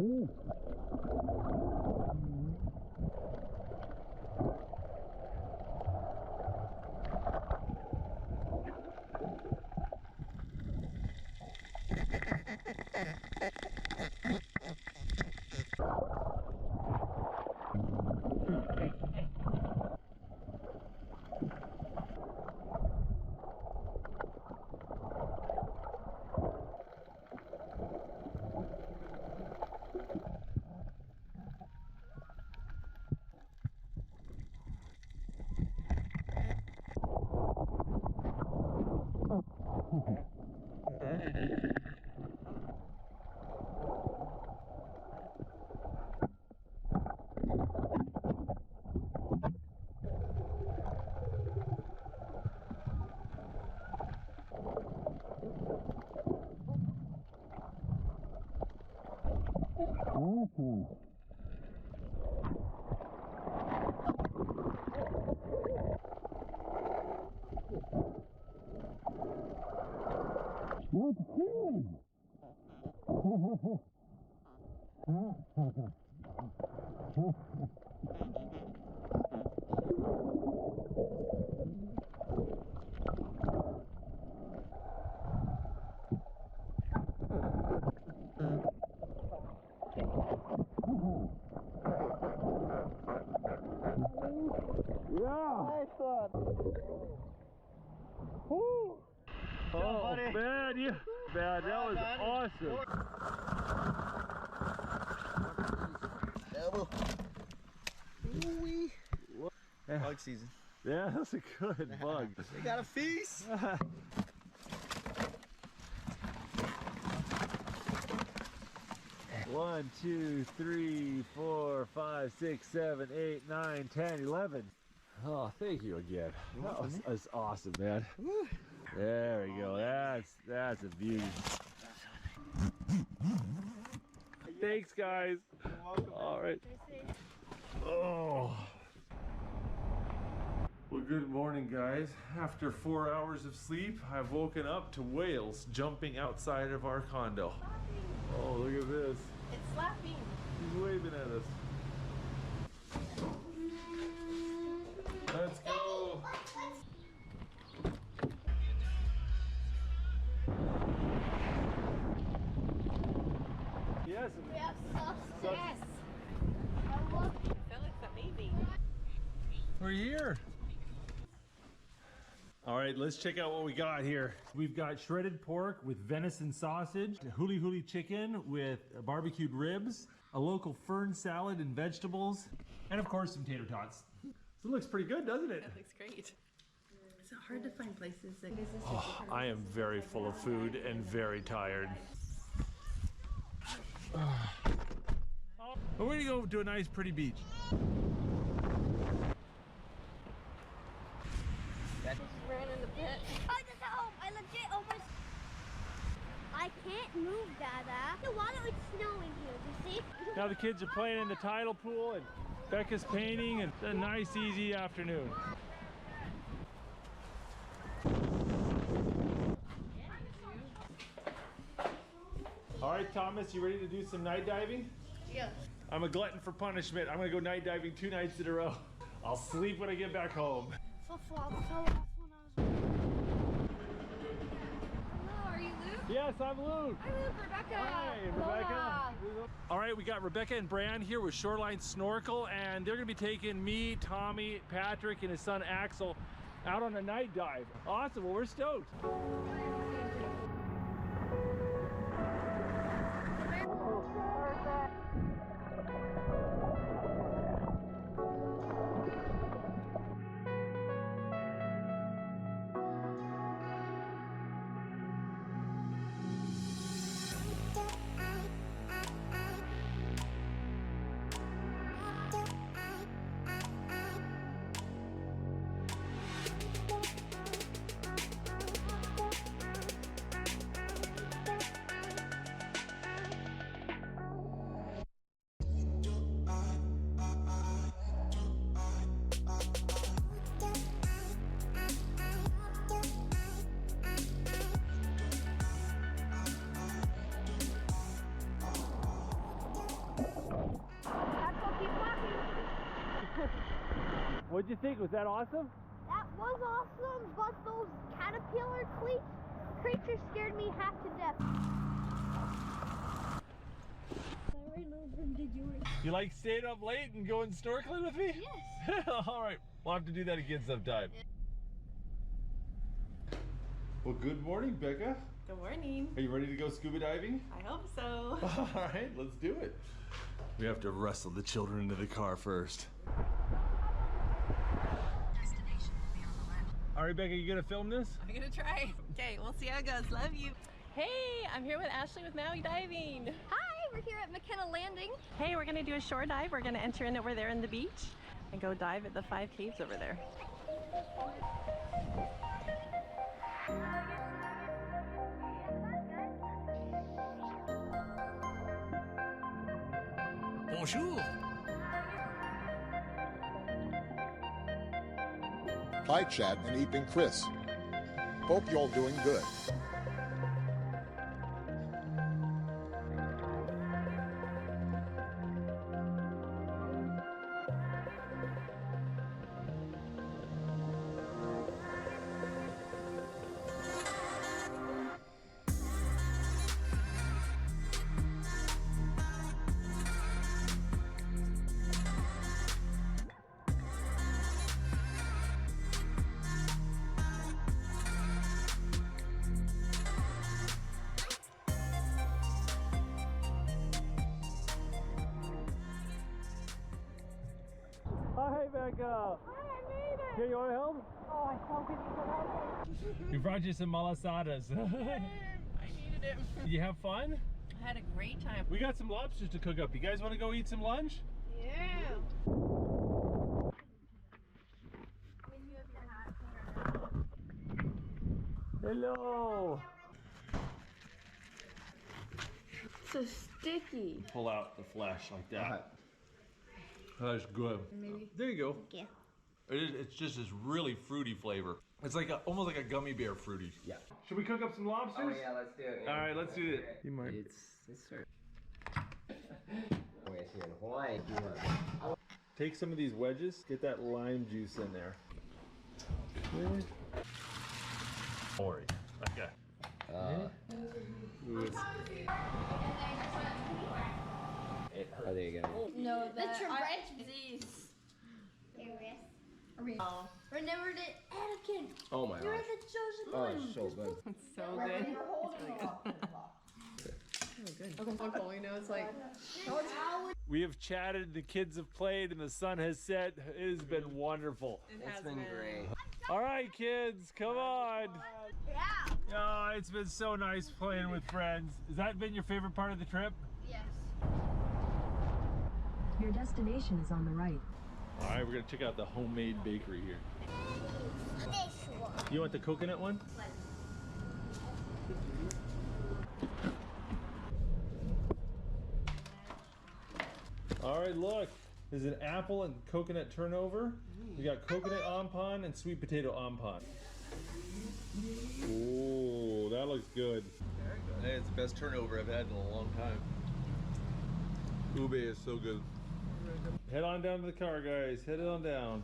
Oh, man, yeah. Man, that was awesome. Ooh-wee. Bug season. Yeah, that's a good bug. We got a feast. 1, 2, 3, 4, 5, 6, 7, 8, 9, 10, 11. Oh, thank you again. That's awesome, man. There we go. That's a beauty. Thanks, guys. You're welcome. All right. Oh. Well, good morning, guys. After 4 hours of sleep, I've woken up to whales jumping outside of our condo. Oh, look at this. It's slapping. He's waving at us. Let's go. Yes. We have success. I love it. That looks amazing. We're here. All right, let's check out what we got here. We've got shredded pork with venison sausage, huli huli chicken with barbecued ribs, a local fern salad and vegetables, and of course some tater tots. So it looks pretty good, doesn't it? That looks great. Is it hard to find places that Oh, I am very full of food and very tired. But we're gonna go to a nice pretty beach. ran in the pit. I just home. I legit almost. I can't move, Dada. The water is snowing here. Do you see? Now the kids are playing in the tidal pool and Becca's painting, and a nice easy afternoon. All right, Thomas, you ready to do some night diving? Yeah. I'm a glutton for punishment. I'm gonna go night diving 2 nights in a row. I'll sleep when I get back home. Flip-flop fell off when I was. Hello, are you Luke? Yes, I'm Luke. I'm Luke, Rebecca. Hi, Rebecca. All right, we got Rebecca and Bran here with Shoreline Snorkel, and they're gonna be taking me, Tommy, Patrick, and his son Axel out on a night dive. Awesome, well, we're stoked. What'd you think? Was that awesome? That was awesome, but those caterpillar creatures scared me half to death. You like staying up late and going snorkeling with me? Yes. All right, we'll have to do that again sometime. Well, good morning, Becca. Good morning. Are you ready to go scuba diving? I hope so. All right, let's do it. We have to wrestle the children into the car first. All right, Becca, you gonna film this? I'm gonna try. Okay, we'll see how it goes. Love you. Hey, I'm here with Ashley with Maui Diving. Hi, we're here at McKenna Landing. Hey, we're gonna do a shore dive. We're gonna enter in over there in the beach and go dive at the 5 caves over there. Bonjour. Hi, Chad and Eve and Chris. Hope you're all doing good. Hi, Becca. Hi, I made it. Here, you want help? Oh, I felt it so We brought you some malasadas. I needed it. Did you have fun? I had a great time. We got some lobsters to cook up. You guys want to go eat some lunch? Yeah. Hello. So sticky. Pull out the flesh like that. That's good. There you go. Yeah. It's just this really fruity flavor. It's like almost like a gummy bear fruity. Yeah. Should we cook up some lobsters? Oh yeah, let's do it. All right, let's do it. You might. It's sort of. Here in Hawaii, Take some of these wedges. Get that lime juice in there. Okay. Okay. Oh, there you go. No, the Tourette's disease. Remember the Anakin. Oh my You're gosh. the chosen Oh, one. it's so good. It's so good. It's really good. Okay, cool. You know, it's like We have chatted, the kids have played, and the sun has set. It has been wonderful. It's been great. All right, kids, come on. Yeah. Oh, it's been so nice playing with friends. Has that been your favorite part of the trip? Yes. Your destination is on the right. All right, we're gonna check out the homemade bakery here. This one. You want the coconut one? All right, look. There's an apple and coconut turnover. We got coconut ampon and sweet potato ampon. Ooh, that looks good. Hey, it's the best turnover I've had in a long time. Ube is so good. Head on down to the car, guys. Head on down.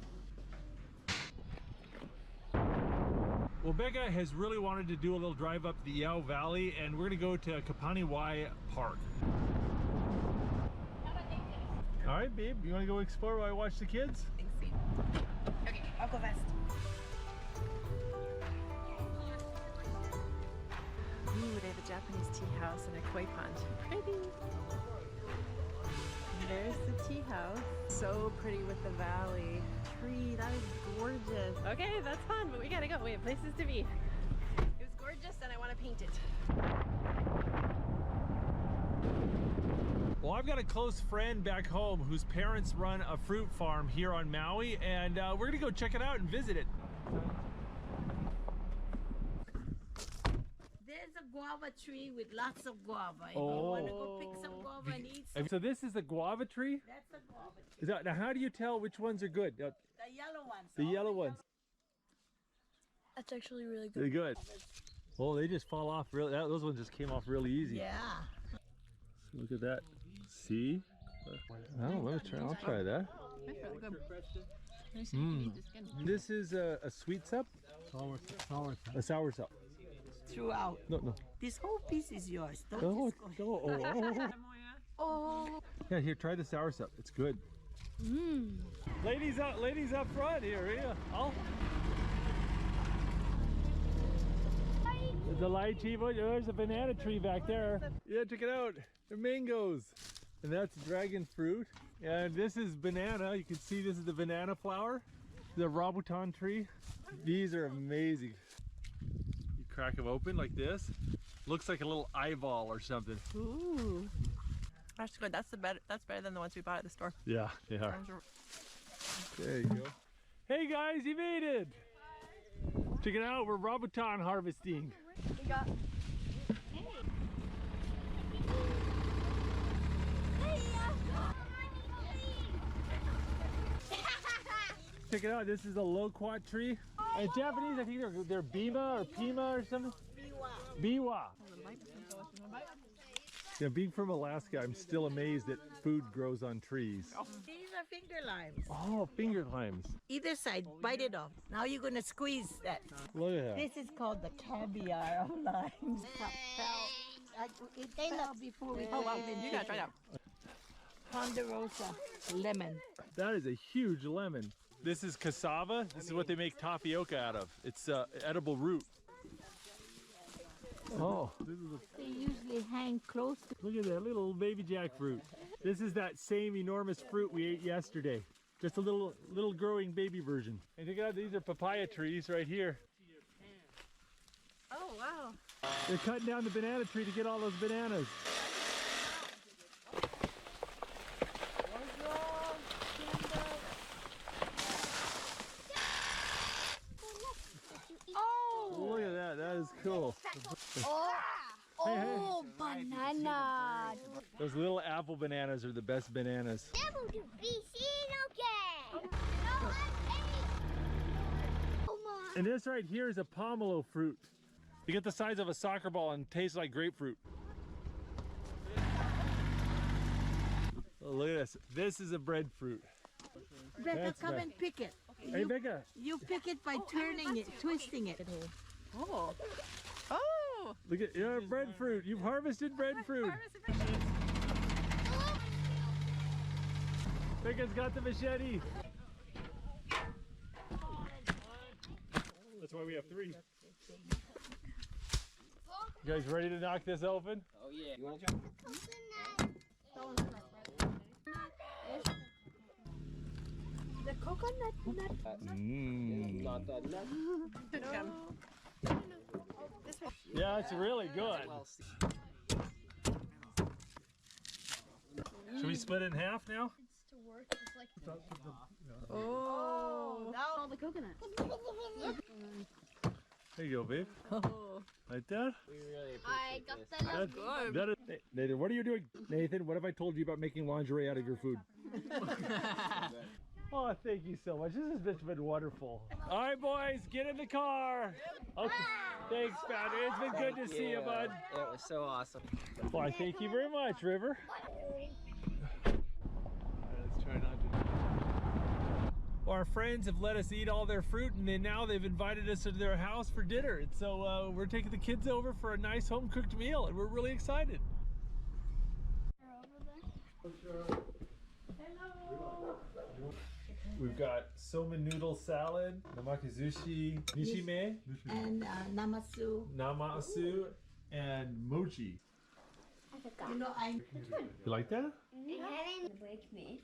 Well, Becca has really wanted to do a little drive up the Yao Valley, and we're gonna go to Kapaniwai Park. All right, babe, you wanna go explore while I watch the kids? thanks, sweet. Okay, I'll go fast. Ooh, they have a Japanese tea house and a koi pond. Pretty. There's the tea house. So pretty with the valley. Tree, that is gorgeous. Okay, that's fun, but we gotta go. We have places to be. It was gorgeous and I want to paint it. Well, I've got a close friend back home whose parents run a fruit farm here on Maui, and we're gonna go check it out and visit it. There's a guava tree with lots of guava. If you want to go pick some guava and eat some, So this is the guava tree? that's a guava tree. Is that, now how do you tell which ones are good? The yellow ones. The yellow ones. That's actually really good. They're good. Well, they just fall off real. Those ones just came off really easy. Yeah. Look at that. See? Oh, let me try. I'll try that. That's really good. This is a sweet sup? A sour sup. Throughout. No. This whole piece is yours. Don't Oh, just go. Oh. Yeah, here, try the sour sup. It's good. Ladies up front here. Yeah. The lychee, there's a banana tree back there. Yeah, check it out. They're mangoes. And that's dragon fruit. And this is banana. You can see this is the banana flower. The rambutan tree. These are amazing. You crack them open like this. Looks like a little eyeball or something. Ooh. That's good. That's better than the ones we bought at the store. Yeah, they are. There you go. Hey guys, you made it! Check it out, we're rambutan harvesting. We got. Check it out, this is a loquat tree. In Japanese, I think they're bima or pima or something. Biwa. Yeah, being from Alaska, I'm still amazed that food grows on trees. These are finger limes. Oh, finger limes. Either side, bite it off. Now you're gonna squeeze that. Look at that. This is called the caviar of limes. It fell before we Oh wow, even you gotta try it out. Ponderosa lemon. That is a huge lemon. This is cassava. This is what they make tapioca out of. It's edible root. Oh, They usually hang close to. look at that little baby jackfruit. This is that same enormous fruit we ate yesterday. Just a little growing baby version. And check it out, these are papaya trees right here. Oh wow. They're cutting down the banana tree to get all those bananas. Look at that, that is cool. Oh, banana. Those little apple bananas are the best bananas. And this right here is a pomelo fruit. You get the size of a soccer ball and tastes like grapefruit. Oh, look at this. This is a breadfruit. Becca, That's come right. and pick it. Hey, Becca. You pick it by turning it, twisting it. Oh. Oh. Look at your breadfruit. You've harvested breadfruit. Becca's got the machete. That's why we have 3. You guys ready to knock this open? Oh yeah. You want to try? The coconut nut. Not that nut. Yeah, it's really good. Should we split it in half now? To work, it's like. Oh. Now all the coconut. There you go, babe. Oh. Like that? We really I appreciate got this. the. That is, Nathan, what are you doing? Nathan, what have I told you about making lingerie out of your food? Oh, thank you so much. This has been wonderful. All right, boys, get in the car. Okay. Thanks, Patty. It's been good to see you, bud. It was so awesome. Well, thank you very much, River. Let's try not to. Well, our friends have let us eat all their fruit, and then now they've invited us to their house for dinner. And so we're taking the kids over for a nice home-cooked meal, and we're really excited. We've got soba noodle salad, namakizushi, nishime, And namasu. namasu, and mochi. You know, I. You like that? Break me.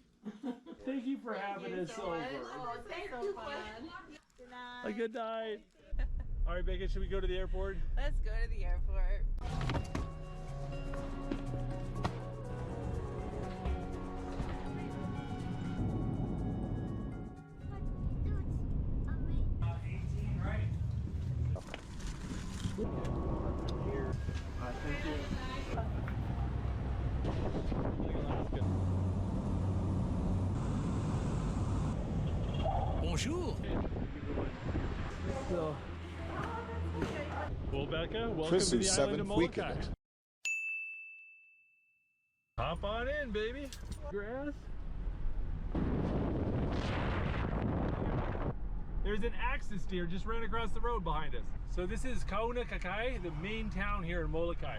Thank you for having us over. Oh, thank you. A good night. All right, Becca, should we go to the airport? Let's go to the airport. Thank you. Bonjour. So, well, Becca, welcome Chris's to the island of 7th Molokai. weekend. Hop on in, baby. Grass. There's an axis deer just ran across the road behind us. So this is NUGLOCKEEE, the main town here in Molokai.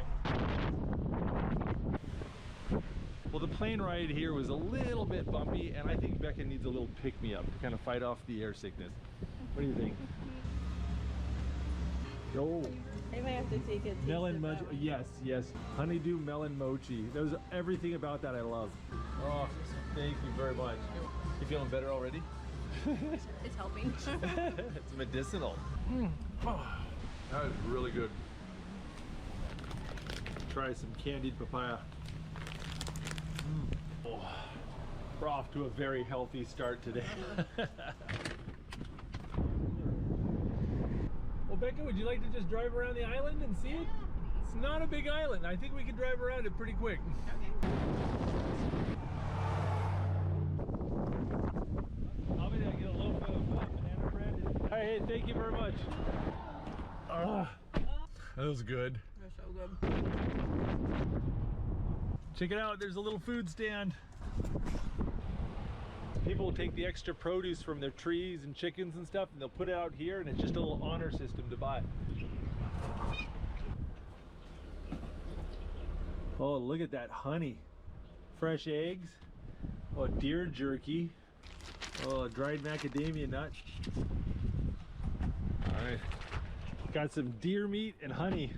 Well, the plane ride here was a little bit bumpy, and I think Becca needs a little pick-me-up to kind of fight off the air sickness. What do you think? Oh, I might have to take it. melon mochi. Yes, yes. Honeydew melon mochi. There's everything about that I love. Oh, thank you very much. You feeling better already? It's helping. It's medicinal. Oh, that is really good. Try some candied papaya. Oh, we're off to a very healthy start today. Well, Becca, would you like to just drive around the island and see it? It's not a big island. I think we can drive around it pretty quick. I'll be there to get a loaf of banana bread. All right, hey, thank you very much. That was good. They're so good. Check it out, there's a little food stand. People will take the extra produce from their trees and chickens and stuff, and they'll put it out here, and it's just a little honor system to buy. Oh, look at that honey. Fresh eggs. Oh, deer jerky. Oh, dried macadamia nut. All right. Got some deer meat and honey.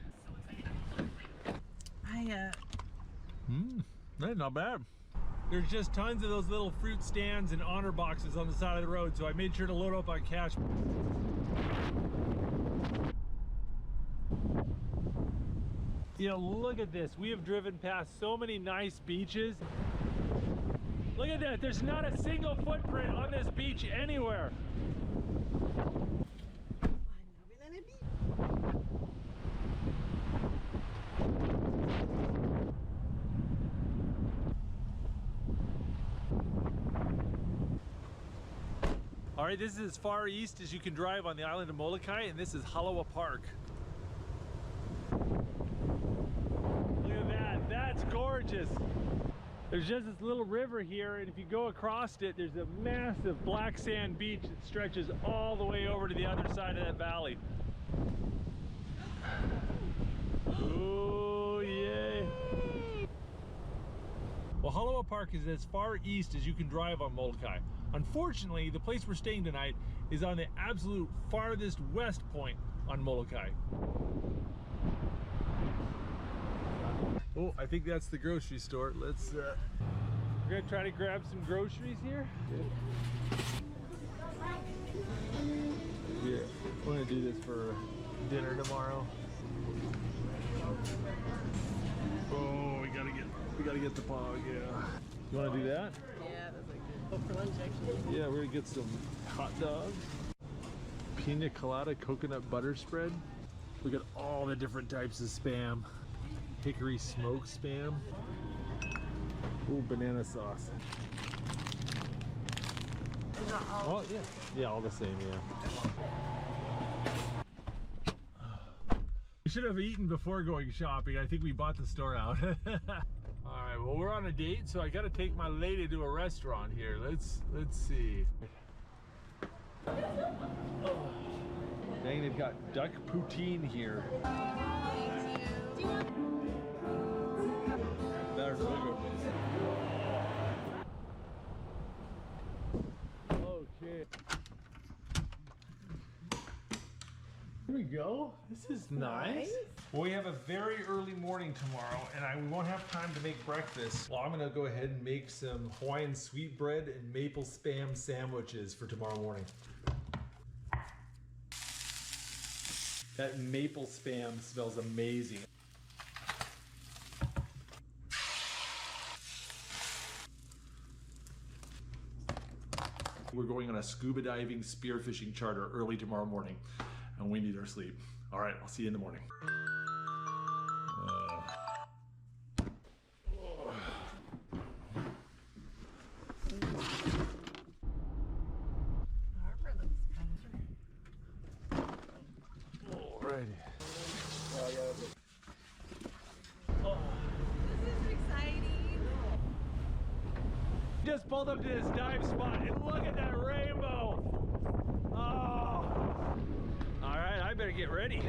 That's not bad. There's just tons of those little fruit stands and honor boxes on the side of the road, so I made sure to load up on cash. You know, look at this. We have driven past so many nice beaches. Look at that. There's not a single footprint on this beach anywhere. All right, this is as far east as you can drive on the island of Molokai, and this is Halawa Park. Look at that, that's gorgeous. There's just this little river here, and if you go across it, there's a massive black sand beach that stretches all the way over to the other side of that valley. Oh, yay. Well, Halawa Park is as far east as you can drive on Molokai. Unfortunately, the place we're staying tonight is on the absolute farthest west point on Molokai. Oh, I think that's the grocery store. Let's, we're gonna try to grab some groceries here. Yeah, we're gonna do this for dinner tomorrow. Oh, we gotta get the pog, yeah. You wanna do that? Yeah, that's like good. Oh, for lunch actually. Yeah, we're gonna get some hot dogs. Pina colada coconut butter spread. Look at all the different types of Spam. Hickory smoked Spam. Ooh, banana sauce. Is that all? Oh, yeah. Yeah, all the same, yeah. We should have eaten before going shopping. I think we bought the store out. Alright, well, we're on a date, so I gotta take my lady to a restaurant here. Let's see. Oh. Dang, they've got duck poutine here. Thank you. Do you want? That's really good. Okay. Here we go. This is nice. Well, we have a very early morning tomorrow, and we won't have time to make breakfast. Well, I'm gonna go ahead and make some Hawaiian sweetbread and maple Spam sandwiches for tomorrow morning. That maple Spam smells amazing. We're going on a scuba diving spearfishing charter early tomorrow morning, and we need our sleep. All right, I'll see you in the morning. Alrighty. This is exciting. Just pulled up to this dive spot and look at that rainbow. Oh. ready.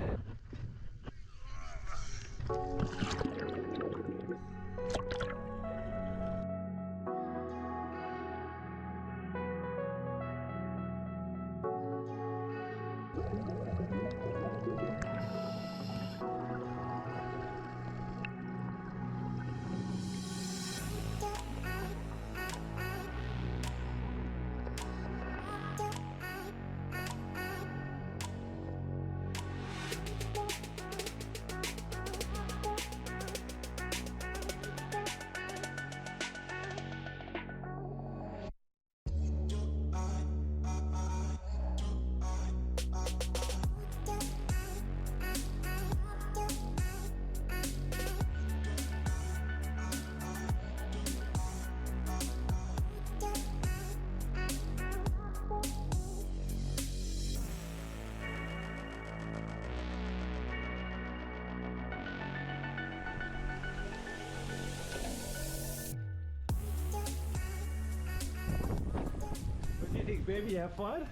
What do you think, baby? You have fun?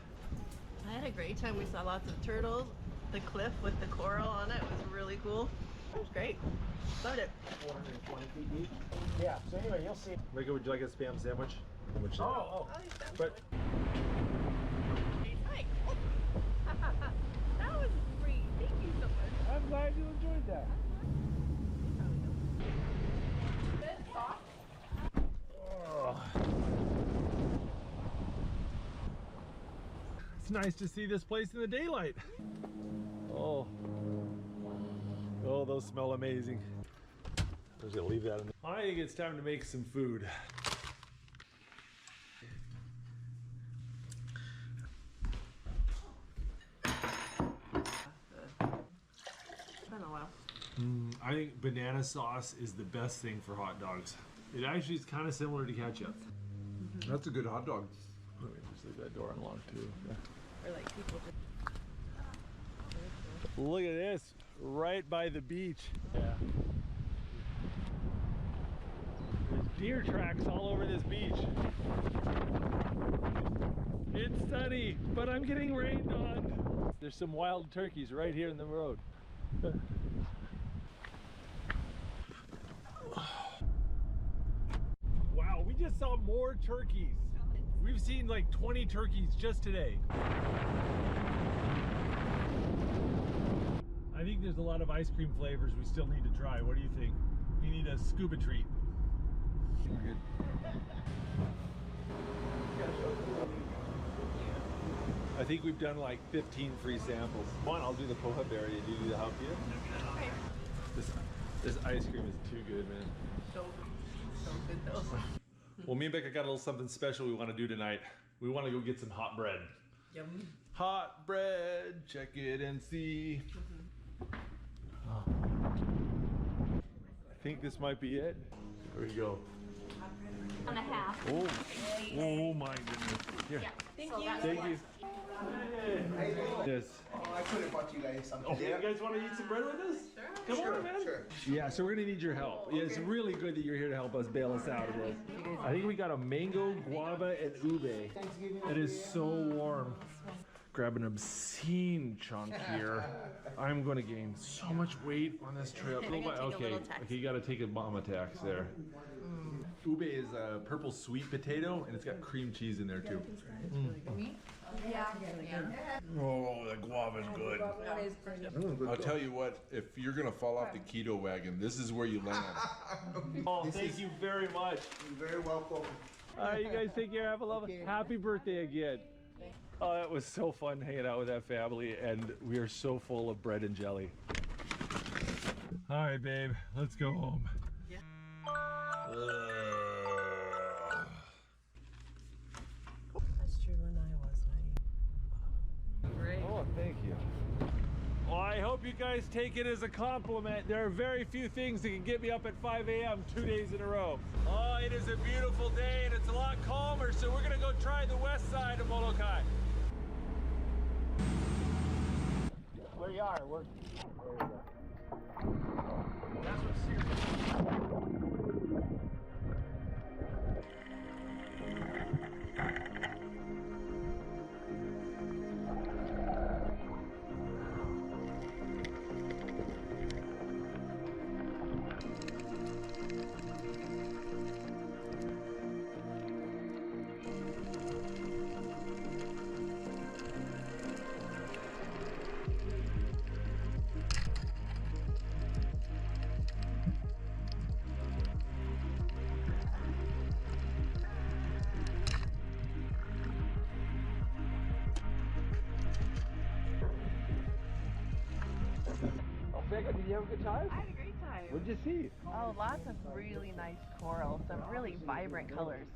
I had a great time. We saw lots of turtles. The cliff with the coral on it was really cool. It was great. Loved it. 420 feet deep. Yeah, so anyway, you'll see. Rika, would you like a spam sandwich? Which Oh. But Hi. That was free. Thank you so much. I'm glad you enjoyed that. it's nice to see this place in the daylight. Oh, those smell amazing. I'm just gonna leave that in there. I think it's time to make some food. It's been a while. I think banana sauce is the best thing for hot dogs. It actually is kind of similar to ketchup. That's a good hot dog. Let me just leave that door unlocked too. Or like people just... Look at this, right by the beach. Yeah. There's deer tracks all over this beach. It's sunny, but I'm getting rained on. There's some wild turkeys right here in the road. Wow, we just saw more turkeys. We've seen like 20 turkeys just today. I think there's a lot of ice cream flavors we still need to try. What do you think? We need a scuba treat. We're good. I think we've done like 15 free samples. Come on, I'll do the poha berry and you do the halkia. This ice cream is too good, man. So good though. Well, me and Becca got a little something special we want to do tonight. We want to go get some hot bread. Yum. Hot bread, check it and see. Oh. I think this might be it. There we go. And a half. Oh my goodness. Here. Thank you. Thank you. Yes. I could have bought you guys something. Oh, you guys want to eat some bread with us? Sure. Come on, man. Sure. Yeah, so we're gonna need your help. Yeah, it's really good that you're here to help us bail us out of this. I think we got a mango, guava, and ube. It is so warm. Grab an obscene chunk here. I'm gonna gain so much weight on this trip. Okay, you gotta take a mama tax there. Ube is a purple sweet potato, and it's got cream cheese in there too. Oh, the guava's good. I'll tell you what, if you're gonna fall off the keto wagon, this is where you land. Oh, thank you very much. You're very welcome. All right, you guys take care. Have a lovely, happy birthday again. Oh, it was so fun hanging out with that family, and we are so full of bread and jelly. All right, babe, let's go home. Yeah. That's true when I was naive. Great. Oh, thank you. Well, I hope you guys take it as a compliment. There are very few things that can get me up at 5 a.m. 2 days in a row. Oh, it is a beautiful day, and it's a lot calmer, so we're gonna go try the west side of Molokai. Where you are, we're... There you go. That's what's serious. Becca, did you have a good time? I had a great time. What'd you see? Oh, lots of really nice coral, some really vibrant colors.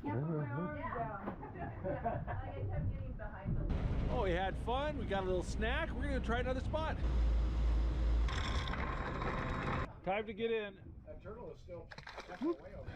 Oh, we had fun. We got a little snack. We're gonna try another spot. Time to get in. That turtle is still way over.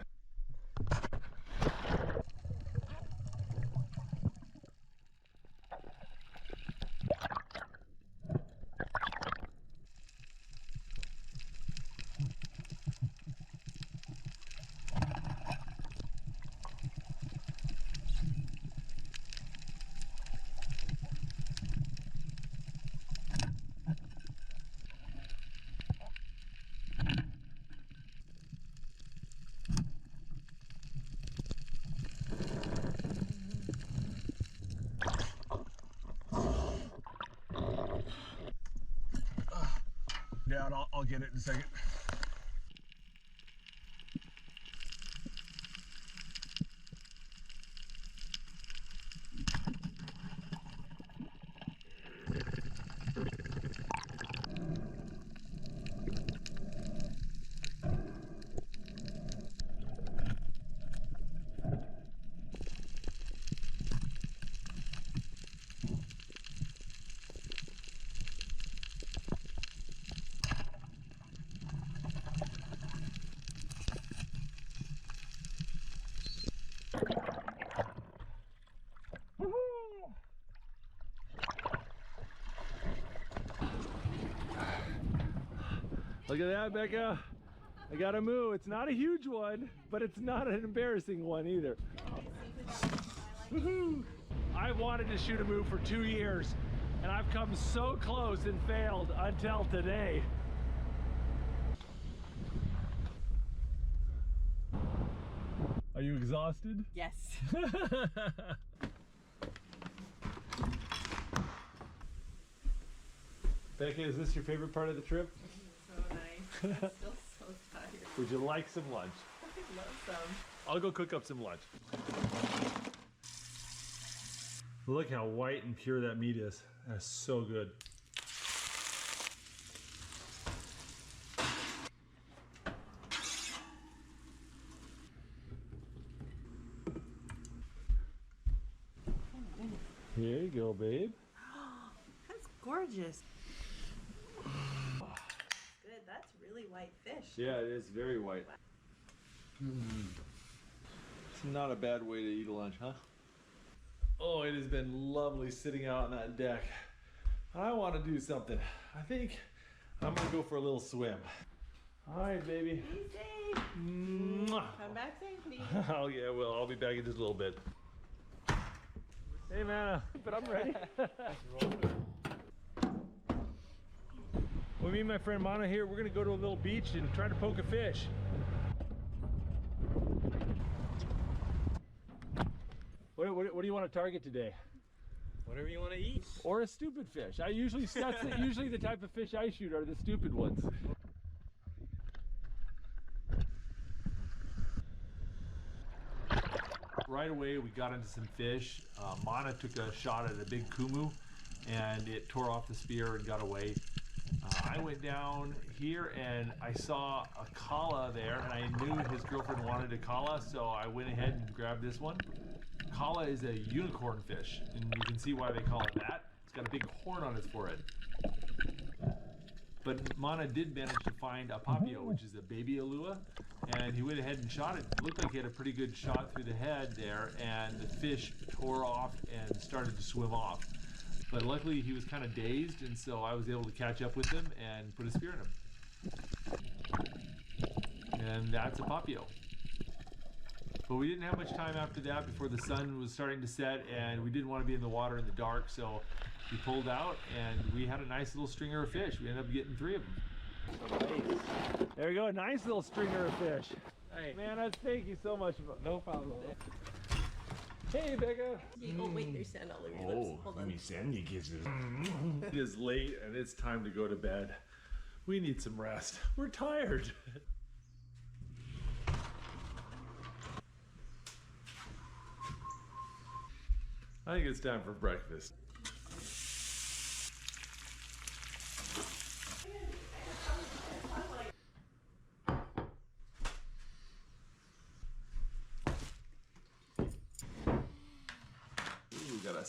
Down, I'll get it in a second. Look at that, Becca. I got a moo. It's not a huge one, but it's not an embarrassing one either. Woohoo! I've wanted to shoot a moo for 2 years, and I've come so close and failed until today. Are you exhausted? Yes. Becca, is this your favorite part of the trip? So nice. I'm still so tired. Would you like some lunch? I'd love some. I'll go cook up some lunch. Look how white and pure that meat is. That's so good. Here you go, babe. That's gorgeous. Good, that's really white fish. Yeah, it is very white. It's not a bad way to eat a lunch, huh? Oh, it has been lovely sitting out on that deck. I want to do something. I think I'm gonna go for a little swim. All right, baby. Be safe. Mwah. Come back safely. Oh yeah, well, I'll be back in just a little bit. Hey, Manna, but I'm ready. Well, me and my friend Mana here, we're gonna go to a little beach and try to poke a fish. What do you want to target today? Whatever you want to eat. Or a stupid fish. That's usually the type of fish I shoot are the stupid ones. Right away we got into some fish. Mana took a shot at a big kumu and it tore off the spear and got away. I went down here and I saw a kala there and I knew his girlfriend wanted a kala, so I went ahead and grabbed this one. Kala is a unicorn fish, and you can see why they call it that. It's got a big horn on its forehead. But Mana did manage to find a papio, which is a baby alua, and he went ahead and shot it. It looked like he had a pretty good shot through the head there, and the fish tore off and started to swim off. But luckily he was kind of dazed, and so I was able to catch up with him and put a spear in him. And that's a papio. But we didn't have much time after that before the sun was starting to set, and we didn't want to be in the water in the dark, so we pulled out and we had a nice little stringer of fish. We ended up getting 3 of them. There we go, a nice little stringer of fish. Hey. Man, thank you so much. No problem. Hey, Becca. Oh wait, there's sand all over your lips. Hold on. send you kisses. It is late and it's time to go to bed. We need some rest. We're tired. I think it's time for breakfast.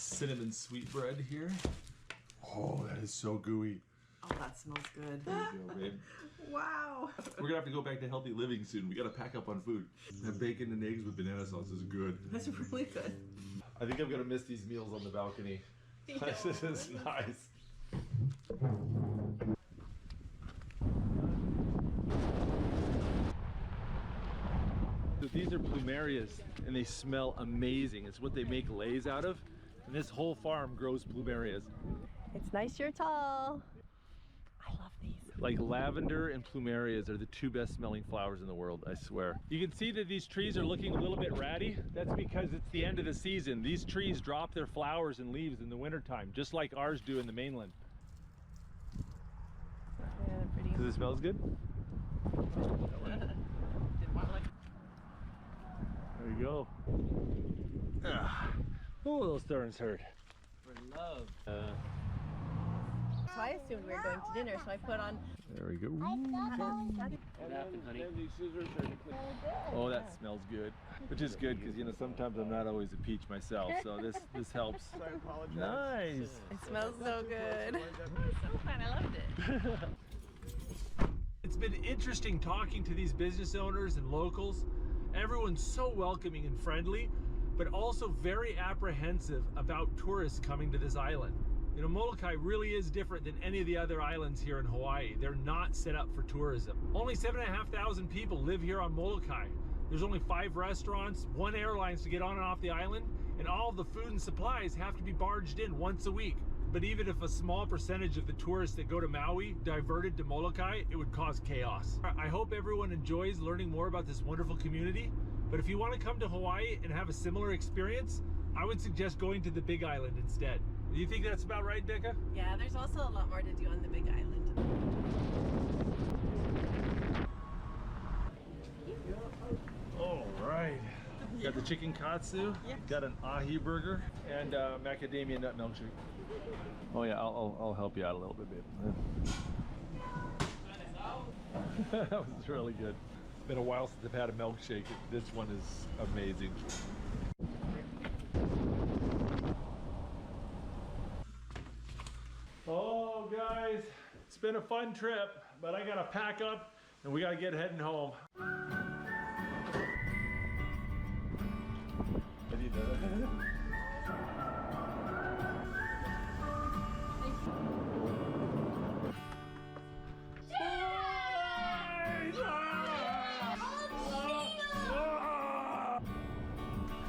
cinnamon sweetbread here. Oh, that is so gooey. Oh, that smells good. There you go, babe. Wow. We're gonna have to go back to healthy living soon. We gotta pack up on food. That bacon and eggs with banana sauce is good. That's really good. I think I'm gonna miss these meals on the balcony. This is nice. So these are plumerias, and they smell amazing. It's what they make leis out of, and this whole farm grows plumerias. It's nice you're tall. I love these. Like lavender and plumerias are the two best smelling flowers in the world, I swear. You can see that these trees are looking a little bit ratty. That's because it's the end of the season. These trees drop their flowers and leaves in the wintertime, just like ours do in the mainland. Yeah, they're pretty. Does it smell good? There you go. Oh, those thorns hurt. For love. So I assumed we were going to dinner, so I put on. There we go. Honey. Oh, that smells good. Which is good because, you know, sometimes I'm not always a peach myself, so this helps. Nice. It smells so good. It's so fun. I loved it. It's been interesting talking to these business owners and locals. Everyone's so welcoming and friendly, but also very apprehensive about tourists coming to this island. You know, Molokai really is different than any of the other islands here in Hawaii. They're not set up for tourism. Only 7,500 people live here on Molokai. There's only 5 restaurants, 1 airline to get on and off the island, and all of the food and supplies have to be barged in once a week. But even if a small percentage of the tourists that go to Maui diverted to Molokai, it would cause chaos. I hope everyone enjoys learning more about this wonderful community, but if you want to come to Hawaii and have a similar experience, I would suggest going to the Big Island instead. Do you think that's about right, Becca? Yeah, there's also a lot more to do on the Big Island. All right. Got the chicken katsu, got an ahi burger, and macadamia nut milkshake. Oh yeah, I'll help you out a little bit, babe. That was really good. It's been a while since I've had a milkshake. This one is amazing. Oh guys, it's been a fun trip, but I gotta pack up and we gotta get heading home.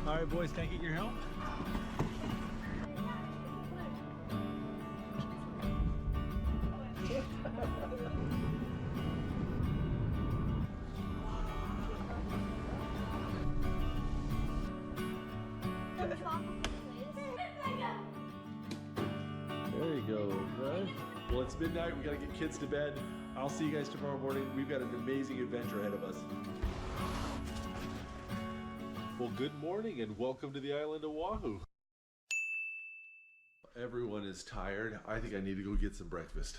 All right, boys, can I get your help? There you go, right? Well, it's midnight. We gotta get kids to bed. I'll see you guys tomorrow morning. We've got an amazing adventure ahead of us. Well, good morning and welcome to the island of Oahu. Everyone is tired. I think I need to go get some breakfast.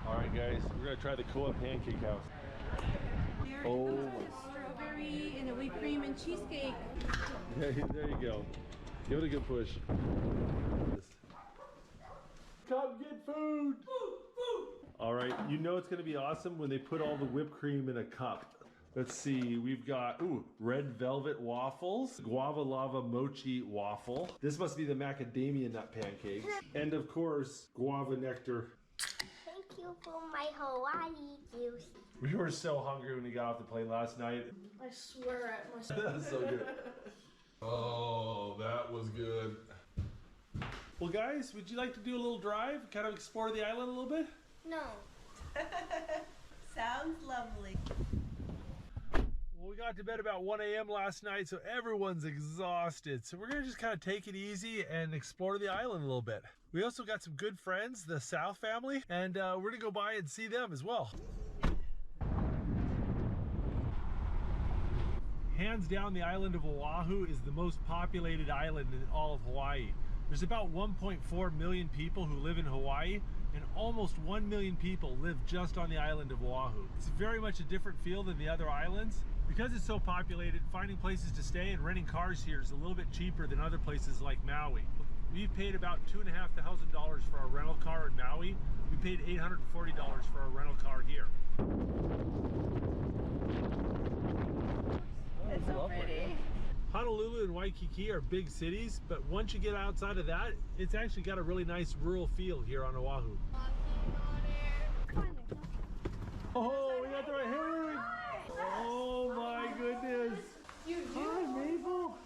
All right, guys, we're gonna try the Koa Pancake House. Oh, Strawberry and a whipped cream and cheesecake. there you go. Give it a good push. Come get food! All right, you know it's gonna be awesome when they put all the whipped cream in a cup. Let's see, we've got, red velvet waffles, guava lava mochi waffle. This must be the macadamia nut pancakes. And of course, guava nectar. Thank you for my Hawaii juice. We were so hungry when we got off the plane last night. I swear at myself. That's so good. Oh, that was good. Well, guys, would you like to do a little drive? Kind of explore the island a little bit? No. Sounds lovely. Well, we got to bed about 1 a.m. last night, so everyone's exhausted. So we're gonna just kind of take it easy and explore the island a little bit. We also got some good friends, the South family, and we're gonna go by and see them as well. Hands down, the island of Oahu is the most populated island in all of Hawaii. There's about 1.4 million people who live in Hawaii, and almost 1 million people live just on the island of Oahu. It's very much a different feel than the other islands. Because it's so populated, finding places to stay and renting cars here is a little bit cheaper than other places like Maui. We've paid about $2,500 for our rental car in Maui. We paid $840 for our rental car here. It's so pretty. Honolulu and Waikiki are big cities, but once you get outside of that, it's actually got a really nice rural feel here on Oahu. Oh, we got the right hair. Oh my goodness. Hi, Mabel.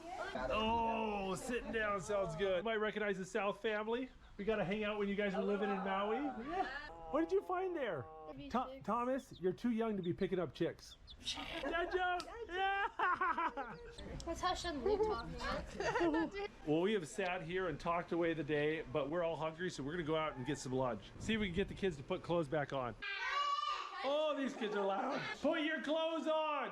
Oh, sitting down sounds good. You might recognize the South family. We got to hang out when you guys were living in Maui. Yeah. What did you find there? Thomas, you're too young to be picking up chicks. Yeah. That's how Shen-Li taught me. Well, we have sat here and talked away the day, but we're all hungry, so we're gonna go out and get some lunch. See if we can get the kids to put clothes back on. Oh, these kids are loud. Put your clothes on.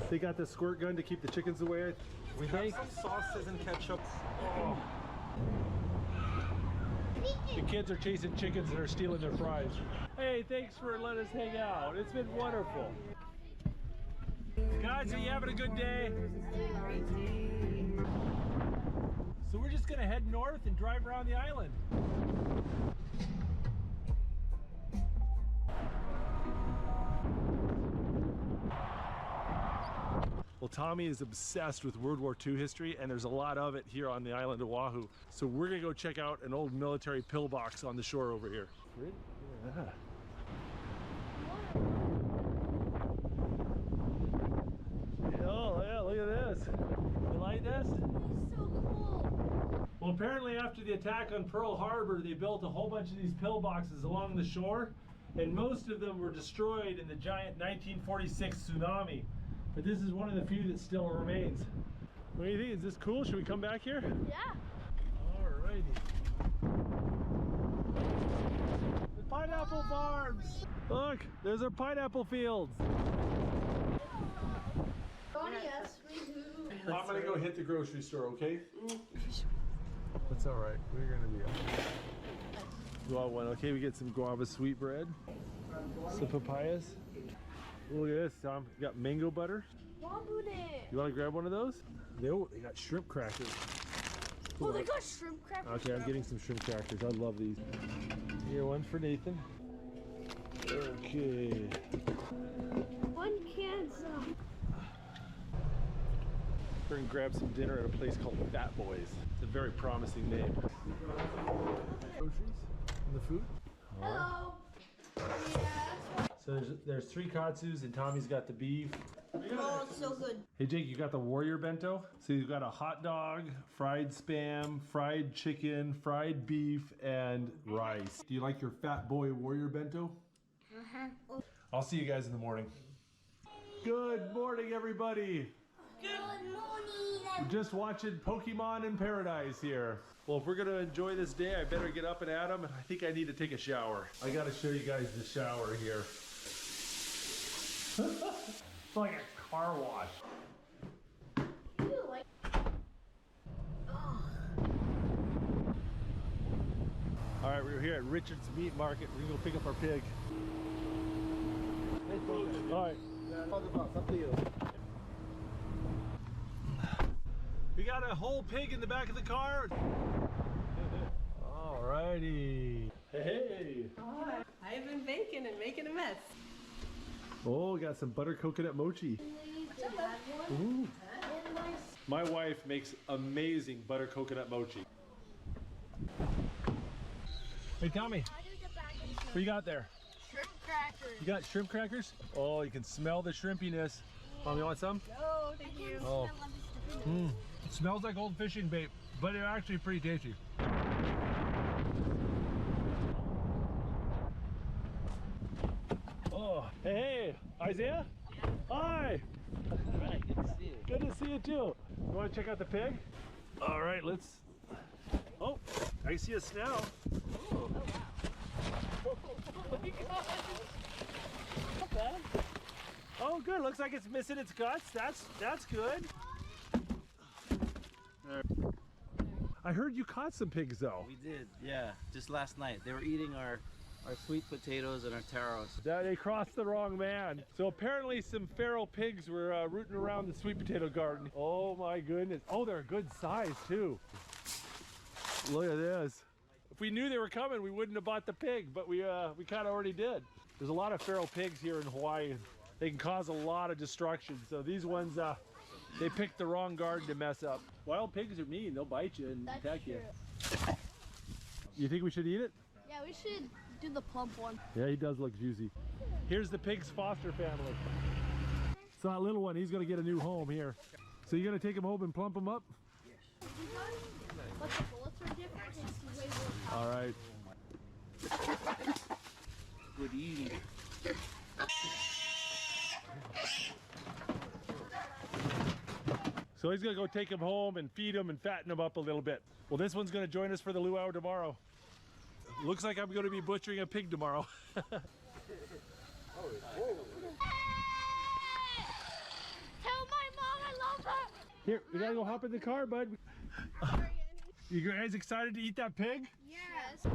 They got the squirt gun to keep the chickens away. We think some sauces and ketchup. oh. The kids are chasing chickens and are stealing their fries. Hey, thanks for letting us hang out. It's been wonderful. Guys, are you having a good day? So we're just gonna head north and drive around the island. Well, Tommy is obsessed with World War II history, and there's a lot of it here on the island of Oahu. So we're gonna go check out an old military pillbox on the shore over here. Yeah. Oh yeah, look at this. You like this? It's so cool. Well, apparently after the attack on Pearl Harbor, they built a whole bunch of these pillboxes along the shore, and most of them were destroyed in the giant 1946 tsunami. But this is one of the few that still remains. What do you think? Is this cool? Should we come back here? Yeah. Alrighty. The pineapple farms! Look, there's our pineapple fields. I'm gonna go hit the grocery store, okay? That's alright. We're gonna be okay. You want one? Okay, we get some guava sweetbread, some papayas. Look at this, Tom. You got mango butter. You want to grab one of those? They got shrimp crackers. Oh, they got shrimp crackers. Okay, I'm getting some shrimp crackers. I love these. Here, one for Nathan. Okay. One cancer. We're gonna grab some dinner at a place called Fat Boys. It's a very promising name. Groceries and the food. Hello. Yeah. So there's 3 katsus and Tommy's got the beef. Oh, it's so good. Hey Jake, you got the warrior bento? So you've got a hot dog, fried spam, fried chicken, fried beef, and rice. Do you like your Fat Boy warrior bento? Uh-huh. I'll see you guys in the morning. Good morning, everybody. Good morning. We're just watching Pokemon in Paradise here. Well, if we're gonna enjoy this day, I better get up and at 'em, and I think I need to take a shower. I gotta show you guys the shower here. It's like a car wash. All right, we're here at Richard's Meat Market. We're gonna go pick up our pig. All right. We got a whole pig in the back of the car. All righty. Hey. I've been baking and making a mess. Oh, we got some butter coconut mochi. Ooh. My wife makes amazing butter coconut mochi. Hey, Tommy, what you got there? Shrimp crackers. You got shrimp crackers? Oh, you can smell the shrimpiness. Mom, you want some? No, thank you. Oh. It smells like old fishing bait, but they're actually pretty tasty. Oh, hey, Isaiah? Yeah. Hi. All right, good to see you. Good to see you too. You want to check out the pig? All right, let's. Oh, I see a snout. Oh, wow. Oh my God. Not bad. Oh, good. Looks like it's missing its guts. That's good. I heard you caught some pigs though. We did, yeah. Just last night. They were eating our our sweet potatoes and our taros. They crossed the wrong man. So apparently some feral pigs were rooting around the sweet potato garden. Oh my goodness. Oh, they're a good size too. Look at this. If we knew they were coming, we wouldn't have bought the pig, but we kind of already did. There's a lot of feral pigs here in Hawaii. They can cause a lot of destruction. So these ones, they picked the wrong garden to mess up. Wild pigs are mean. They'll bite you and attack you. You think we should eat it? Yeah, we should do the plump one. Yeah, he does look juicy. Here's the pig's foster family. So that little one, he's gonna get a new home here. So you're gonna take him home and plump him up? But the bullets are different. It's way more All right. Good eating. So he's gonna go take him home and feed him and fatten him up a little bit. Well, this one's gonna join us for the luau tomorrow. Looks like I'm gonna be butchering a pig tomorrow. Tell my mom I love her. Here, we gotta go hop in the car, bud. You guys excited to eat that pig? Yes.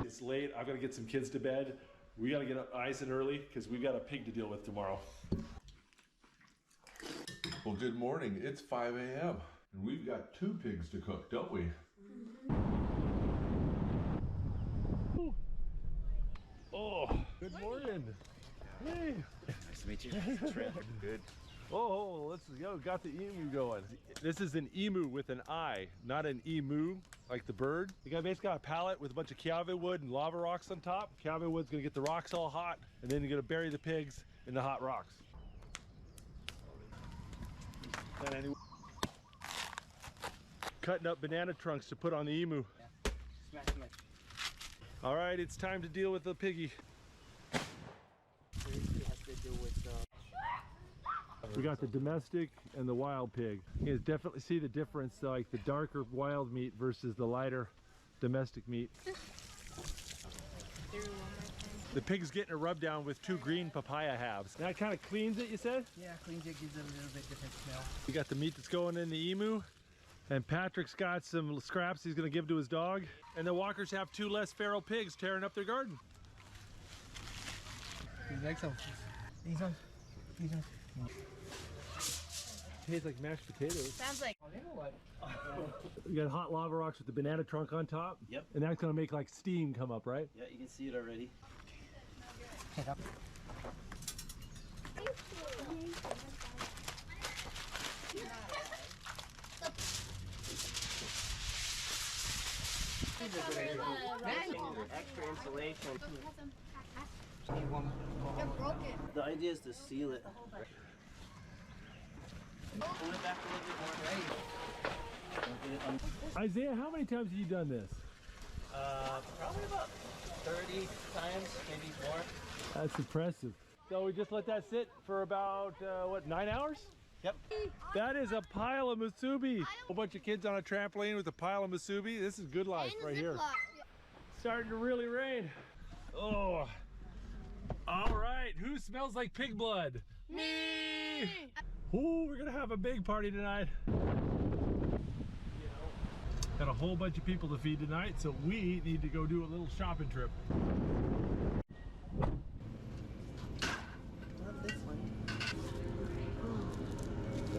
It's late, I've gotta get some kids to bed. We gotta get up nice and early because we got a pig to deal with tomorrow. Well, good morning. It's 5 a.m. and we've got 2 pigs to cook, don't we? Oh, good morning. Hey. Nice to meet you. Trent, good. Oh, let's go. Got the emu going. This is an emu with an I, not an emu, like the bird. The guy basically got a pallet with a bunch of kiawe wood and lava rocks on top. Kiawe wood's gonna get the rocks all hot, and then you're gonna bury the pigs in the hot rocks. And anyway, cutting up banana trunks to put on the emu. Smash, smash. All right, it's time to deal with the piggy. We got the domestic and the wild pig. You guys definitely see the difference, like the darker wild meat versus the lighter domestic meat. The pig's getting a rub down with 2 green papaya halves. That kind of cleans it, you said? Yeah, cleans it, gives it a little bit different smell. We got the meat that's going in the emu, and Patrick's got some scraps he's gonna give to his dog. And the walkers have 2 less feral pigs tearing up their garden. You like some? These ones? These ones? Tastes like mashed potatoes. Sounds like You got hot lava rocks with the banana trunk on top. Yep. And that's gonna make like steam come up, right? Yeah, you can see it already. Extra insulation. They're broken. The idea is to seal it. Pull it back a little bit more. Isaiah, how many times have you done this? Probably about 30 times, maybe more. That's impressive. So we just let that sit for about, what, 9 hours? Yep. That is a pile of musubi. A whole bunch of kids on a trampoline with a pile of musubi. This is good life right here. Starting to really rain. Oh. All right, who smells like pig blood? Me! Ooh, we're gonna have a big party tonight. Got a whole bunch of people to feed tonight, so we need to go do a little shopping trip. love this one.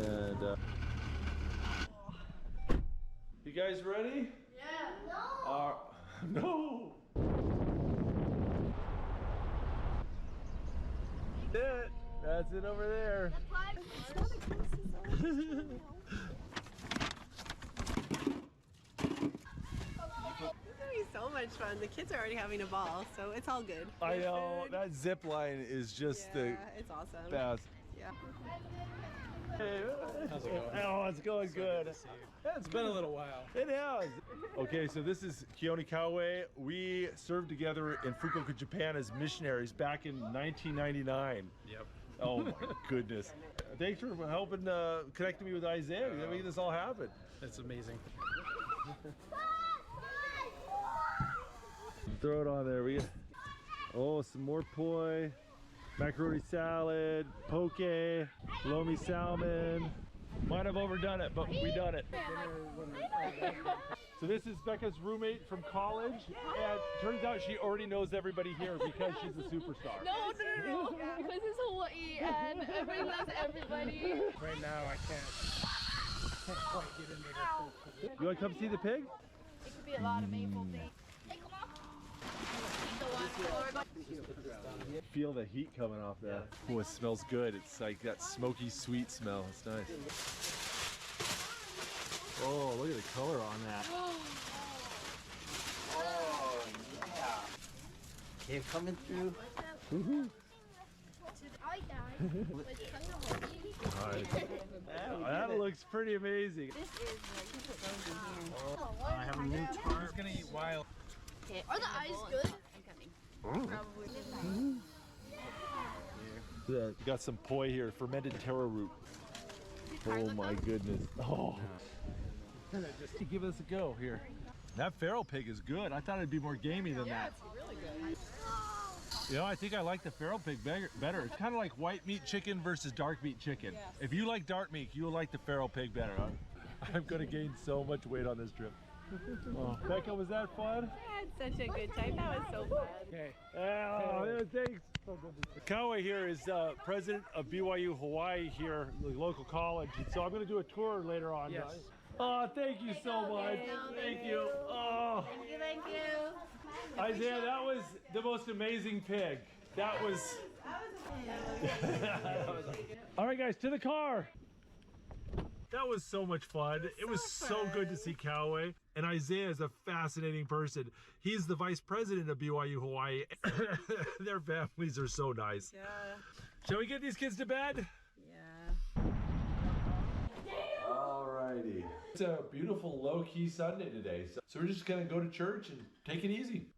And you guys ready? Yeah. No. No. That's it over there. It's so much fun. The kids are already having a ball, so it's all good. I know, that zip line is just it's awesome. the best. Yeah. Hey, how's it going? Oh, it's going good. It's been a little while. It has. Okay, so this is Keone Kawe. We served together in Fukuoka, Japan as missionaries back in 1999. Yep. Oh my goodness. Thanks for helping connecting me with Isaiah. We're making this all happen. It's amazing. Throw it on there. Oh, some more poi, macaroni salad, poke, lomi salmon. Might have overdone it, but we done it. So this is Becca's roommate from college, and turns out she already knows everybody here because she's a superstar. No. Because it's Hawaii and everybody knows everybody. Right now, I can't quite get into this. You want to come see the pig? It could be a lot of maple things. Feel the heat coming off there. Oh, it smells good. It's like that smoky, sweet smell. It's nice. Oh, look at the color on that. Oh, yeah. They're coming through. That looks pretty amazing. This is you put those in here. I have a new tarp. He's gonna eat wild. Are the eyes good? I'm coming. Probably. You got some poi here, fermented taro root. Oh my goodness. Oh. Just to give us a go here. That feral pig is good. I thought it'd be more gamey than that. It's really good. You know, I think I like the feral pig better. It's kind of like white meat chicken versus dark meat chicken. Yes. If you like dark meat, you'll like the feral pig better. I'm gonna gain so much weight on this trip. Oh, Becca, was that fun? I had such a good time. That was so fun. Okay. Oh, thanks. Kawe here is president of BYU Hawaii here, the local college. And so I'm going to do a tour later on. Yes. Oh, thank you so much. Thank you. Oh. Thank you. Isaiah, that was the most amazing pig. That was... All right, guys, to the car. That was so much fun. It was so good to see Kawe. And Isaiah is a fascinating person. He's the vice president of BYU Hawaii. Their families are so nice. Yeah. Shall we get these kids to bed? Yeah. All righty. It's a beautiful low-key Sunday today. So we're just gonna go to church and take it easy.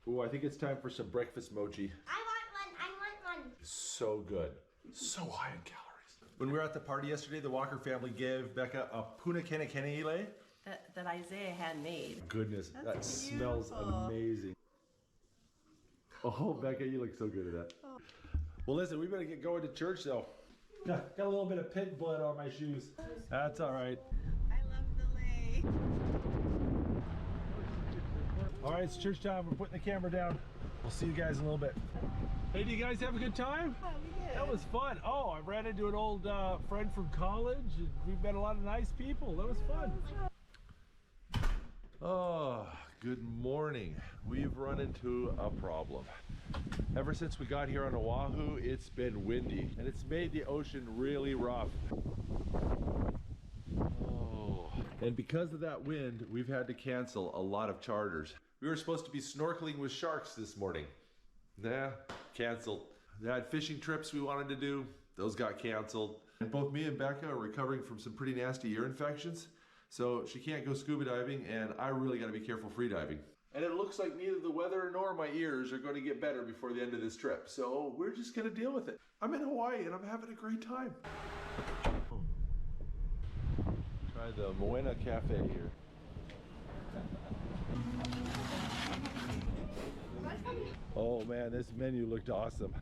Ooh, I think it's time for some breakfast mochi. I want one. So good. So high in calories. When we were at the party yesterday, the Walker family gave Becca a puna kenekeneile. That Isaiah had made. Goodness, That's that smells beautiful. amazing. Oh, Becca, you look so good at that. Well, listen, we better get going to church though. Got a little bit of pig blood on my shoes. That's all right. I love the lake. All right, it's church time. We're putting the camera down. We'll see you guys in a little bit. Hey, do you guys have a good time? Yeah, we did. That was fun. Oh, I ran into an old friend from college. And we've met a lot of nice people. That was fun. Oh, good morning. We've run into a problem. Ever since we got here on Oahu, it's been windy and it's made the ocean really rough. Oh. And because of that wind, we've had to cancel a lot of charters. We were supposed to be snorkeling with sharks this morning. Nah, canceled. They had fishing trips we wanted to do. Those got canceled. And both me and Becca are recovering from some pretty nasty ear infections. So she can't go scuba diving, and I really got to be careful free diving. And it looks like neither the weather nor my ears are going to get better before the end of this trip. So we're just going to deal with it. I'm in Hawaii and I'm having a great time. Try the Moena Cafe here. Oh man, this menu looked awesome.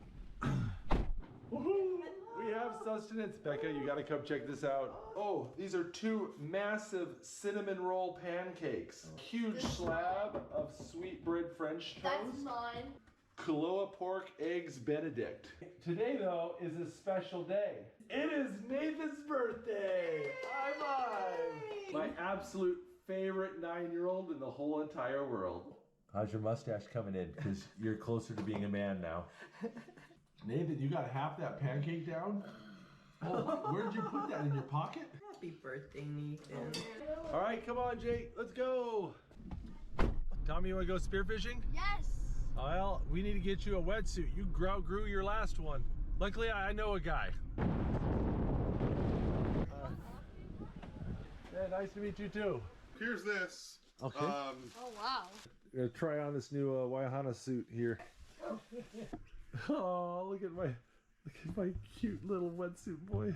Woohoo! We have sustenance, Becca. You gotta come check this out. Oh, these are two massive cinnamon roll pancakes. Huge slab of sweet bread French toast. That's mine. Kuloa pork eggs Benedict. Today though is a special day. It is Nathan's birthday. High five! My absolute favorite 9-year-old in the whole entire world. How's your mustache coming in? Because you're closer to being a man now. Nathan, you got half that pancake down? Oh, where'd you put that, in your pocket? Happy birthday, Nathan. All right, come on, Jake, let's go. Tommy, you wanna go spearfishing? Yes. Well, we need to get you a wetsuit. You outgrew your last one. Luckily, I know a guy. Yeah, nice to meet you too. Here's this. Okay. Oh wow. Gonna try on this new Waihana suit here. Oh, look at my cute little wetsuit boy.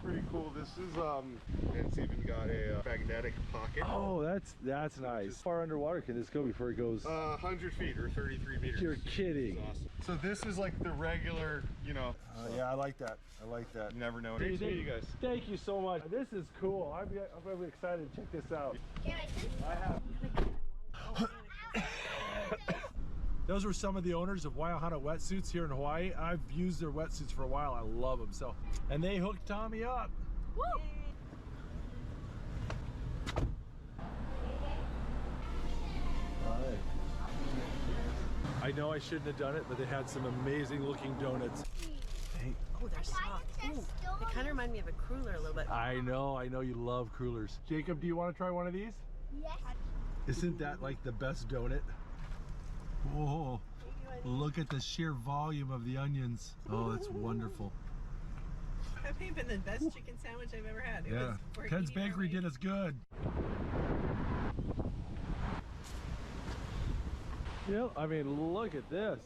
pretty cool. This is it's even got a magnetic pocket. Oh, that's nice. How far underwater can this go before it goes? 100 feet or 33 meters. You're kidding. Awesome. So this is like the regular, you know. Yeah, I like that. I like that. You never know. Great to meet you guys. Thank you so much. This is cool. I'm really excited to check this out. I have. Those were some of the owners of Waihana Wetsuits here in Hawaii. I've used their wetsuits for a while. I love them. So, and they hooked Tommy up. Woo! I know I shouldn't have done it, but they had some amazing looking donuts. Hey. Oh, they're soft. Ooh, they kind of remind me of a cruller a little bit. I know you love crullers. Jacob, do you want to try one of these? Yes. Isn't that like the best donut? Oh, look at the sheer volume of the onions. Oh, that's wonderful. That may have been the best chicken sandwich I've ever had. Yeah, Ted's Bakery did us good. Yeah, I mean, look at this.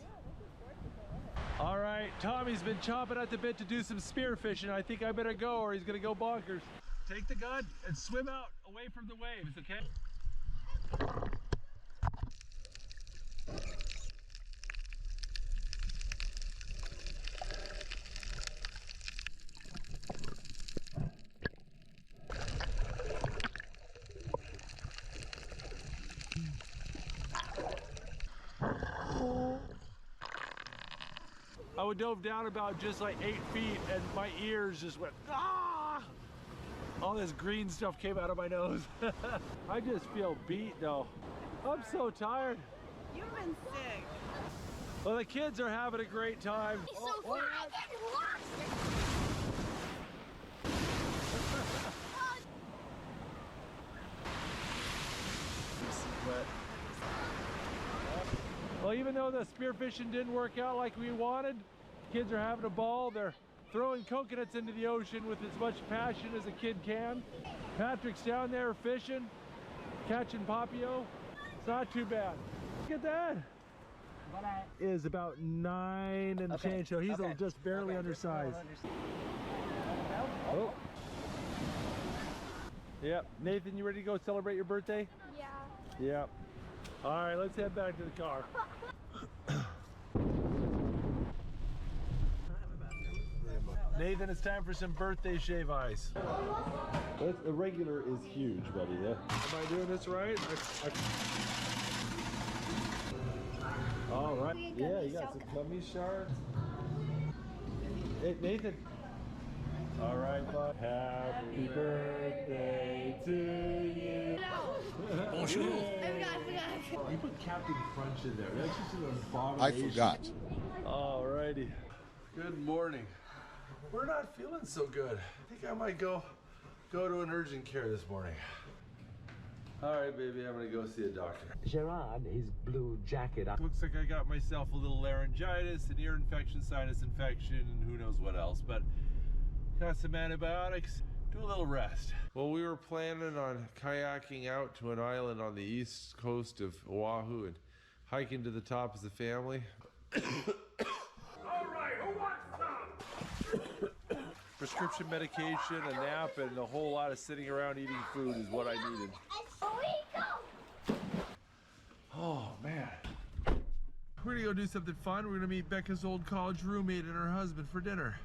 All right, Tommy's been chomping at the bit to do some spearfishing. I think I better go or he's gonna go bonkers. Take the gun and swim out away from the waves, okay? I would dove down about just like 8 feet and my ears just went, ah! All this green stuff came out of my nose. I just feel beat though. I'm so tired. You've been sick. Well, the kids are having a great time. It's so fun. I get lost. Well, even though the spearfishing didn't work out like we wanted, kids are having a ball. They're throwing coconuts into the ocean with as much passion as a kid can. Patrick's down there fishing, catching papio. It's not too bad. Look at that. Is about 9 and change, so he's just barely undersized. Oh. Yep. Nathan, you ready to go celebrate your birthday? Yeah. Yep. All right, let's head back to the car. Nathan, it's time for some birthday shave ice. The regular is huge, buddy. Yeah. Am I doing this right? All right. Yeah, you got some gummy shards. Hey, Nathan. All right, bud. Happy birthday to you. Bonjour. I forgot. You put Captain Crunch in there. That's just an I abomination. forgot. All righty. Good morning. We're not feeling so good. I think I might go to an urgent care this morning. All right, baby, I'm gonna go see a doctor. Gerard, his blue jacket. Looks like I got myself a little laryngitis, an ear infection, sinus infection, and who knows what else, but got some antibiotics, do a little rest. Well, we were planning on kayaking out to an island on the east coast of Oahu and hiking to the top as a family. All right, who wants some? Prescription medication, a nap, and a whole lot of sitting around eating food is what I needed. Oh, man. We're gonna go do something fun. We're gonna meet Becca's old college roommate and her husband for dinner.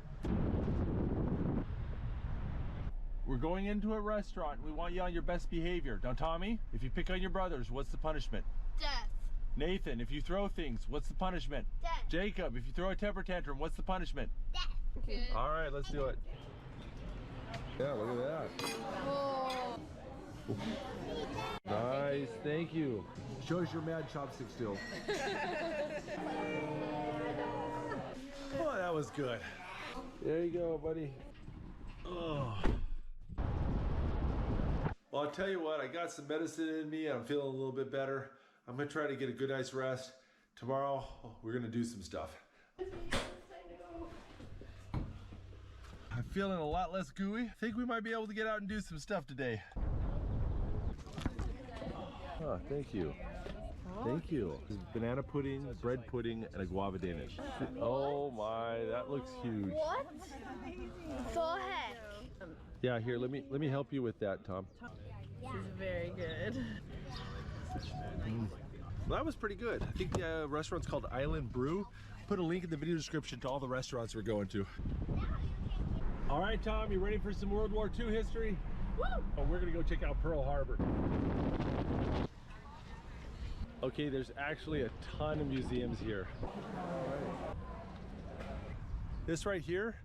We're going into a restaurant. We want you on your best behavior. Now, Tommy, if you pick on your brothers, what's the punishment? Death. Nathan, if you throw things, what's the punishment? Death. Jacob, if you throw a temper tantrum, what's the punishment? Death. All right, let's do it. Yeah, look at that. Oh. Nice, thank you. Show us your mad chopstick still. Oh, that was good. There you go, buddy. Oh. Well, I'll tell you what, I got some medicine in me. I'm feeling a little bit better. I'm gonna try to get a good night's rest. Tomorrow, we're gonna do some stuff. I'm feeling a lot less gooey. I think we might be able to get out and do some stuff today. Oh, thank you. Thank you. Banana pudding, bread pudding, and a guava Danish. Oh my, that looks huge. What the heck? Yeah, here, let me help you with that, Tom. This is very good. Well, that was pretty good. I think the restaurant's called Island Brew. Put a link in the video description to all the restaurants we're going to. All right, Tom, you ready for some World War II history? Woo! Oh, we're gonna go check out Pearl Harbor. Okay, there's actually a ton of museums here. This right here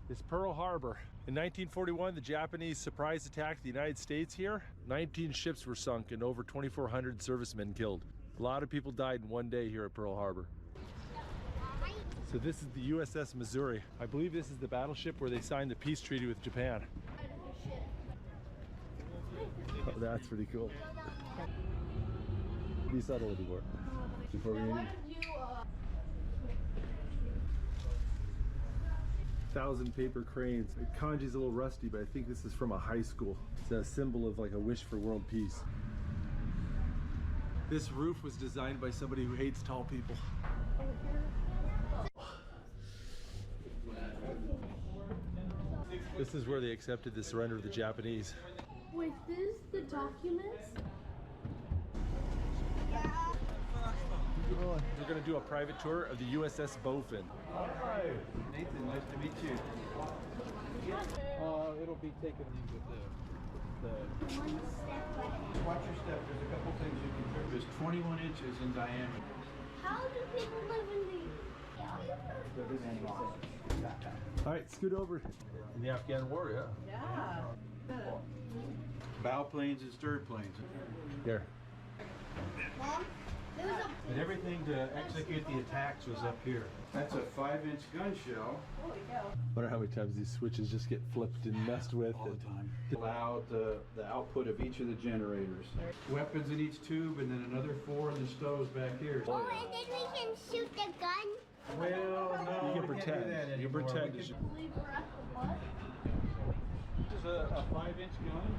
is Pearl Harbor. In 1941, the Japanese surprise attacked the United States here. 19 ships were sunk and over 2,400 servicemen killed. A lot of people died in one day here at Pearl Harbor. So this is the USS Missouri. I believe this is the battleship where they signed the peace treaty with Japan. Oh, that's pretty cool. Be subtle anymore. Before we 1,000 paper cranes. Kanji's a little rusty, but I think this is from a high school. It's a symbol of like a wish for world peace. This roof was designed by somebody who hates tall people. This is where they accepted the surrender of the Japanese. Wait, this is the documents? We're going to do a private tour of the USS Bowfin. Hi. Nathan, nice to meet you. It'll be taken with the One step. watch your step. There's a couple things you can do. It's 21 inches in diameter. How do people live in the... All right, scoot over. In the Afghan War, yeah. Yeah. Bow planes and stirred planes. Here. Mom, there was a... And everything to execute the attacks was up here. That's a 5-inch gun shell. Holy cow. Wonder how many times these switches just get flipped and messed with. All the time. Allow the output of each of the generators. Weapons in each tube, and then another 4 in the stoves back here. Oh, and then we can shoot the gun? Well, no, You can pretend. You can pretend. This is Leave her at the butt? a 5-inch gun.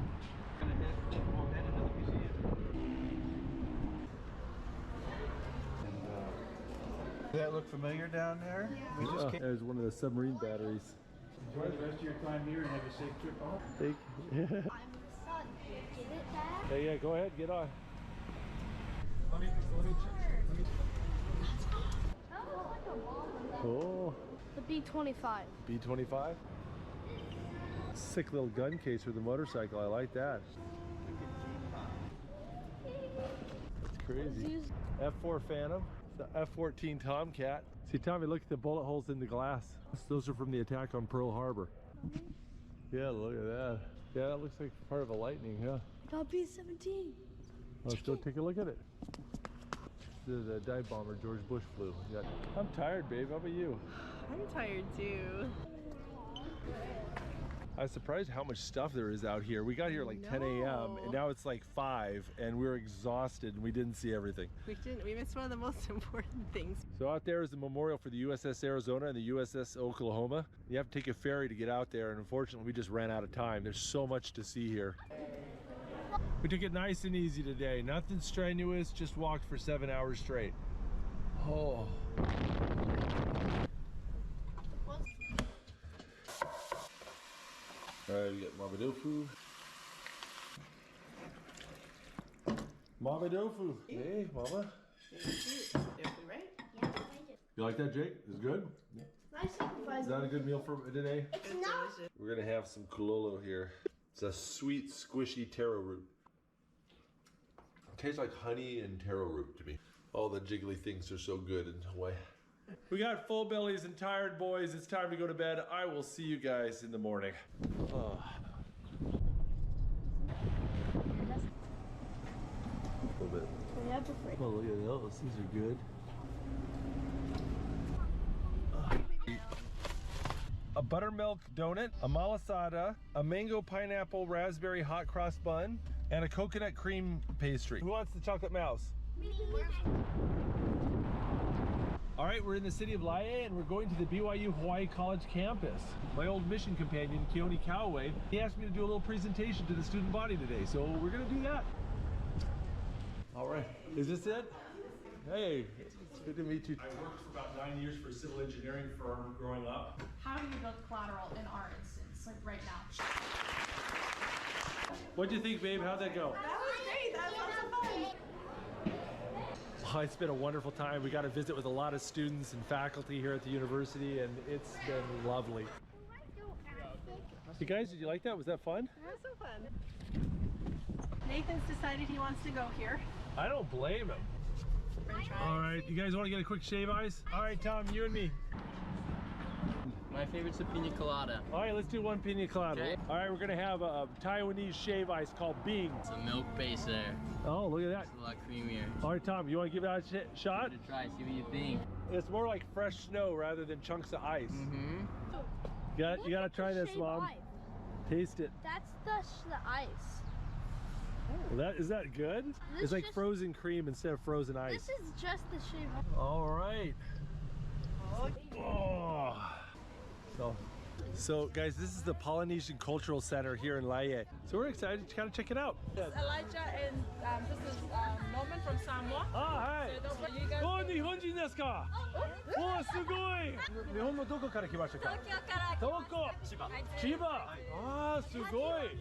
Gonna hit one head into the museum. Does that look familiar down there? We just came. There's one of the submarine batteries. Enjoy the rest of your time here and have a safe trip home. Thank you. I'm the son. Get it, Dad? Hey, yeah, go ahead, get on. Let me check. Oh, The B-25. B-25. Sick little gun case for the motorcycle. I like that. That's crazy. F4 Phantom. The F-14 Tomcat. See, Tommy, look at the bullet holes in the glass. Those are from the attack on Pearl Harbor. Yeah, look at that. Yeah, that looks like part of a Lightning, yeah. Got B-17. Let's go take a look at it. This is a dive bomber George Bush flew. Yeah. I'm tired, babe. How about you? I'm tired too. I was surprised how much stuff there is out here. We got here like 10 a.m. and now it's like 5 and we're exhausted and we didn't see everything. We missed one of the most important things. So out there is the memorial for the USS Arizona and the USS Oklahoma. You have to take a ferry to get out there, and unfortunately we just ran out of time. There's so much to see here. We took it nice and easy today. Nothing strenuous, just walked for 7 hours straight. Oh. Alright, we got Mabadofu. Mabadofu. Hey, Mama. Right? You like that, Jake? Is it good? Yeah. Is that a good meal for today? It's not. We're gonna have some kulolo here. It's a sweet, squishy taro root. It tastes like honey and taro root to me. All the jiggly things are so good in Hawaii. We got full bellies and tired boys. It's time to go to bed. I will see you guys in the morning. Oh. A little bit. Oh, look at those. These are good. A buttermilk donut, a malasada, a mango pineapple raspberry hot cross bun, and a coconut cream pastry. Who wants the chocolate mouse? All right, we're in the city of Laie and we're going to the BYU Hawaii College campus. My old mission companion, Keone Calloway, he asked me to do a little presentation to the student body today, so we're gonna do that. All right, is this it? Hey, it's good to meet you. I worked for about 9 years for a civil engineering firm growing up. How do you build collateral in our instance? like right now. What'd you think, babe? How'd that go? That was great. That was lots of fun. Oh, it's been a wonderful time. We got to visit with a lot of students and faculty here at the university, and it's been lovely. You guys, did you like that? Was that fun? That was so fun. Nathan's decided he wants to go here. I don't blame him. All right, you guys want to get a quick shave ice? All right, Tom, you and me. My favorite's a pina colada. All right, let's do one pina colada. Okay. All right, we're gonna have a Taiwanese shave ice called Bing. It's a milk base there. Oh, look at that. It's a lot creamier. All right, Tom, you want to give that a shot? Give it a try, see what you think. It's more like fresh snow rather than chunks of ice. Mm-hmm. You gotta try this, Mom. Ice. Taste it. That's the ice. Well, is that good? This It's like just- frozen cream instead of frozen ice. This is just the shape. All right. Oh. So guys, this is the Polynesian Cultural Center here in Laie. So we're excited to kind of check it out. Elijah and this is Norman from Samoa. Ah, hi. So you guys. Oh, 日本人ですか? Oh, すごい. 日本のどこから来ましたか? 東京。千葉. Ah, すごい.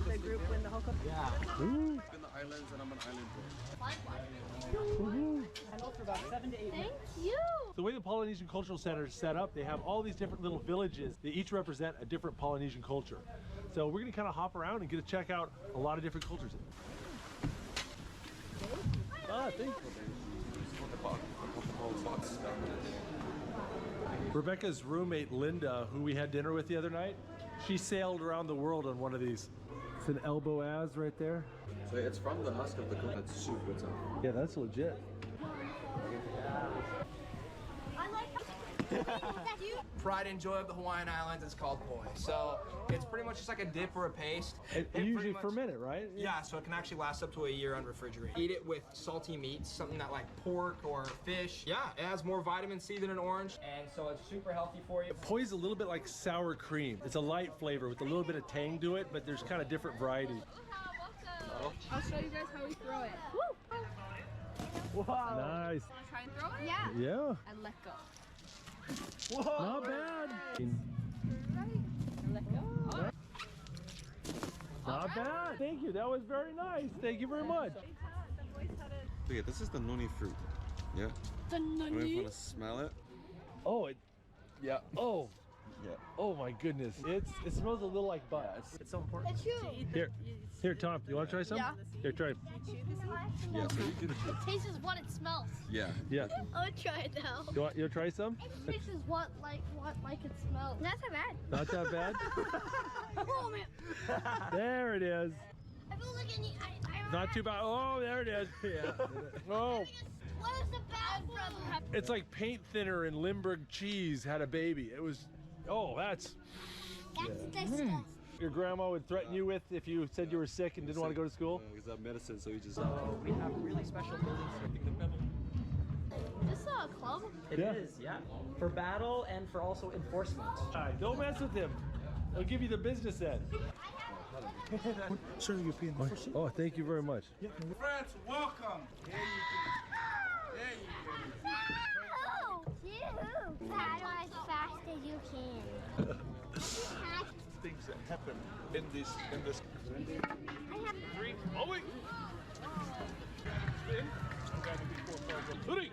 The group win the whole cup. Yeah. In the islands, and I'm an island boy. I know for about 7 to 8 Thank you. The way the Polynesian Cultural Center is set up, they have all these different little villages. They each represent a different Polynesian culture. So we're gonna kind of hop around and get to check out a lot of different cultures. Ah, thank you. Rebecca's roommate, Linda, who we had dinner with the other night, she sailed around the world on one of these. It's an elbow as right there. So it's from the husk of the coconut soup itself. Yeah, that's legit. Pride and joy of the Hawaiian Islands is called poi. So it's pretty much just like a dip or a paste. And usually ferment it, right? Yeah, so it can actually last up to a year unrefrigerated. Eat it with salty meats, something that like pork or fish. Yeah, it has more vitamin C than an orange, and so it's super healthy for you. Poi is a little bit like sour cream. It's a light flavor with a little bit of tang to it, but there's kind of different variety. I'll show you guys how we throw it. Wow. Nice. Wanna try and throw it? Yeah. Yeah. And let go. Whoa. Not bad. And let go. Not bad. Thank you. That was very nice. Thank you very much. Look at this is the noni fruit. Yeah. The Want to smell it? Oh, it. Yeah. Oh. Yeah. Oh my goodness. It smells a little like butt. It's so important. It's you. Here, Tom. You want to try some? Yeah. Here, try. Yeah. So you do It tastes what it smells. Yeah. Yeah. I'll try it now. You want to try some? It tastes what it smells. That's not bad. Not that bad. Oh man. There it is. I feel like I need. Not too bad. Oh, there it is. Yeah. Oh. What is the bad from? It's like paint thinner and Limburg cheese had a baby. It was. Oh, that's. disgusting. Your grandma would threaten you with if you said you were sick and didn't want to go to school? Is that medicine? So you just. We have really special buildings here. The pebble. This is a club? It is, yeah. For battle and for also enforcement. All right, don't mess with him. I'll give you the business end. Sure, you pee. Oh, thank you very much. Friends, welcome. There you go. Oh, cute. Paddle as fast as you can. Things that happen in this. I have 3. Oh wait. Spin. Hoodie.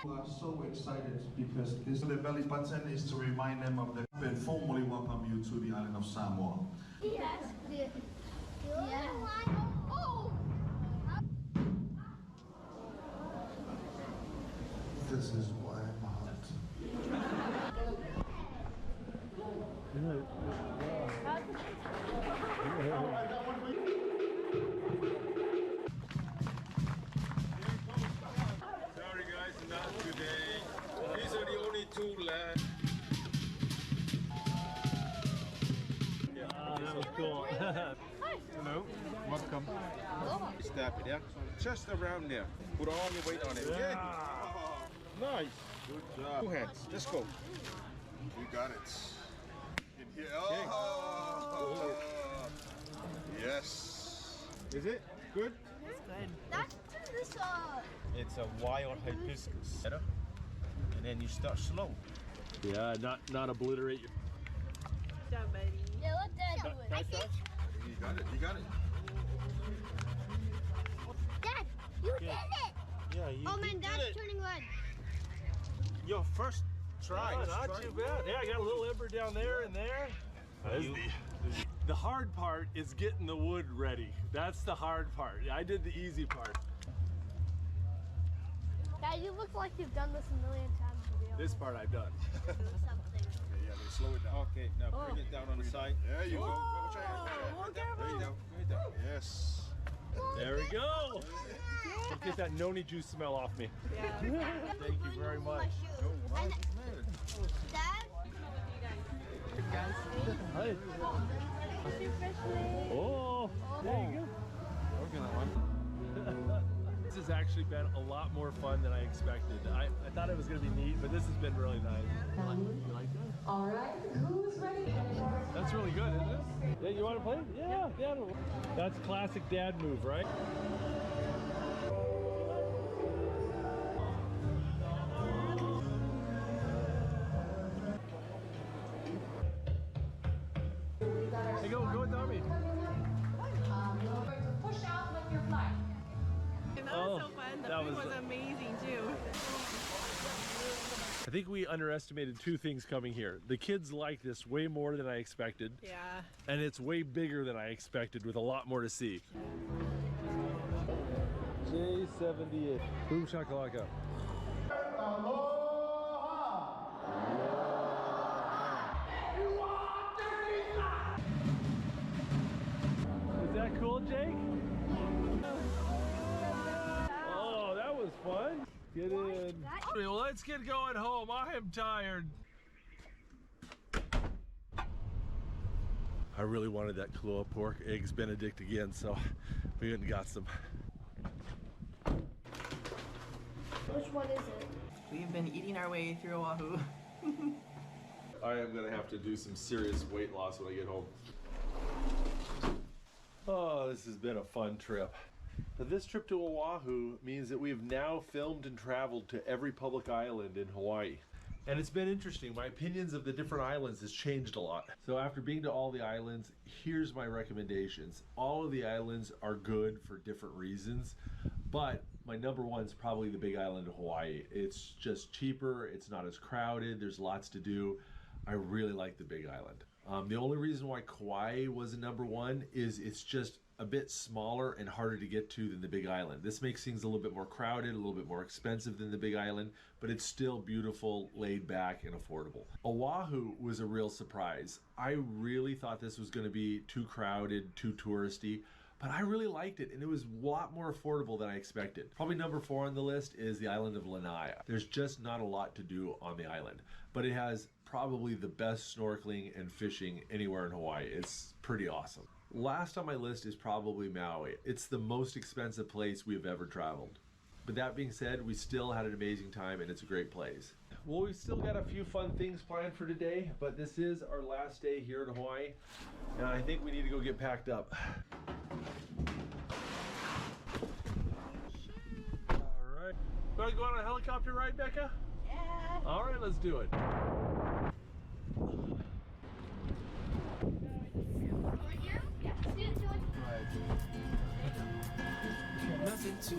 We are so excited because this the belly button is to remind them of the and formally welcome you to the island of Samoa. Yes. Yeah. Oh. This is why I'm hot. Sorry guys, not today. These are the only 2 left. That was cool. Hello, welcome. Step it, yeah? Just around there. Put all your weight on it. Yeah. Nice. Good job. 2 hands. Let's go. You got it. In here. Oh. Yes. Is it good? It's good. That's this It's a wild hibiscus. And then you start slow. Yeah, not obliterate your. Good job, buddy. Yeah, let Dad do it. Nice touch. You got it. You got it. Dad, you did it. Yeah, you Oh man, did Dad's it. turning red. Your first try. Oh, not too bad. Yeah, I got a little ember down there and there. The hard part is getting the wood ready. That's the hard part. I did the easy part. Dad, you look like you've done this a million times. This part I've done. Yeah, they slow it down. Okay, now bring it down on the side. There you go. Watch your hand. There you go. There you go. Yes. There we go. Don't get that noni juice smell off me. Yeah. Thank you very much. Dad? Hi. Oh, there you go. Working on one. This has actually been a lot more fun than I expected. I thought it was going to be neat, but this has been really nice. You like that? All right, who's ready? That's really good, isn't it? Yeah, you want to play? Yeah, Dad. That's classic dad move, right? Hey, go with Tommy. Push out with your flag. And that was so fun. The food was amazing too. I think we underestimated two things coming here. The kids like this way more than I expected. Yeah. And it's way bigger than I expected with a lot more to see. J78. Boom shakalaka. Is that cool, Jake? Oh, that was fun. Get in. Well, let's get going home. I am tired. I really wanted that Kahlua pork eggs Benedict again, so we went and got some. Which one is it? We've been eating our way through Oahu. I am gonna have to do some serious weight loss when I get home. Oh, this has been a fun trip. But this trip to Oahu means that we've now filmed and traveled to every public island in Hawaii. And it's been interesting. My opinions of the different islands has changed a lot. So after being to all the islands, here's my recommendations. All of the islands are good for different reasons, but my number one is probably the Big Island of Hawaii. It's just cheaper, it's not as crowded, there's lots to do. I really like the Big Island. The only reason why Kauai was a number one is it's just a bit smaller and harder to get to than the Big Island. This makes things a little bit more crowded, a little bit more expensive than the Big Island, but it's still beautiful, laid back, and affordable. Oahu was a real surprise. I really thought this was going to be too crowded, too touristy, but I really liked it, and it was a lot more affordable than I expected. Probably number 4 on the list is the island of Lanai. There's just not a lot to do on the island, but it has probably the best snorkeling and fishing anywhere in Hawaii. It's pretty awesome. Last on my list is probably Maui. It's the most expensive place we've ever traveled. But that being said, we still had an amazing time and it's a great place. Well, we've still got a few fun things planned for today, but this is our last day here in Hawaii, and I think we need to go get packed up. All right. Want to go on a helicopter ride, Becca? Yeah. All right, let's do it. Nothing to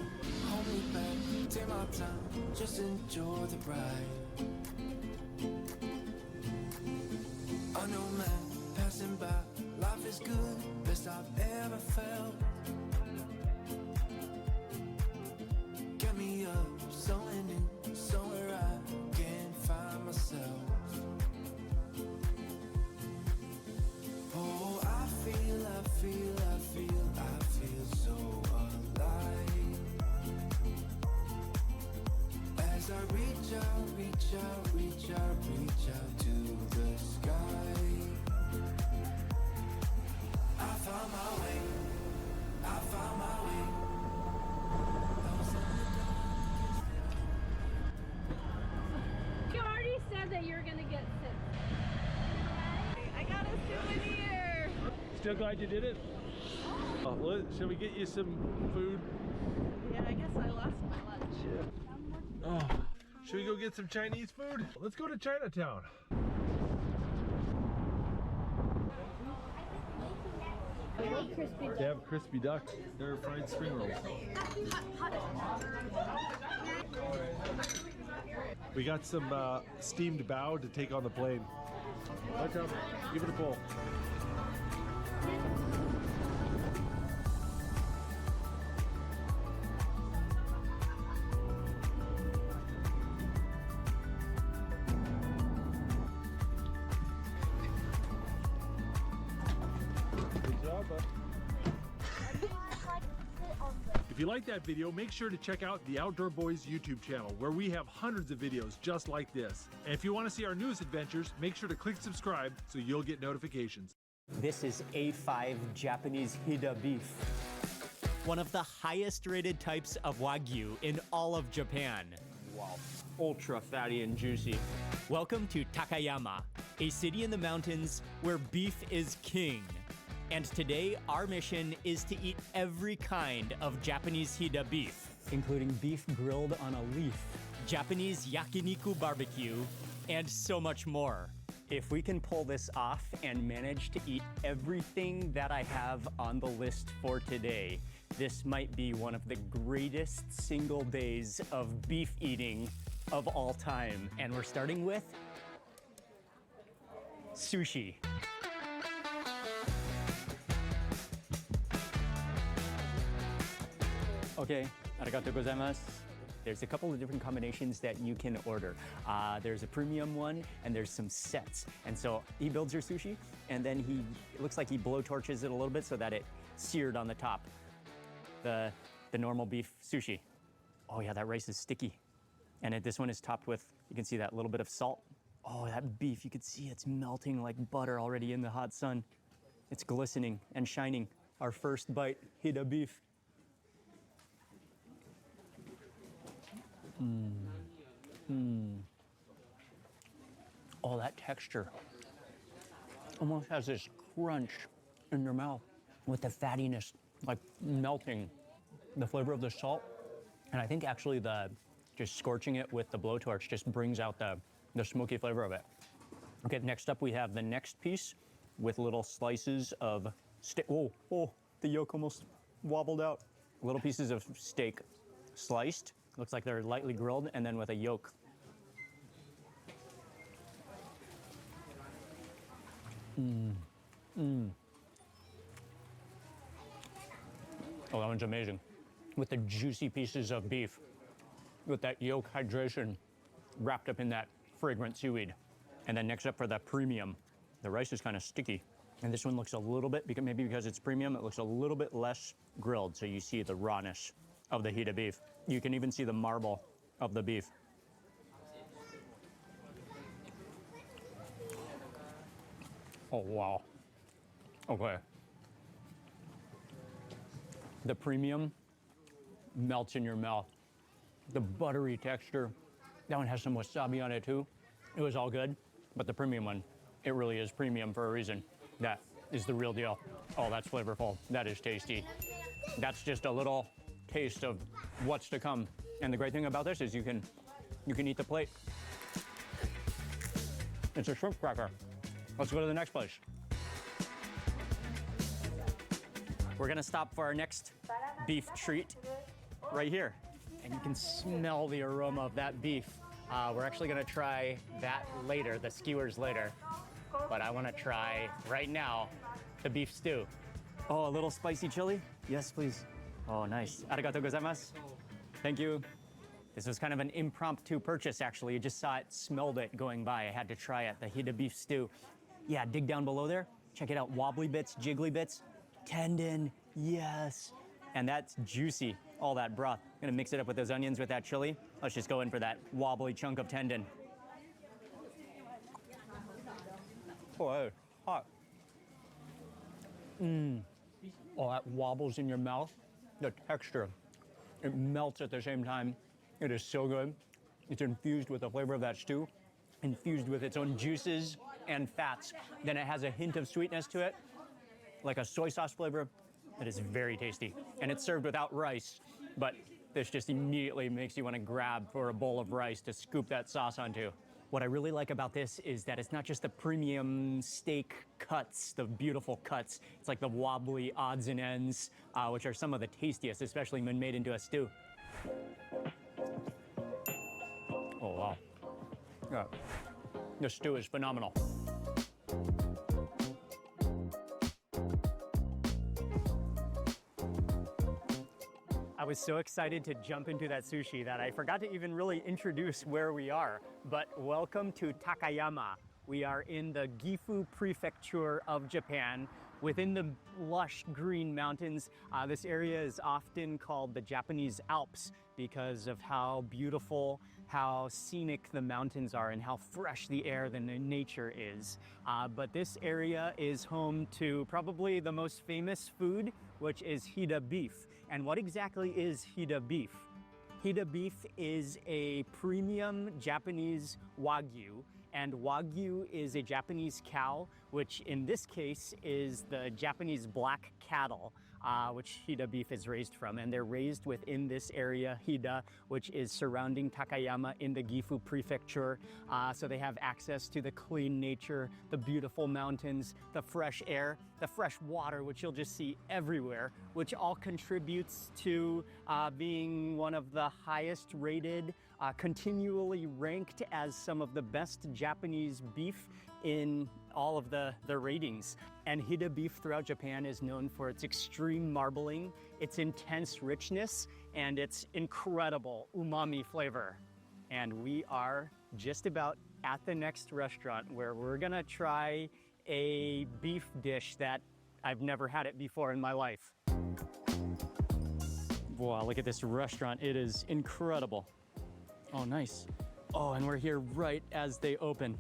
hold me back, take my time, just enjoy the ride. I know man, passing by, life is good, best I've ever felt. Get me up, somewhere new, somewhere I can't find myself. Oh, I feel so alive. As I reach out to the sky. I found my way. You already said that you're gonna get sick. I got a souvenir. Still glad you did it? Well, shall we get you some food? Yeah, I guess I lost my lunch. Yeah. Oh. Should we go get some Chinese food? Let's go to Chinatown. They have crispy duck. They're fried spring rolls. We got some steamed bao to take on the plane. Watch out. Give it a pull. If you like that video, make sure to check out the Outdoor Boys YouTube channel, where we have hundreds of videos just like this. And if you want to see our newest adventures, make sure to click subscribe so you'll get notifications. This is A5 Japanese Hida beef, one of the highest rated types of Wagyu in all of Japan. Wow, ultra fatty and juicy. Welcome to Takayama, a city in the mountains where beef is king. And today, our mission is to eat every kind of Japanese Hida beef, including beef grilled on a leaf, Japanese yakiniku barbecue, and so much more. If we can pull this off and manage to eat everything that I have on the list for today, this might be one of the greatest single days of beef eating of all time. And we're starting with sushi. Okay, arigatou gozaimasu. There's a couple of different combinations that you can order. There's a premium one, and there's some sets. And so he builds your sushi, and then it looks like he blow torches it a little bit so that it seared on the top. The normal beef sushi. Oh yeah, that rice is sticky. And this one is topped with, you can see that little bit of salt. Oh, that beef, you can see it's melting like butter already in the hot sun. It's glistening and shining. Our first bite, Hida beef. Oh, that texture almost has this crunch in your mouth with the fattiness like melting, the flavor of the salt. And I think actually just scorching it with the blowtorch just brings out the smoky flavor of it. Okay, next up we have the next piece with little slices of steak. Oh, the yolk almost wobbled out. Little pieces of steak sliced. Looks like they're lightly grilled, and then with a yolk. Oh, that one's amazing. With the juicy pieces of beef, with that yolk hydration wrapped up in that fragrant seaweed. And then next up for that premium, the rice is kind of sticky. And this one looks a little bit, maybe because it's premium, it looks a little bit less grilled, so you see the rawness of the Hida beef. You can even see the marble of the beef. Oh, wow. Okay. The premium melts in your mouth. The buttery texture. That one has some wasabi on it too. It was all good, but the premium one, it really is premium for a reason. That is the real deal. Oh, that's flavorful. That is tasty. That's just a little taste of what's to come. And the great thing about this is you can eat the plate. It's a shrimp cracker. Let's go to the next place. We're gonna stop for our next beef treat right here. And you can smell the aroma of that beef. We're actually gonna try that later, the skewers later. But I wanna try right now the beef stew. Oh, a little spicy chili? Yes, please. Oh, nice. Arigatou gozaimasu. Thank you. This was kind of an impromptu purchase, actually. You just saw it, smelled it going by. I had to try it, the Hida beef stew. Yeah, dig down below there. Check it out, wobbly bits, jiggly bits, tendon, yes. And that's juicy, all that broth. I'm gonna mix it up with those onions with that chili. Let's just go in for that wobbly chunk of tendon. Oh, that is hot. Oh, that wobbles in your mouth. The texture, it melts at the same time. It is so good. It's infused with the flavor of that stew, infused with its own juices and fats. Then it has a hint of sweetness to it, like a soy sauce flavor. It is very tasty. And it's served without rice, but this just immediately makes you want to grab for a bowl of rice to scoop that sauce onto. What I really like about this is that it's not just the premium steak cuts, the beautiful cuts. It's like the wobbly odds and ends, which are some of the tastiest, especially when made into a stew. Oh, wow. Yeah. The stew is phenomenal. I was so excited to jump into that sushi that I forgot to even really introduce where we are. But welcome to Takayama. We are in the Gifu Prefecture of Japan, within the lush green mountains. This area is often called the Japanese Alps because of how beautiful, how scenic the mountains are, and how fresh the air, the nature is. But this area is home to probably the most famous food, which is Hida beef. And what exactly is Hida beef? Hida beef is a premium Japanese Wagyu, and Wagyu is a Japanese cow, which in this case is the Japanese black cattle, which Hida beef is raised from. And they're raised within this area, Hida, which is surrounding Takayama in the Gifu Prefecture. So they have access to the clean nature, the beautiful mountains, the fresh air, the fresh water, which you'll just see everywhere, which all contributes to being one of the highest rated, continually ranked as some of the best Japanese beef in all of the ratings. And Hida beef throughout Japan is known for its extreme marbling, its intense richness, and its incredible umami flavor. And we are just about at the next restaurant where we're gonna try a beef dish that I've never had it before in my life. Wow, look at this restaurant. It is incredible. Oh, nice. Oh, and we're here right as they open,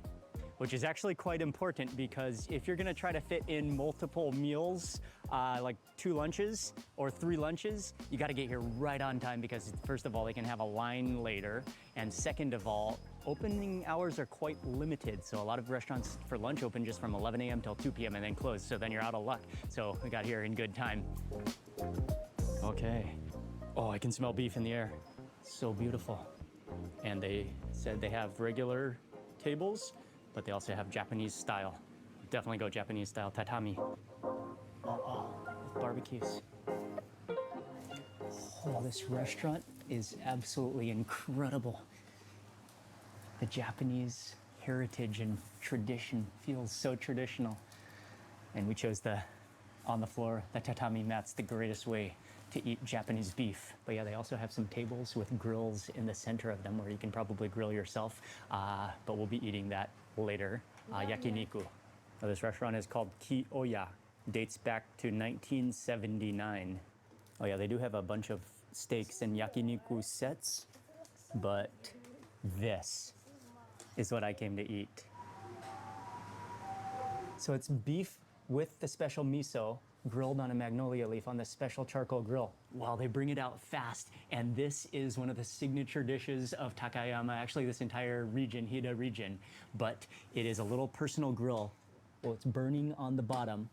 which is actually quite important because if you're gonna try to fit in multiple meals, like 2 lunches or 3 lunches, you gotta get here right on time because first of all, they can have a line later. And second of all, opening hours are quite limited. So a lot of restaurants for lunch open just from 11 a.m. till 2 p.m. and then close. So then you're out of luck. So we got here in good time. Okay. Oh, I can smell beef in the air. So beautiful. And they said they have regular tables, but they also have Japanese style. Definitely go Japanese style, tatami. Oh, with barbecues. Oh, this restaurant is absolutely incredible. The Japanese heritage and tradition feels so traditional. And we chose the on the floor, the tatami mat's the greatest way to eat Japanese beef. But yeah, they also have some tables with grills in the center of them where you can probably grill yourself, but we'll be eating that later. Yakiniku. Now, this restaurant is called Kiyoya, dates back to 1979. Oh yeah, they do have a bunch of steaks and yakiniku sets, but this is what I came to eat. So it's beef with the special miso, grilled on a magnolia leaf on the special charcoal grill. Wow, they bring it out fast. And this is one of the signature dishes of Takayama, actually this entire region, Hida region. But it is a little personal grill. Well, it's burning on the bottom.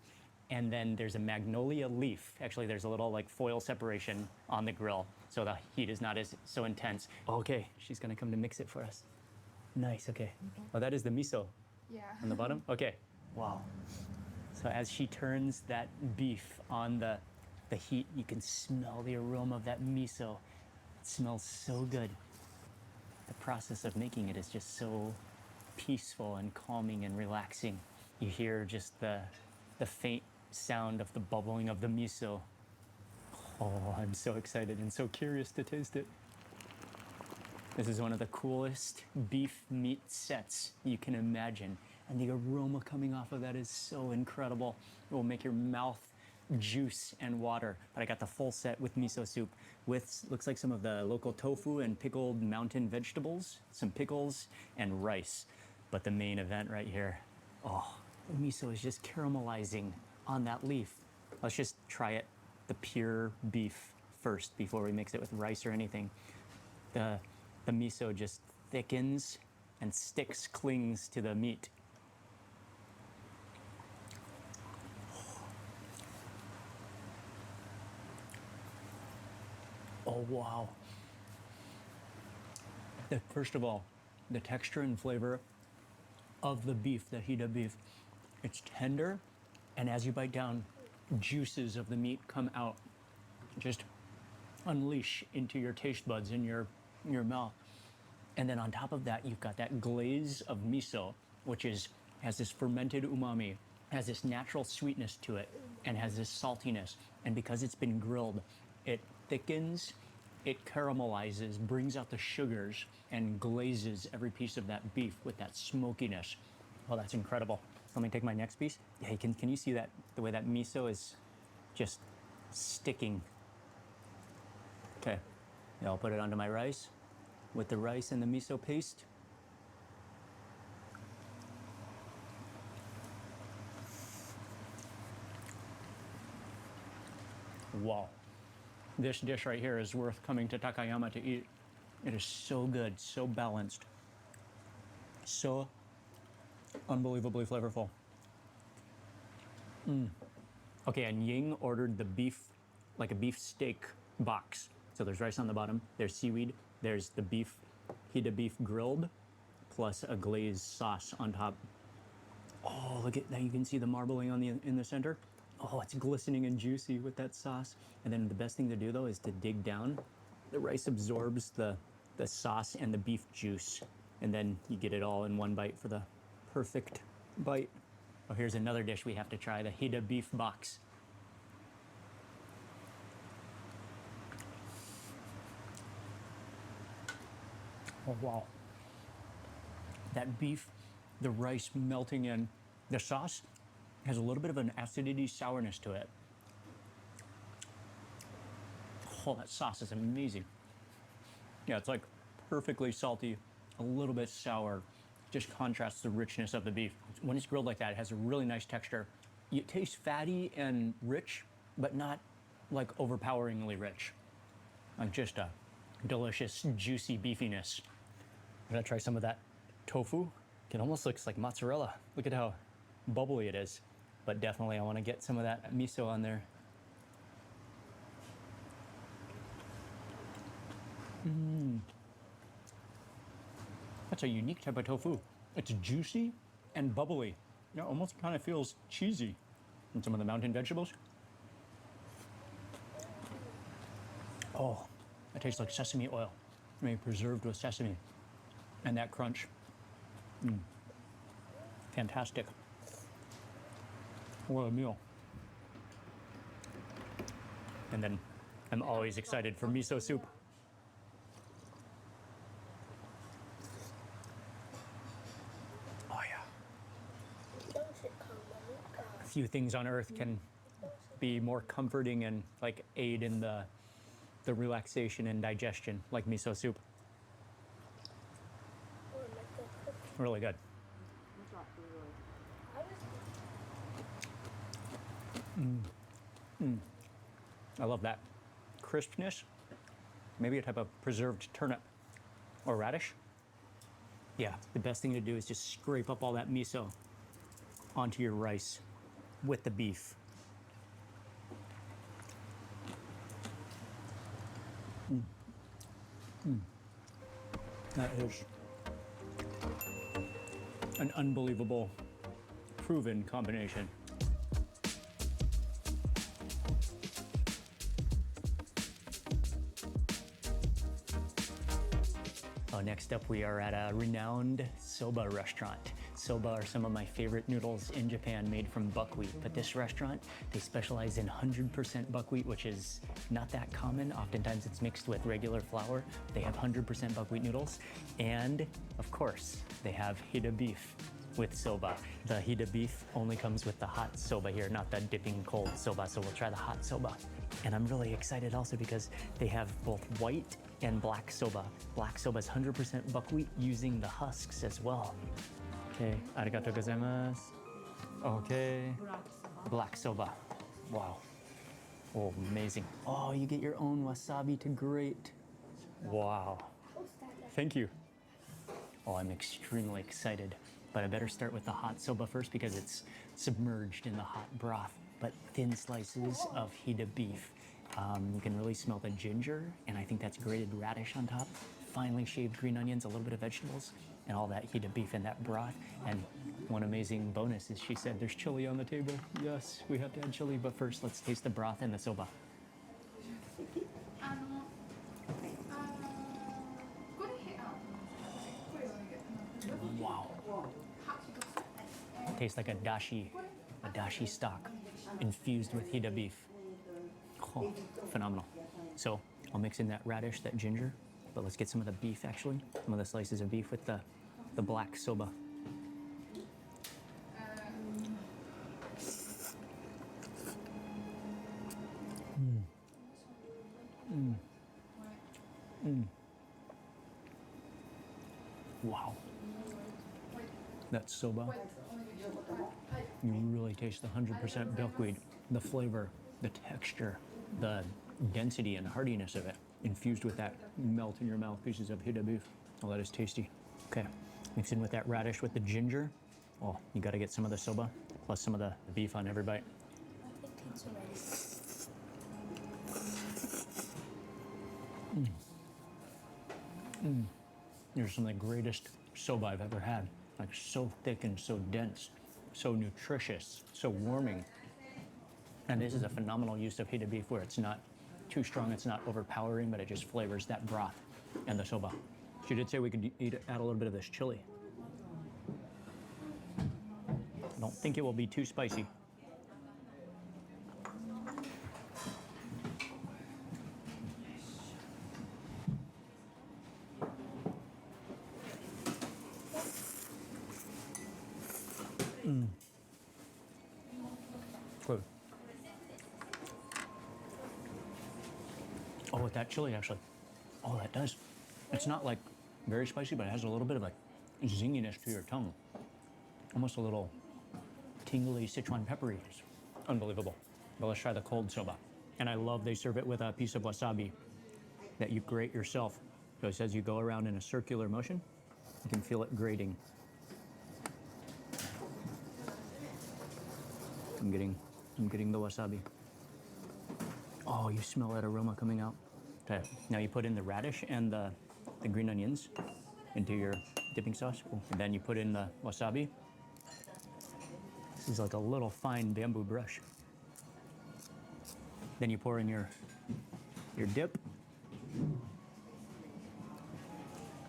And then there's a magnolia leaf. Actually, there's a little like foil separation on the grill. So the heat is not as so intense. Okay, she's gonna come to mix it for us. Nice, okay. Oh, that is the miso. Yeah. On the bottom? Okay, wow. So as she turns that beef on the heat, you can smell the aroma of that miso. It smells so good. The process of making it is just so peaceful and calming and relaxing. You hear just the faint sound of the bubbling of the miso. Oh, I'm so excited and so curious to taste it. This is one of the coolest beef meat sets you can imagine. And the aroma coming off of that is so incredible. It will make your mouth juice and water. But I got the full set with miso soup with, looks like some of the local tofu and pickled mountain vegetables, some pickles and rice. But the main event right here, oh, the miso is just caramelizing on that leaf. Let's just try it, the pure beef first before we mix it with rice or anything. The miso just thickens and clings to the meat. Oh Oh, wow. First of all, the texture and flavor of the beef, the Hida beef, it's tender, and as you bite down, juices of the meat come out, just unleash into your taste buds in your mouth. And then on top of that, you've got that glaze of miso, which has this fermented umami, has this natural sweetness to it, and has this saltiness. And because it's been grilled, it thickens, it caramelizes, brings out the sugars, and glazes every piece of that beef with that smokiness. Oh, that's incredible. Let me take my next piece. Yeah, can you see that, the way that miso is just sticking? Okay, now I'll put it onto my rice with the rice and the miso paste. Wow. This dish right here is worth coming to Takayama to eat. It is so good, so balanced, so unbelievably flavorful. Okay, and Ying ordered the beef, like a beef steak box. So there's rice on the bottom, there's seaweed, there's the beef, Hida beef grilled, plus a glazed sauce on top. Oh, look at that, you can see the marbling on in the center. Oh, it's glistening and juicy with that sauce. And then the best thing to do though is to dig down. The rice absorbs the sauce and the beef juice, and then you get it all in one bite for the perfect bite. Oh, here's another dish we have to try, the Hida beef box. Oh, wow. That beef, the rice melting in, the sauce has a little bit of an acidity sourness to it. Oh, that sauce is amazing. Yeah, it's like perfectly salty, a little bit sour, just contrasts the richness of the beef. When it's grilled like that, it has a really nice texture. It tastes fatty and rich, but not like overpoweringly rich. Like just a delicious, juicy beefiness. I'm gonna try some of that tofu. It almost looks like mozzarella. Look at how bubbly it is. But definitely I wanna get some of that miso on there. That's a unique type of tofu. It's juicy and bubbly. It almost kind of feels cheesy. And some of the mountain vegetables. Oh, it tastes like sesame oil. Maybe preserved with sesame. And that crunch. Fantastic. What a meal. And then I'm always excited for miso soup. Oh yeah. A few things on earth can be more comforting and like aid in the relaxation and digestion, like miso soup. Really good. I love that crispness. Maybe a type of preserved turnip or radish. Yeah, the best thing to do is just scrape up all that miso onto your rice with the beef. That is an unbelievable, proven combination. Next up, we are at a renowned soba restaurant. Soba are some of my favorite noodles in Japan, made from buckwheat. But this restaurant, they specialize in 100% buckwheat, which is not that common. Oftentimes it's mixed with regular flour. They have 100% buckwheat noodles. And of course, they have Hida beef with soba. The Hida beef only comes with the hot soba here, not the dipping cold soba. So we'll try the hot soba. And I'm really excited also because they have both white and black soba. Black soba is 100% buckwheat using the husks as well. Okay, arigatou gozaimasu. Okay, black soba. Wow. Oh, amazing. Oh, you get your own wasabi to grate. Wow. Thank you. Oh, I'm extremely excited. But I better start with the hot soba first because it's submerged in the hot broth. But thin slices of Hida beef You can really smell the ginger, and I think that's grated radish on top. Finely shaved green onions, a little bit of vegetables, and all that heated beef in that broth. And one amazing bonus is she said there's chili on the table. Yes, we have to add chili, but first let's taste the broth and the soba. Wow. It tastes like a dashi stock infused with hida beef. Oh, phenomenal. So I'll mix in that radish, that ginger, but let's get some of the beef actually, some of the slices of beef with the black soba. Wow. That soba, you really taste the 100% milkweed, the flavor, the texture, the density and hardiness of it, infused with that melt in your mouth pieces of hida beef. Oh, that is tasty. Okay, mix in with that radish with the ginger. Oh, you gotta get some of the soba, plus some of the beef on every bite. Here's some of the greatest soba I've ever had. Like so thick and so dense, so nutritious, so warming. And this is a phenomenal use of hida beef where it's not too strong, it's not overpowering, but it just flavors that broth and the soba. She did say we could add a little bit of this chili. I don't think it will be too spicy. Good. Oh, with that chili, actually. Oh, that does. It's not like very spicy, but it has a little bit of like zinginess to your tongue. Almost a little tingly Sichuan peppery. It's unbelievable. But let's try the cold soba. And I love they serve it with a piece of wasabi that you grate yourself. So it says you go around in a circular motion, you can feel it grating. I'm getting the wasabi. Oh, you smell that aroma coming out. Okay, now you put in the radish and the green onions into your dipping sauce. And then you put in the wasabi. This is like a little fine bamboo brush. Then you pour in your dip.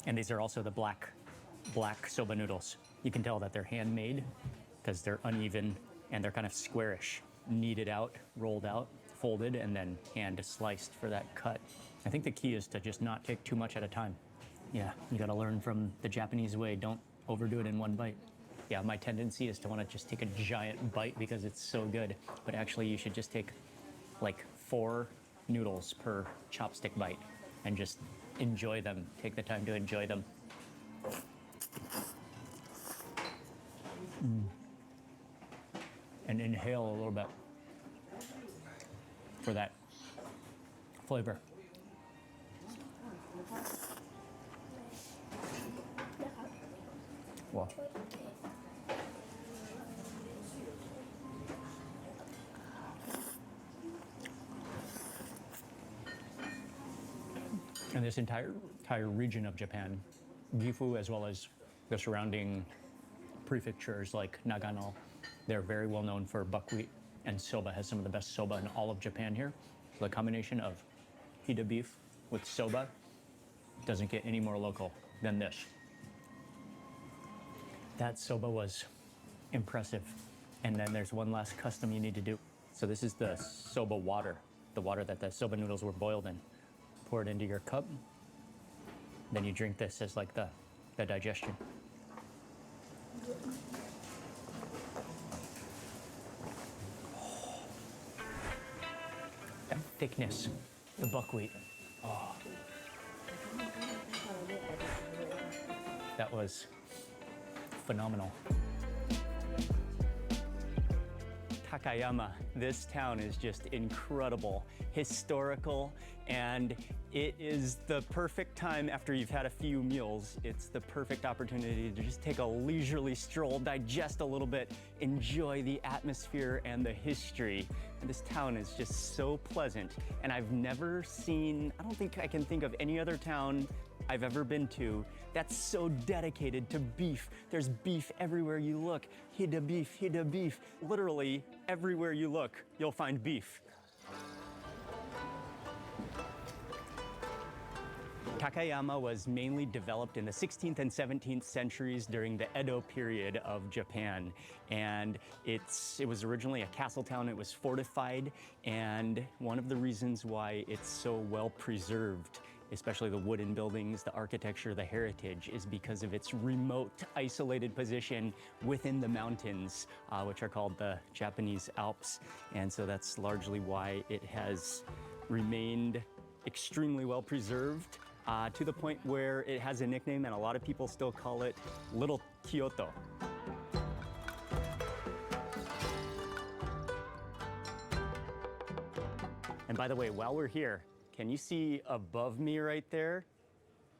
And these are also the black soba noodles. You can tell that they're handmade because they're uneven and they're kind of squarish, kneaded out, rolled out, folded, and then hand sliced for that cut. I think the key is to just not take too much at a time. Yeah, you gotta learn from the Japanese way. Don't overdo it in one bite. Yeah, my tendency is to want to just take a giant bite because it's so good, but actually you should just take like 4 noodles per chopstick bite and just enjoy them. Take the time to enjoy them. And inhale a little bit for that flavor. Wow. And this entire region of Japan, Gifu as well as the surrounding prefectures like Nagano, they're very well known for buckwheat, and soba has some of the best soba in all of Japan here. So the combination of hida beef with soba doesn't get any more local than this. That soba was impressive. And then there's one last custom you need to do. So this is the soba water, the water that the soba noodles were boiled in. Pour it into your cup. Then you drink this as like the digestion. That thickness, the buckwheat. Oh. That was phenomenal. Takayama This town is just incredible, historical, and it is the perfect time after you've had a few meals. It's the perfect opportunity to just take a leisurely stroll, digest a little bit, enjoy the atmosphere and the history. And this town is just so pleasant. And I've never seen, I don't think I can think of any other town I've ever been to that's so dedicated to beef. There's beef everywhere you look. Hida beef, hida beef. Literally everywhere you look, you'll find beef. Takayama was mainly developed in the 16th and 17th centuries during the Edo period of Japan. And it was originally a castle town. It was fortified. And one of the reasons why it's so well preserved, especially the wooden buildings, the architecture, the heritage, is because of its remote, isolated position within the mountains, which are called the Japanese Alps. And so that's largely why it has remained extremely well preserved, to the point where it has a nickname, and a lot of people still call it Little Kyoto. And by the way, while we're here, can you see above me right there?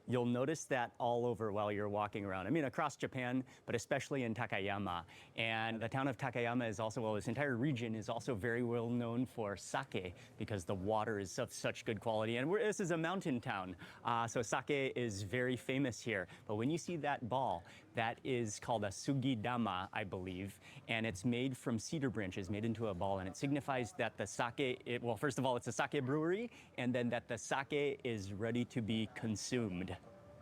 You'll notice that all over while you're walking around. I mean, across Japan, but especially in Takayama. And the town of Takayama is also, well, this entire region is also very well known for sake, because the water is of such good quality. And this is a mountain town, so sake is very famous here. But when you see that ball, that is called a sugidama, I believe, and it's made from cedar branches, made into a ball, and it signifies that the sake, well, first of all, it's a sake brewery, and then that the sake is ready to be consumed.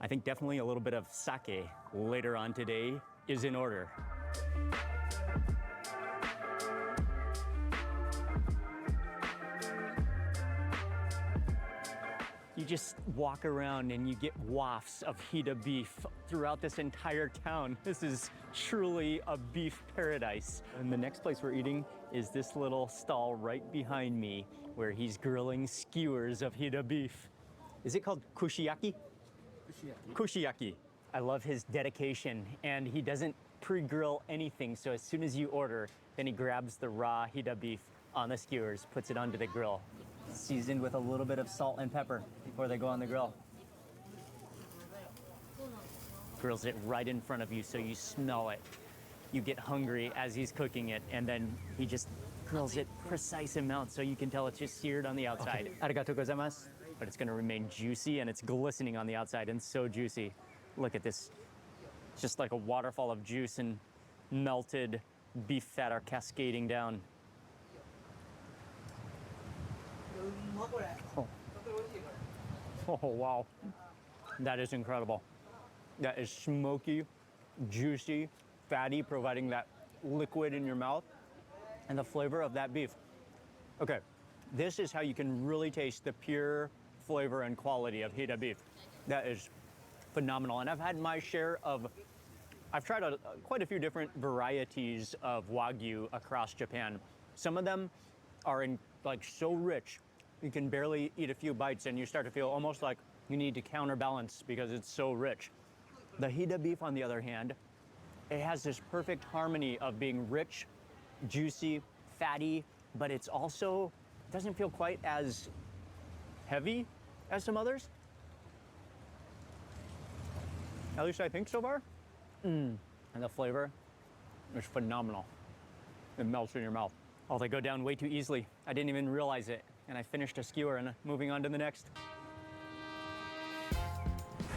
I think definitely a little bit of sake later on today is in order. You just walk around and you get wafts of hida beef throughout this entire town. This is truly a beef paradise. And the next place we're eating is this little stall right behind me, where he's grilling skewers of hida beef. Is it called kushiyaki? Kushiyaki. Kushiyaki. I love his dedication, and he doesn't pre-grill anything, so as soon as you order, then he grabs the raw hida beef on the skewers, puts it onto the grill, seasoned with a little bit of salt and pepper before they go on the grill. Grills it right in front of you so you smell it. You get hungry as he's cooking it, and then he just grills it precise amount so you can tell it's just seared on the outside. Arigatou gozaimasu. But it's gonna remain juicy, and it's glistening on the outside and so juicy. Look at this. It's just like a waterfall of juice, and melted beef fat are cascading down. Oh, wow. That is incredible. That is smoky, juicy, fatty, providing that liquid in your mouth, and the flavor of that beef. Okay, this is how you can really taste the pure flavor and quality of hida beef. That is phenomenal. And I've had my share of, I've tried quite a few different varieties of Wagyu across Japan. Some of them are like so rich, you can barely eat a few bites and you start to feel almost like you need to counterbalance because it's so rich. The hida beef, on the other hand, it has this perfect harmony of being rich, juicy, fatty, but it's also doesn't feel quite as heavy as some others. At least I think so far. And the flavor is phenomenal. It melts in your mouth. Oh, they go down way too easily. I didn't even realize it. And I finished a skewer and moving on to the next.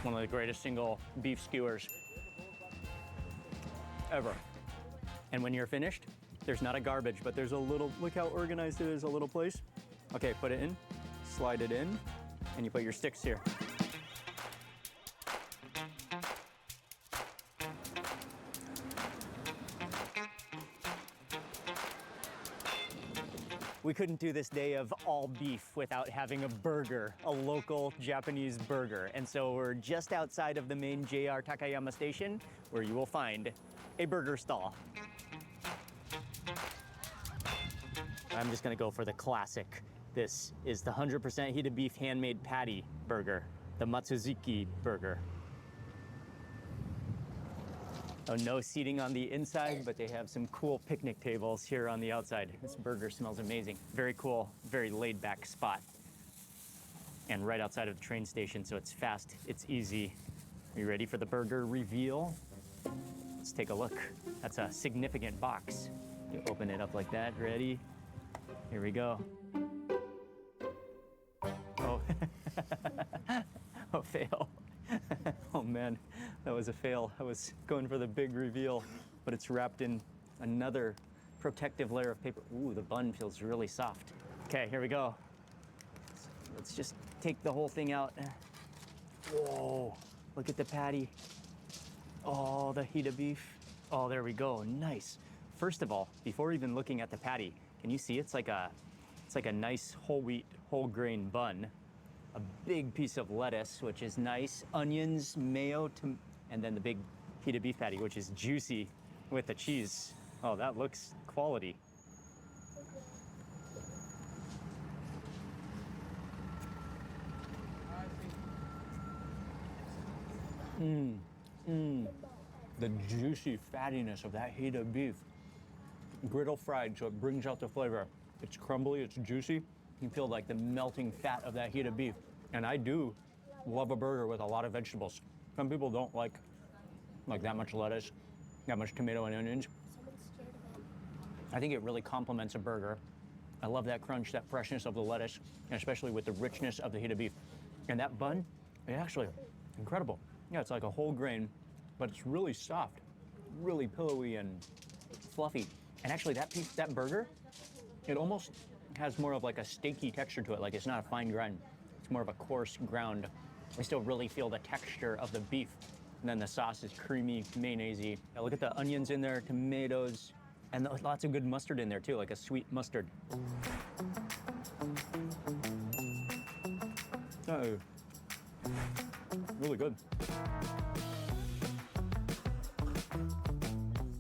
One of the greatest single beef skewers ever. And when you're finished, there's not a garbage, but there's a little, look how organized it is, a little place. Okay, put it in, slide it in, and you put your sticks here. We couldn't do this day of all beef without having a burger, a local Japanese burger. And so we're just outside of the main JR Takayama station, where you will find a burger stall. I'm just gonna go for the classic. This is the 100% hida beef handmade patty burger, the Matsuzuki burger. Oh, no seating on the inside, but they have some cool picnic tables here on the outside. This burger smells amazing. Very cool, very laid back spot. And right outside of the train station, so it's fast, it's easy. Are you ready for the burger reveal? Let's take a look. That's a significant box. You open it up like that, ready? Here we go. Oh, oh, fail. Oh man, that was a fail. I was going for the big reveal, but it's wrapped in another protective layer of paper. Ooh, the bun feels really soft. Okay, here we go. Let's just take the whole thing out. Whoa, look at the patty. Oh, the heat of beef. Oh, there we go, nice. First of all, before even looking at the patty, can you see it's like a nice whole wheat, whole grain bun. A big piece of lettuce, which is nice, onions, mayo, and then the big heated beef patty, which is juicy with the cheese. Oh, that looks quality. The juicy fattiness of that heated beef. Griddle fried, so it brings out the flavor. It's crumbly, it's juicy. You feel like the melting fat of that heated beef. And I do love a burger with a lot of vegetables. Some people don't like that much lettuce, that much tomato and onions. I think it really complements a burger. I love that crunch, that freshness of the lettuce, and especially with the richness of the heated beef. And that bun, it's actually incredible. Yeah, it's like a whole grain, but it's really soft, really pillowy and fluffy. And actually that burger, it almost has more of like a steaky texture to it. Like it's not a fine grind, it's more of a coarse ground. I still really feel the texture of the beef. And then the sauce is creamy, mayonnaise-y. Look at the onions in there, tomatoes, and lots of good mustard in there too, like a sweet mustard. Oh, really good.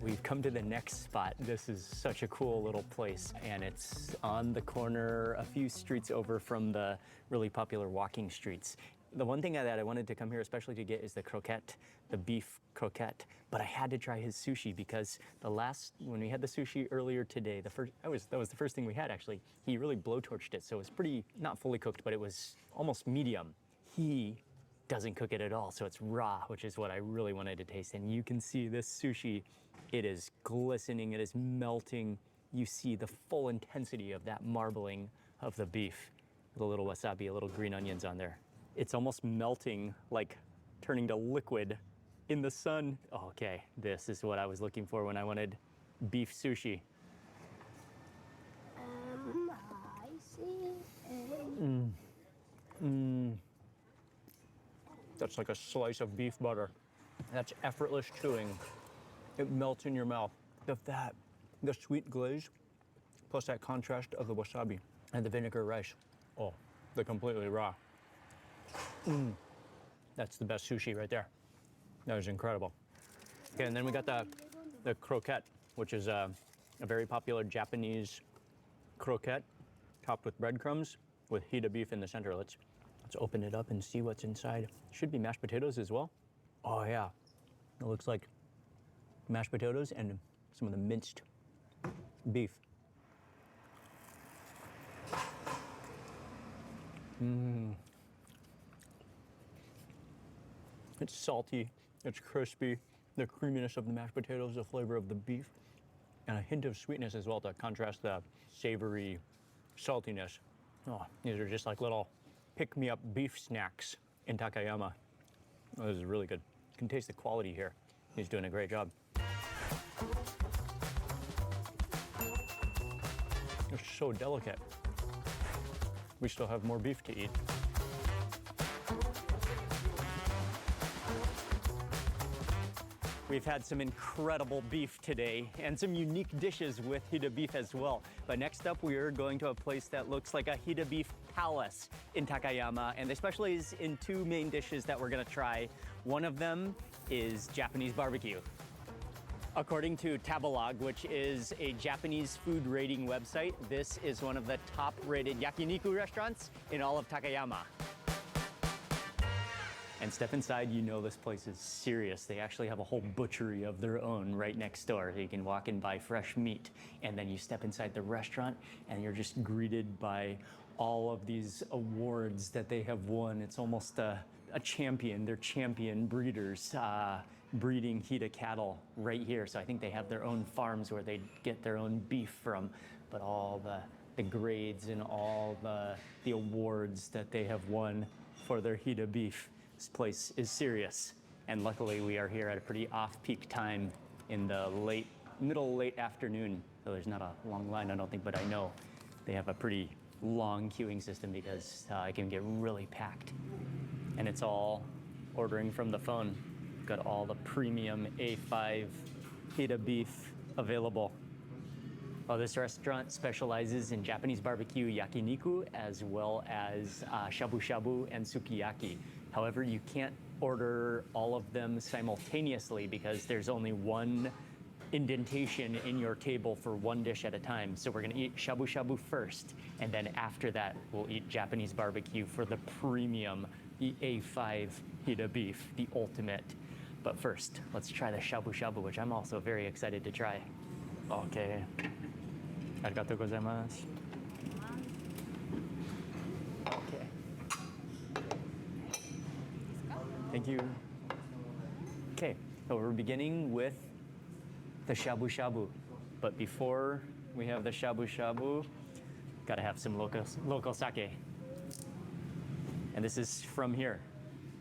We've come to the next spot. This is such a cool little place, and it's on the corner a few streets over from the really popular walking streets. The one thing that I wanted to come here especially to get is the croquette, the beef croquette, but I had to try his sushi because when we had the sushi earlier today, that was the first thing we had actually. He really blowtorched it, so it was pretty, not fully cooked, but it was almost medium. He doesn't cook it at all, so it's raw, which is what I really wanted to taste. And you can see this sushi, it is glistening, it is melting. You see the full intensity of that marbling of the beef with a little wasabi, a little green onions on there. It's almost melting, like turning to liquid in the sun. Oh, okay, this is what I was looking for when I wanted beef sushi. I see. That's like a slice of beef butter. That's effortless chewing. It melts in your mouth. The fat, the sweet glaze, plus that contrast of the wasabi and the vinegar rice. Oh, they're completely raw. That's the best sushi right there. That was incredible. Okay, and then we got the croquette, which is a very popular Japanese croquette topped with breadcrumbs with heated beef in the center. Let's open it up and see what's inside. Should be mashed potatoes as well. Oh yeah, it looks like mashed potatoes and some of the minced beef. It's salty, it's crispy, the creaminess of the mashed potatoes, the flavor of the beef, and a hint of sweetness as well to contrast the savory saltiness. Oh, these are just like little pick-me-up beef snacks in Takayama. Oh, this is really good. You can taste the quality here. He's doing a great job. It's so delicate. We still have more beef to eat. We've had some incredible beef today and some unique dishes with heated beef as well. But next up, we are going to a place that looks like a heated beef palace in Takayama. And they specialize in two main dishes that we're gonna try. One of them is Japanese barbecue. According to Tabelog, which is a Japanese food rating website, this is one of the top rated yakiniku restaurants in all of Takayama. And step inside, you know this place is serious. They actually have a whole butchery of their own right next door. So you can walk and buy fresh meat. And then you step inside the restaurant and you're just greeted by all of these awards that they have won. It's almost a champion. They're champion breeders, breeding Hida cattle right here. So I think they have their own farms where they get their own beef from. But all the grades and all the awards that they have won for their Hida beef. This place is serious, and luckily we are here at a pretty off-peak time in the late afternoon. So there's not a long line, I don't think, but I know they have a pretty long queuing system because it can get really packed. And it's all ordering from the phone. Got all the premium A5 Hida beef available. Well, this restaurant specializes in Japanese barbecue yakiniku as well as shabu shabu and sukiyaki. However, you can't order all of them simultaneously because there's only one indentation in your table for one dish at a time. So we're gonna eat shabu shabu first, and then after that, we'll eat Japanese barbecue for the premium, the A5 Hida beef, the ultimate. But first, let's try the shabu shabu, which I'm also very excited to try. Okay. Arigatou gozaimasu. Okay. Thank you. Okay, so we're beginning with the shabu shabu. But before we have the shabu shabu, gotta have some local sake. And this is from here.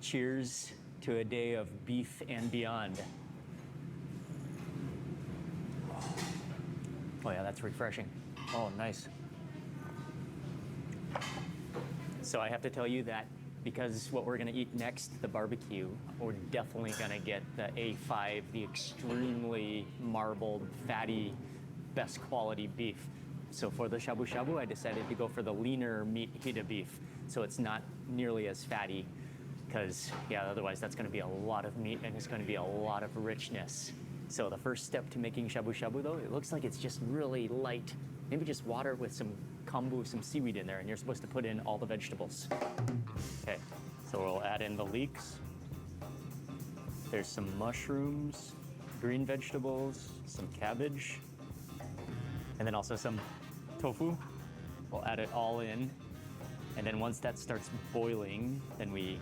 Cheers to a day of beef and beyond. Oh yeah, that's refreshing. Oh, nice. So I have to tell you that because what we're gonna eat next, the barbecue, we're definitely gonna get the A5, the extremely marbled, fatty, best quality beef. So for the shabu shabu, I decided to go for the leaner meat Hida beef. So it's not nearly as fatty because, yeah, otherwise that's gonna be a lot of meat and it's gonna be a lot of richness. So the first step to making shabu shabu though, it looks like it's just really light. Maybe just water with some kombu, some seaweed in there, and you're supposed to put in all the vegetables. Okay, so we'll add in the leeks. There's some mushrooms, green vegetables, some cabbage, and then also some tofu. We'll add it all in. And then once that starts boiling, then we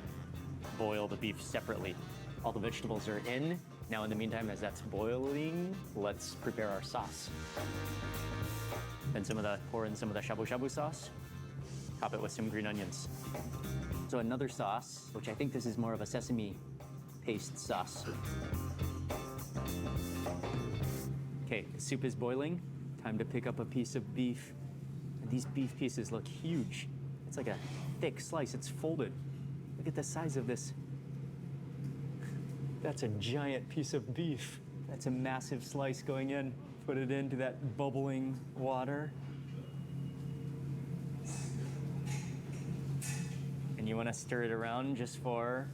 boil the beef separately. All the vegetables are in. Now in the meantime, as that's boiling, let's prepare our sauce. Then pour in some of the shabu shabu sauce, top it with some green onions. So another sauce, which I think this is more of a sesame paste sauce. Okay, the soup is boiling. Time to pick up a piece of beef. And these beef pieces look huge. It's like a thick slice, it's folded. Look at the size of this. That's a giant piece of beef. That's a massive slice going in. Put it into that bubbling water. And you want to stir it around just for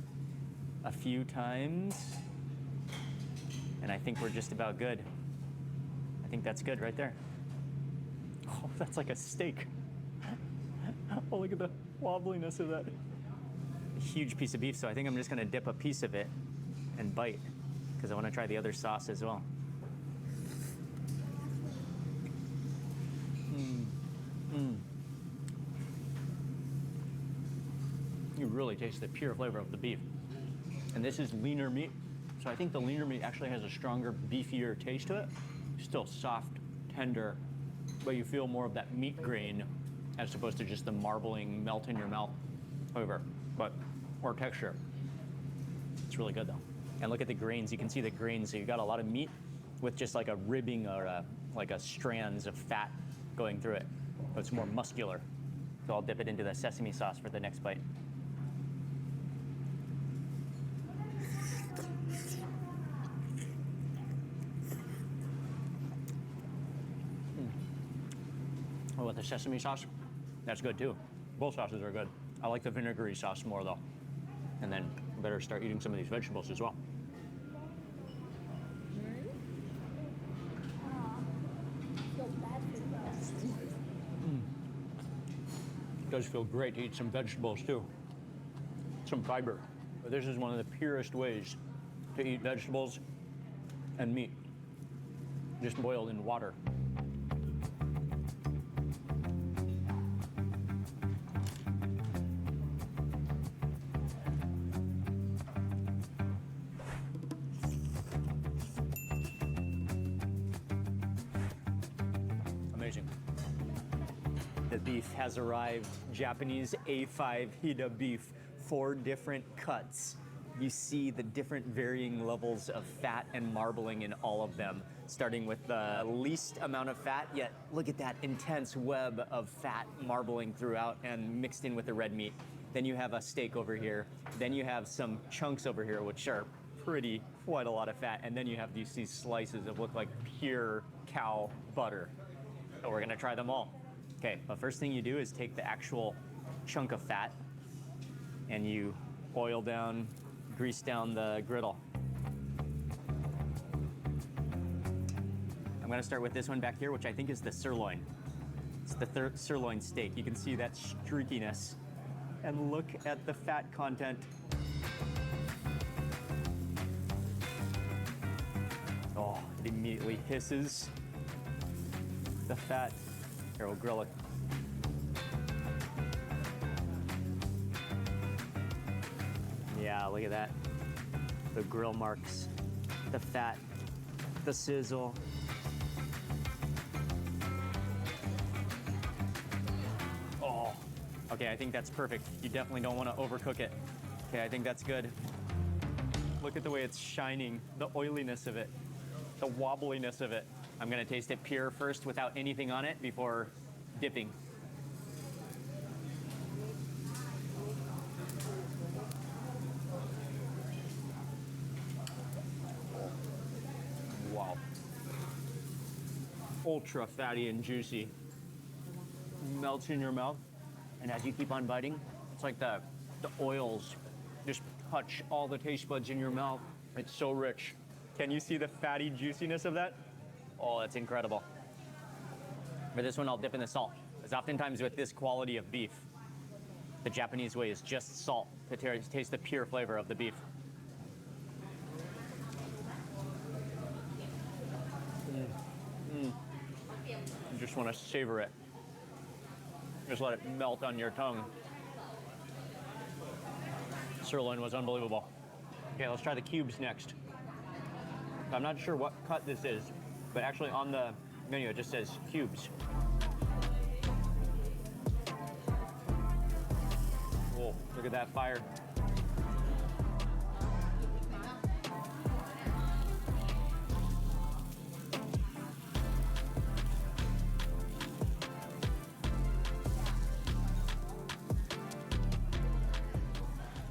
a few times. And I think we're just about good. I think that's good right there. Oh, that's like a steak. Oh, look at the wobbliness of that. A huge piece of beef, so I think I'm just gonna dip a piece of it and bite, because I want to try the other sauce as well. You really taste the pure flavor of the beef. And this is leaner meat, so I think the leaner meat actually has a stronger, beefier taste to it. Still soft, tender, but you feel more of that meat grain as opposed to just the marbling, melt in your mouth flavor, or texture. It's really good though. And look at the grains, you can see the grains, so you got a lot of meat with just like a ribbing or like a strands of fat going through it. So it's more muscular. So I'll dip it into the sesame sauce for the next bite. Oh, with the sesame sauce, that's good too. Both sauces are good. I like the vinegary sauce more though. And then better start eating some of these vegetables as well. It does feel great to eat some vegetables too. Some fiber. But this is one of the purest ways to eat vegetables and meat, just boiled in water. Amazing. The beef has arrived. Japanese A5 Hida beef, 4 different cuts. You see the different varying levels of fat and marbling in all of them, starting with the least amount of fat, yet look at that intense web of fat marbling throughout and mixed in with the red meat. Then you have a steak over here. Then you have some chunks over here, which are quite a lot of fat. And then you have these slices that look like pure cow butter. So we're gonna try them all. Okay, but first thing you do is take the actual chunk of fat and you oil down, grease down the griddle. I'm gonna start with this one back here, which I think is the sirloin. It's the sirloin steak. You can see that streakiness. And look at the fat content. Oh, it immediately hisses the fat. Here, we'll grill it. Yeah, look at that. The grill marks, the fat, the sizzle. Oh, okay, I think that's perfect. You definitely don't want to overcook it. Okay, I think that's good. Look at the way it's shining, the oiliness of it, the wobbliness of it. I'm gonna taste it pure first without anything on it before dipping. Wow. Ultra fatty and juicy. Melts in your mouth, and as you keep on biting, it's like the oils just touch all the taste buds in your mouth. It's so rich. Can you see the fatty juiciness of that? Oh, that's incredible. For this one, I'll dip in the salt. Because oftentimes with this quality of beef, the Japanese way is just salt to taste the pure flavor of the beef. You just want to savor it. Just let it melt on your tongue. Sirloin was unbelievable. Okay, let's try the cubes next. I'm not sure what cut this is, but actually on the menu it just says cubes. Oh, look at that fire.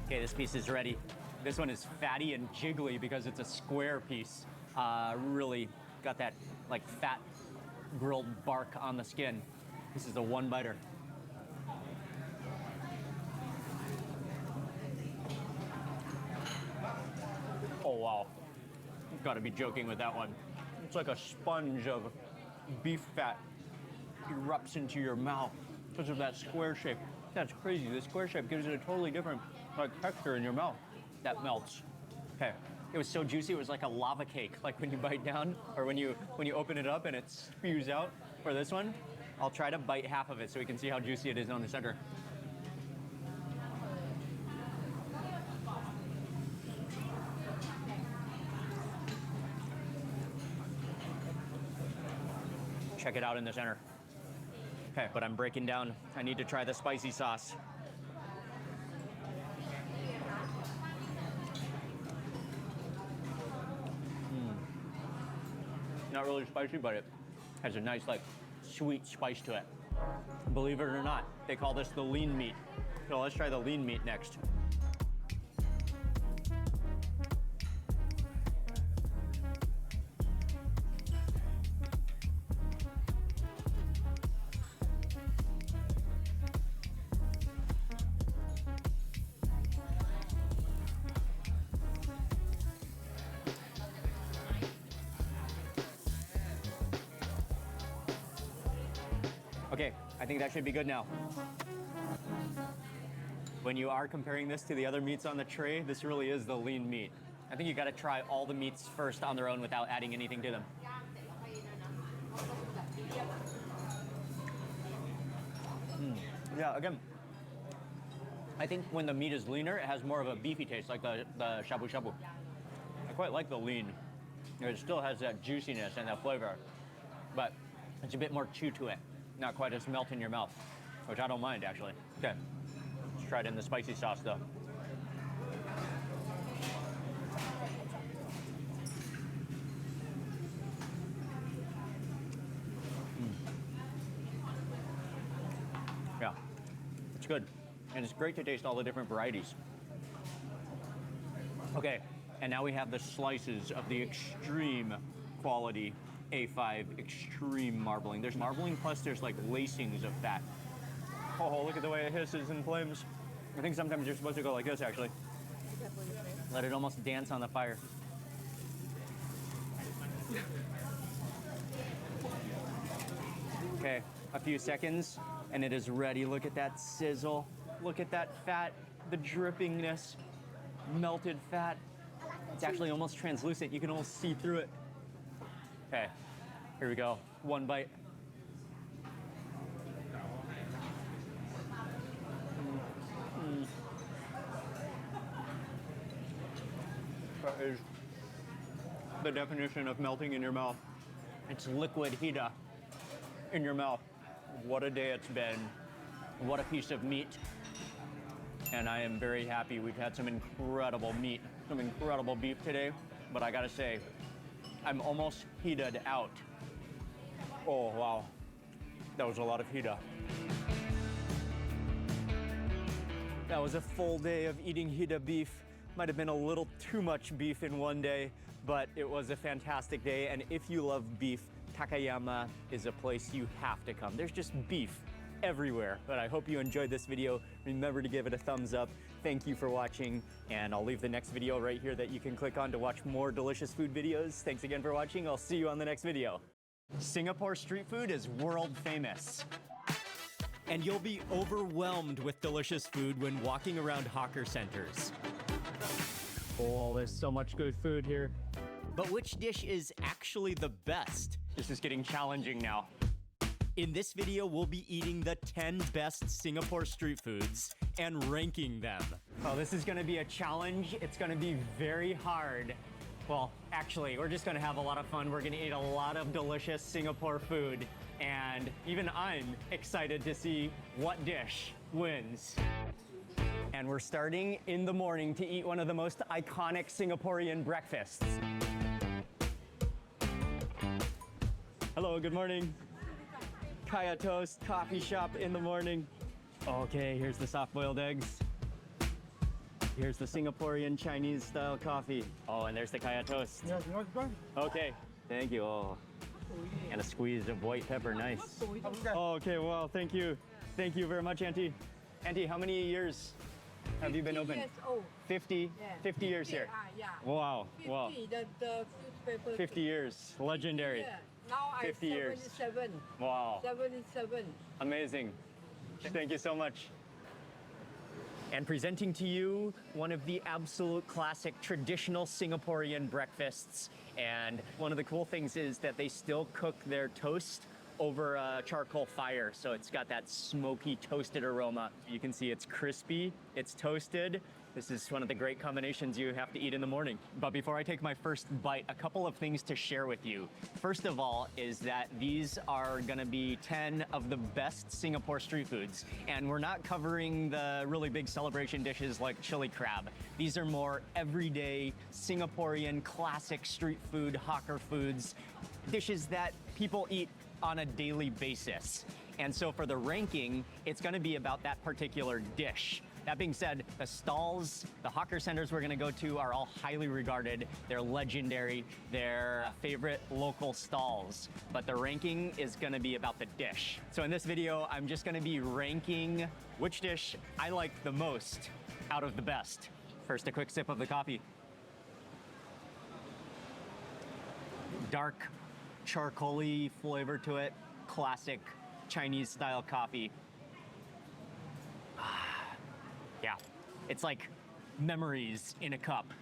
Okay, this piece is ready. This one is fatty and jiggly because it's a square piece. Really got that like fat grilled bark on the skin. This is a one biter. Oh wow, you've got to be joking with that one. It's like a sponge of beef fat erupts into your mouth because of that square shape. That's crazy. The square shape gives it a totally different like texture in your mouth. That melts. Okay. It was so juicy, it was like a lava cake, like when you bite down or when you open it up and it spews out. For this one, I'll try to bite half of it so we can see how juicy it is on the center. Check it out in the center. Okay, but I'm breaking down. I need to try the spicy sauce. Not really spicy, but it has a nice, like, sweet spice to it. Believe it or not, they call this the lean meat. So let's try the lean meat next. Okay, I think that should be good now. When you are comparing this to the other meats on the tray, this really is the lean meat. I think you gotta try all the meats first on their own without adding anything to them. Yeah, again, I think when the meat is leaner, it has more of a beefy taste, like the shabu shabu. I quite like the lean. It still has that juiciness and that flavor, but it's a bit more chew to it. Not quite as melt in your mouth, which I don't mind actually. Okay, let's try it in the spicy sauce though. Yeah, it's good. And it's great to taste all the different varieties. Okay, and now we have the slices of the extreme quality A5 extreme marbling. There's marbling plus there's like lacings of fat. Oh, look at the way it hisses and flames. I think sometimes you're supposed to go like this actually. Let it almost dance on the fire. Okay, a few seconds and it is ready. Look at that sizzle. Look at that fat, the drippingness, melted fat. It's actually almost translucent. You can almost see through it. Okay, here we go. One bite. That is the definition of melting in your mouth. It's liquid hida in your mouth. What a day it's been. What a piece of meat. And I am very happy. We've had some incredible meat, some incredible beef today, but I gotta say, I'm almost hida'd out. Oh, wow. That was a lot of hida. That was a full day of eating hida beef. Might have been a little too much beef in one day, but it was a fantastic day. And if you love beef, Takayama is a place you have to come. There's just beef everywhere. But I hope you enjoyed this video. Remember to give it a thumbs up. Thank you for watching, and I'll leave the next video right here that you can click on to watch more delicious food videos. Thanks again for watching. I'll see you on the next video. Singapore street food is world famous. And you'll be overwhelmed with delicious food when walking around hawker centers. Oh, there's so much good food here. But which dish is actually the best? This is getting challenging now. In this video, we'll be eating the 10 best Singapore street foods and ranking them. Oh, this is gonna be a challenge. It's gonna be very hard. Well, actually, we're just gonna have a lot of fun. We're gonna eat a lot of delicious Singapore food. And even I'm excited to see what dish wins. And we're starting in the morning to eat one of the most iconic Singaporean breakfasts. Hello, good morning. Kaya toast, coffee shop in the morning. Okay, here's the soft-boiled eggs. Here's the Singaporean Chinese style coffee. Oh, and there's the kaya toast. Okay, thank you. Oh, and a squeeze of white pepper, nice. Oh, okay, well, thank you. Thank you very much, Auntie. Auntie, how many years have you been open? 50 years old. 50? Yeah. 50 years here? Yeah. Wow, 50, wow. the newspaper. 50 years, legendary. Yeah. Now I'm 50 years. 77. Wow. 77. Amazing. Thank you so much. And presenting to you one of the absolute classic traditional Singaporean breakfasts. And one of the cool things is that they still cook their toast over a charcoal fire. So it's got that smoky toasted aroma. You can see it's crispy, it's toasted. This is one of the great combinations you have to eat in the morning. But before I take my first bite, a couple of things to share with you. First of all is that these are gonna be 10 of the best Singapore street foods. And we're not covering the really big celebration dishes like chili crab. These are more everyday Singaporean classic street food, hawker foods, dishes that people eat on a daily basis. And so for the ranking, it's gonna be about that particular dish. That being said, the stalls, the hawker centers we're gonna go to are all highly regarded. They're legendary. They're favorite local stalls. But the ranking is gonna be about the dish. So in this video, I'm just gonna be ranking which dish I like the most out of the best. First, a quick sip of the coffee. Dark, charcoal-y flavor to it. Classic Chinese style coffee. Yeah, It's like memories in a cup.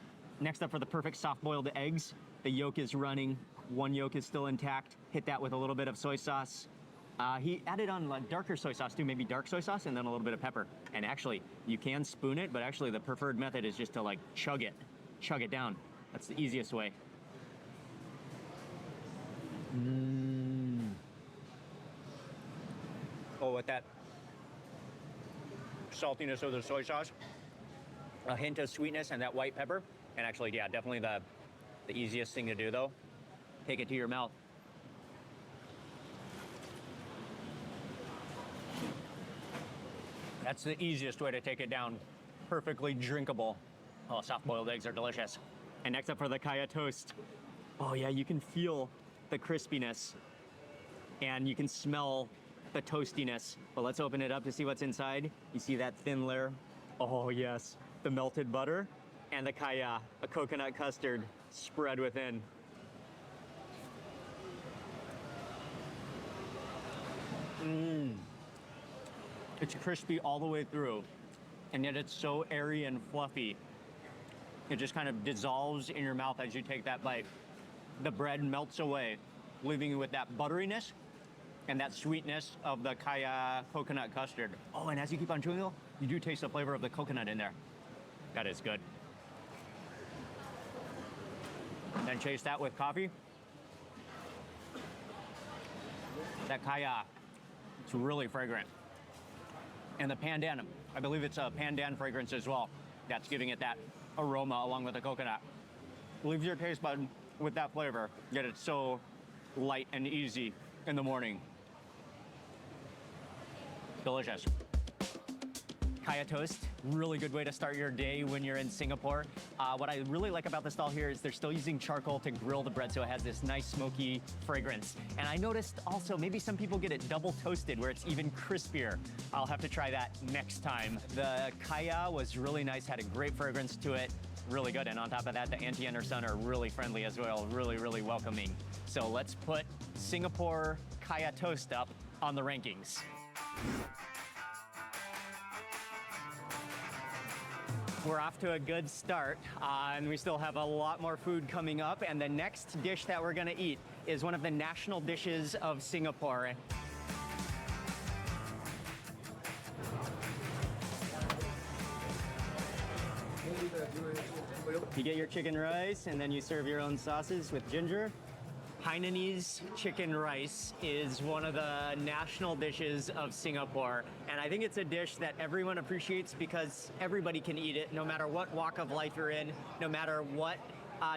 Next up for the perfect soft-boiled eggs, the yolk is running, one yolk is still intact. Hit that with a little bit of soy sauce. He added on like darker soy sauce too, maybe dark soy sauce, and then a little bit of pepper. And actually, you can spoon it, but actually the preferred method is just to like chug it down. That's the easiest way. Oh, with that saltiness of the soy sauce, a hint of sweetness, and that white pepper. And actually, yeah, definitely the easiest thing to do though. Take it to your mouth. That's the easiest way to take it down. Perfectly drinkable. Oh, soft-boiled eggs are delicious. And next up for the kaya toast. Oh yeah, you can feel the crispiness and you can smell the toastiness. But let's open it up to see what's inside. You see that thin layer? Oh yes, the melted butter and the kaya, a coconut custard spread within. It's crispy all the way through, and yet it's so airy and fluffy. It just kind of dissolves in your mouth as you take that bite. The bread melts away, leaving you with that butteriness and that sweetness of the kaya coconut custard. Oh, and as you keep on chewing, you do taste the flavor of the coconut in there. That is good. Then chase that with coffee. That kaya, it's really fragrant. And the pandan, I believe it's a pandan fragrance as well. That's giving it that aroma along with the coconut. Leaves your taste bud with that flavor, yet it's so light and easy in the morning. Delicious. Kaya toast, really good way to start your day when you're in Singapore. What I really like about the stall here is they're still using charcoal to grill the bread, so it has this nice smoky fragrance. And I noticed also maybe some people get it double toasted where it's even crispier. I'll have to try that next time. The kaya was really nice, had a great fragrance to it, really good. And on top of that, the auntie and her son are really friendly as well, really, really welcoming. So let's put Singapore kaya toast up on the rankings. We're off to a good start, and we still have a lot more food coming up. And the next dish that we're gonna eat is one of the national dishes of Singapore. You get your chicken rice, and then you serve your own sauces with ginger. Hainanese chicken rice is one of the national dishes of Singapore, and I think it's a dish that everyone appreciates because everybody can eat it, no matter what walk of life you're in, no matter what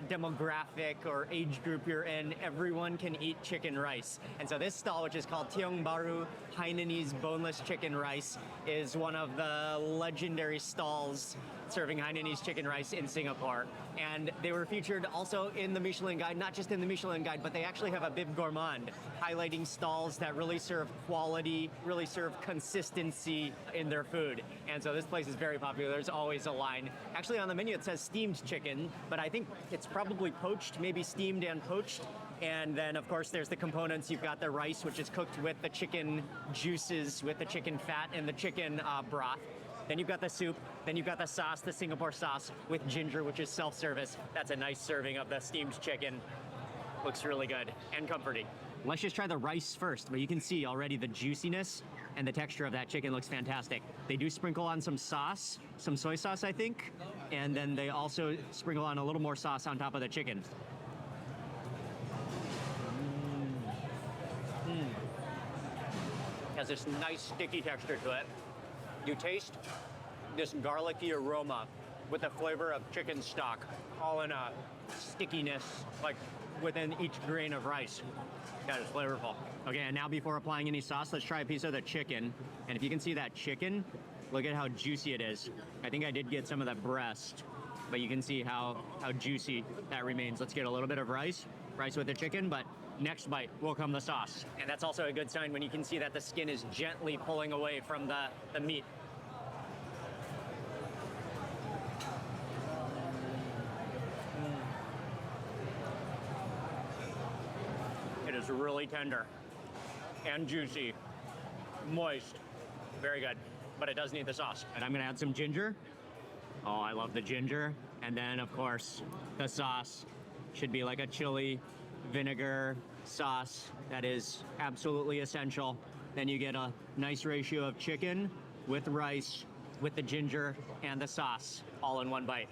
demographic or age group you're in, everyone can eat chicken rice. And so this stall, which is called Tiong Bahru Hainanese Boneless Chicken Rice, is one of the legendary stalls serving Hainanese chicken rice in Singapore. And they were featured also in the Michelin Guide, not just in the Michelin Guide, but they actually have a Bib Gourmand, highlighting stalls that really serve quality, really serve consistency in their food. And so this place is very popular. There's always a line. Actually on the menu it says steamed chicken, but I think it's probably poached, maybe steamed and poached. And then of course there's the components. You've got the rice, which is cooked with the chicken juices, with the chicken fat and the chicken broth. Then you've got the soup, then you've got the sauce, the Singapore sauce with ginger, which is self-service. That's a nice serving of the steamed chicken. Looks really good and comforting. Let's just try the rice first, but you can see already the juiciness and the texture of that chicken looks fantastic. They do sprinkle on some sauce, some soy sauce, I think, and then they also sprinkle on a little more sauce on top of the chicken. Has this nice sticky texture to it. You taste this garlicky aroma with the flavor of chicken stock, all in a stickiness, like within each grain of rice. That is flavorful. Okay, and now before applying any sauce, let's try a piece of the chicken. And if you can see that chicken, look at how juicy it is. I think I did get some of that breast, but you can see how juicy that remains. Let's get a little bit of rice with the chicken, but next bite will come the sauce. And that's also a good sign when you can see that the skin is gently pulling away from the meat. It is really tender and juicy, moist, very good, but it does need the sauce. And I'm gonna add some ginger Oh, I love the ginger. And then, of course, the sauce should be like a chili vinegar sauce that is absolutely essential. Then you get a nice ratio of chicken with rice, with the ginger and the sauce, all in one bite.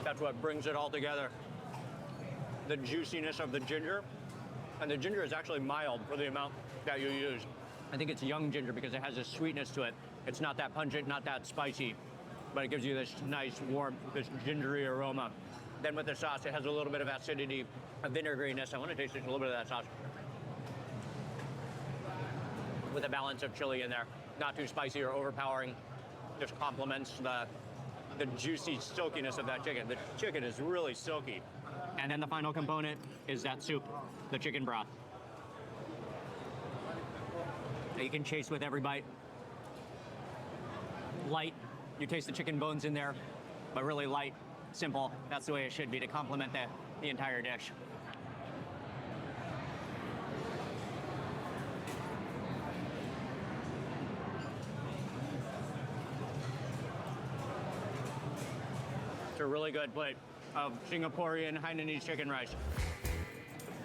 That's what brings it all together. The juiciness of the ginger, and the ginger is actually mild for the amount that you use. I think it's young ginger because it has a sweetness to it. It's not that pungent, not that spicy, but it gives you this nice, warm, this gingery aroma. Then with the sauce, it has a little bit of acidity, a vinegarariness. I want to taste just a little bit of that sauce. With a balance of chili in there. Not too spicy or overpowering. Just complements the juicy silkiness of that chicken. The chicken is really silky. And then the final component is that soup, the chicken broth. You can chase with every bite. Light, you taste the chicken bones in there, but really light, simple. That's the way it should be to complement the entire dish. It's a really good plate of Singaporean Hainanese chicken rice.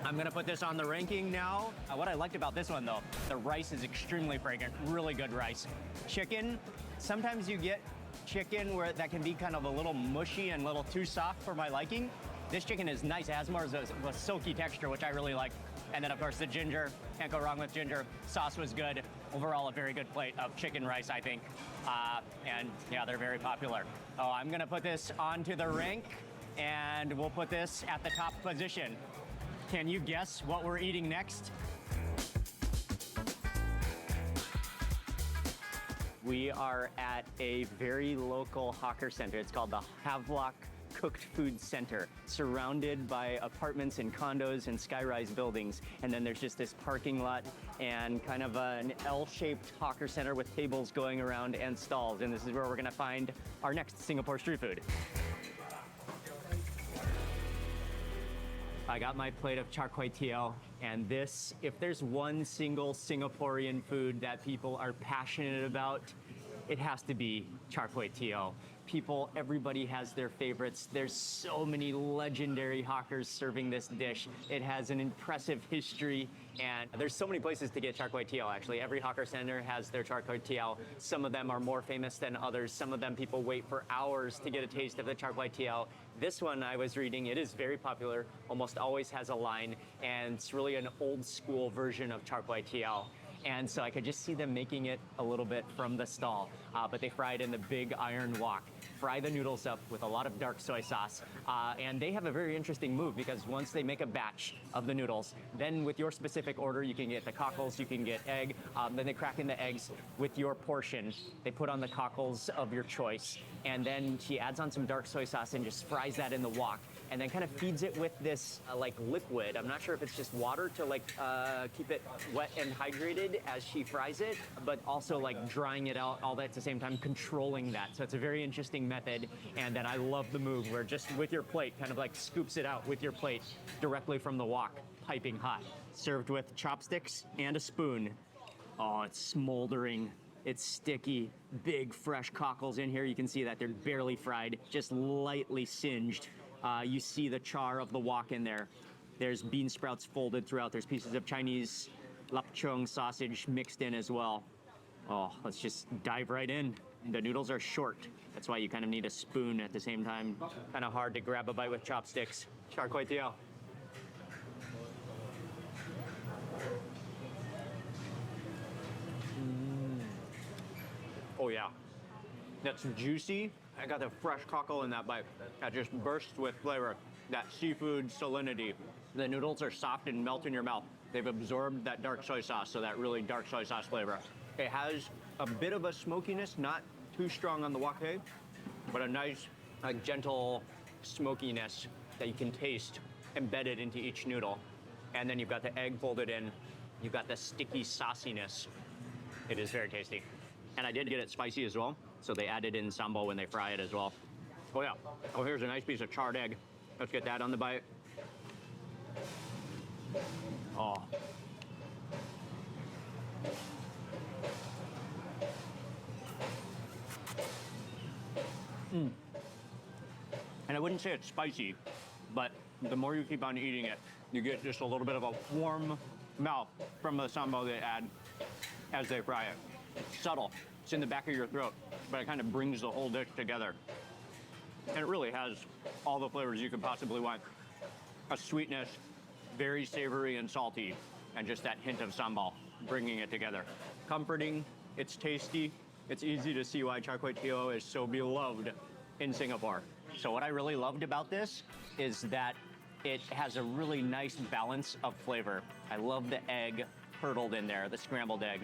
I'm gonna put this on the ranking now. What I liked about this one though, the rice is extremely fragrant, really good rice. Chicken, sometimes you get chicken where that can be kind of a little mushy and a little too soft for my liking. This chicken is nice, it has more of a silky texture, which I really like. And then of course the ginger, can't go wrong with ginger. Sauce was good. Overall, a very good plate of chicken rice, I think. And yeah, they're very popular. Oh, I'm gonna put this onto the rank and we'll put this at the top position. Can you guess what we're eating next? We are at a very local hawker center. It's called the NUGLOCKE Cooked Food Center, surrounded by apartments and condos and sky-rise buildings. And then there's just this parking lot and kind of an L-shaped hawker center with tables going around and stalls. And this is where we're gonna find our next Singapore street food. I got my plate of char kway teow, and this, if there's one single Singaporean food that people are passionate about, it has to be char kway teow. Everybody has their favorites. There's so many legendary hawkers serving this dish. It has an impressive history, and there's so many places to get char kway teow, actually. Every hawker center has their char kway teow. Some of them are more famous than others. Some of them people wait for hours to get a taste of the char kway teow. This one I was reading, it is very popular, almost always has a line, and it's really an old school version of char kway teow. And so I could just see them making it a little bit from the stall, but they fry it in the big iron wok. Fry the noodles up with a lot of dark soy sauce. And they have a very interesting move because once they make a batch of the noodles, then with your specific order, you can get the cockles, you can get egg, then they crack in the eggs with your portion. They put on the cockles of your choice, and then she adds on some dark soy sauce and just fries that in the wok. And then kind of feeds it with this like liquid. I'm not sure if it's just water to like keep it wet and hydrated as she fries it, but also like drying it out all that at the same time, controlling that. So it's a very interesting method. And then I love the move where just with your plate, kind of like scoops it out with your plate directly from the wok, piping hot. Served with chopsticks and a spoon. Oh, it's smoldering. It's sticky, big fresh cockles in here. You can see that they're barely fried, just lightly singed. You see the char of the wok in there. There's bean sprouts folded throughout. There's pieces of Chinese lapchung sausage mixed in as well. Oh, let's just dive right in. The noodles are short. That's why you kind of need a spoon at the same time. Kind of hard to grab a bite with chopsticks. Char kway teow. Oh yeah, that's juicy. I got the fresh cockle in that bite. That just bursts with flavor. That seafood salinity. The noodles are soft and melt in your mouth. They've absorbed that dark soy sauce, so that really dark soy sauce flavor. It has a bit of a smokiness, not too strong on the wok hei, but a nice, gentle smokiness that you can taste embedded into each noodle. And then you've got the egg folded in. You've got the sticky sauciness. It is very tasty. And I did get it spicy as well, so they added in sambal when they fry it as well. Oh yeah, oh here's a nice piece of charred egg. Let's get that on the bite. Oh, wouldn't say it's spicy, but the more you keep on eating it, you get just a little bit of a warm mouth from the sambal they add as they fry it. It's subtle. It's in the back of your throat, but it kind of brings the whole dish together. And it really has all the flavors you could possibly want. A sweetness, very savory and salty, and just that hint of sambal, bringing it together. Comforting, it's tasty. It's easy to see why char kway teow is so beloved in Singapore. So what I really loved about this is that it has a really nice balance of flavor. I love the egg curdled in there, the scrambled egg.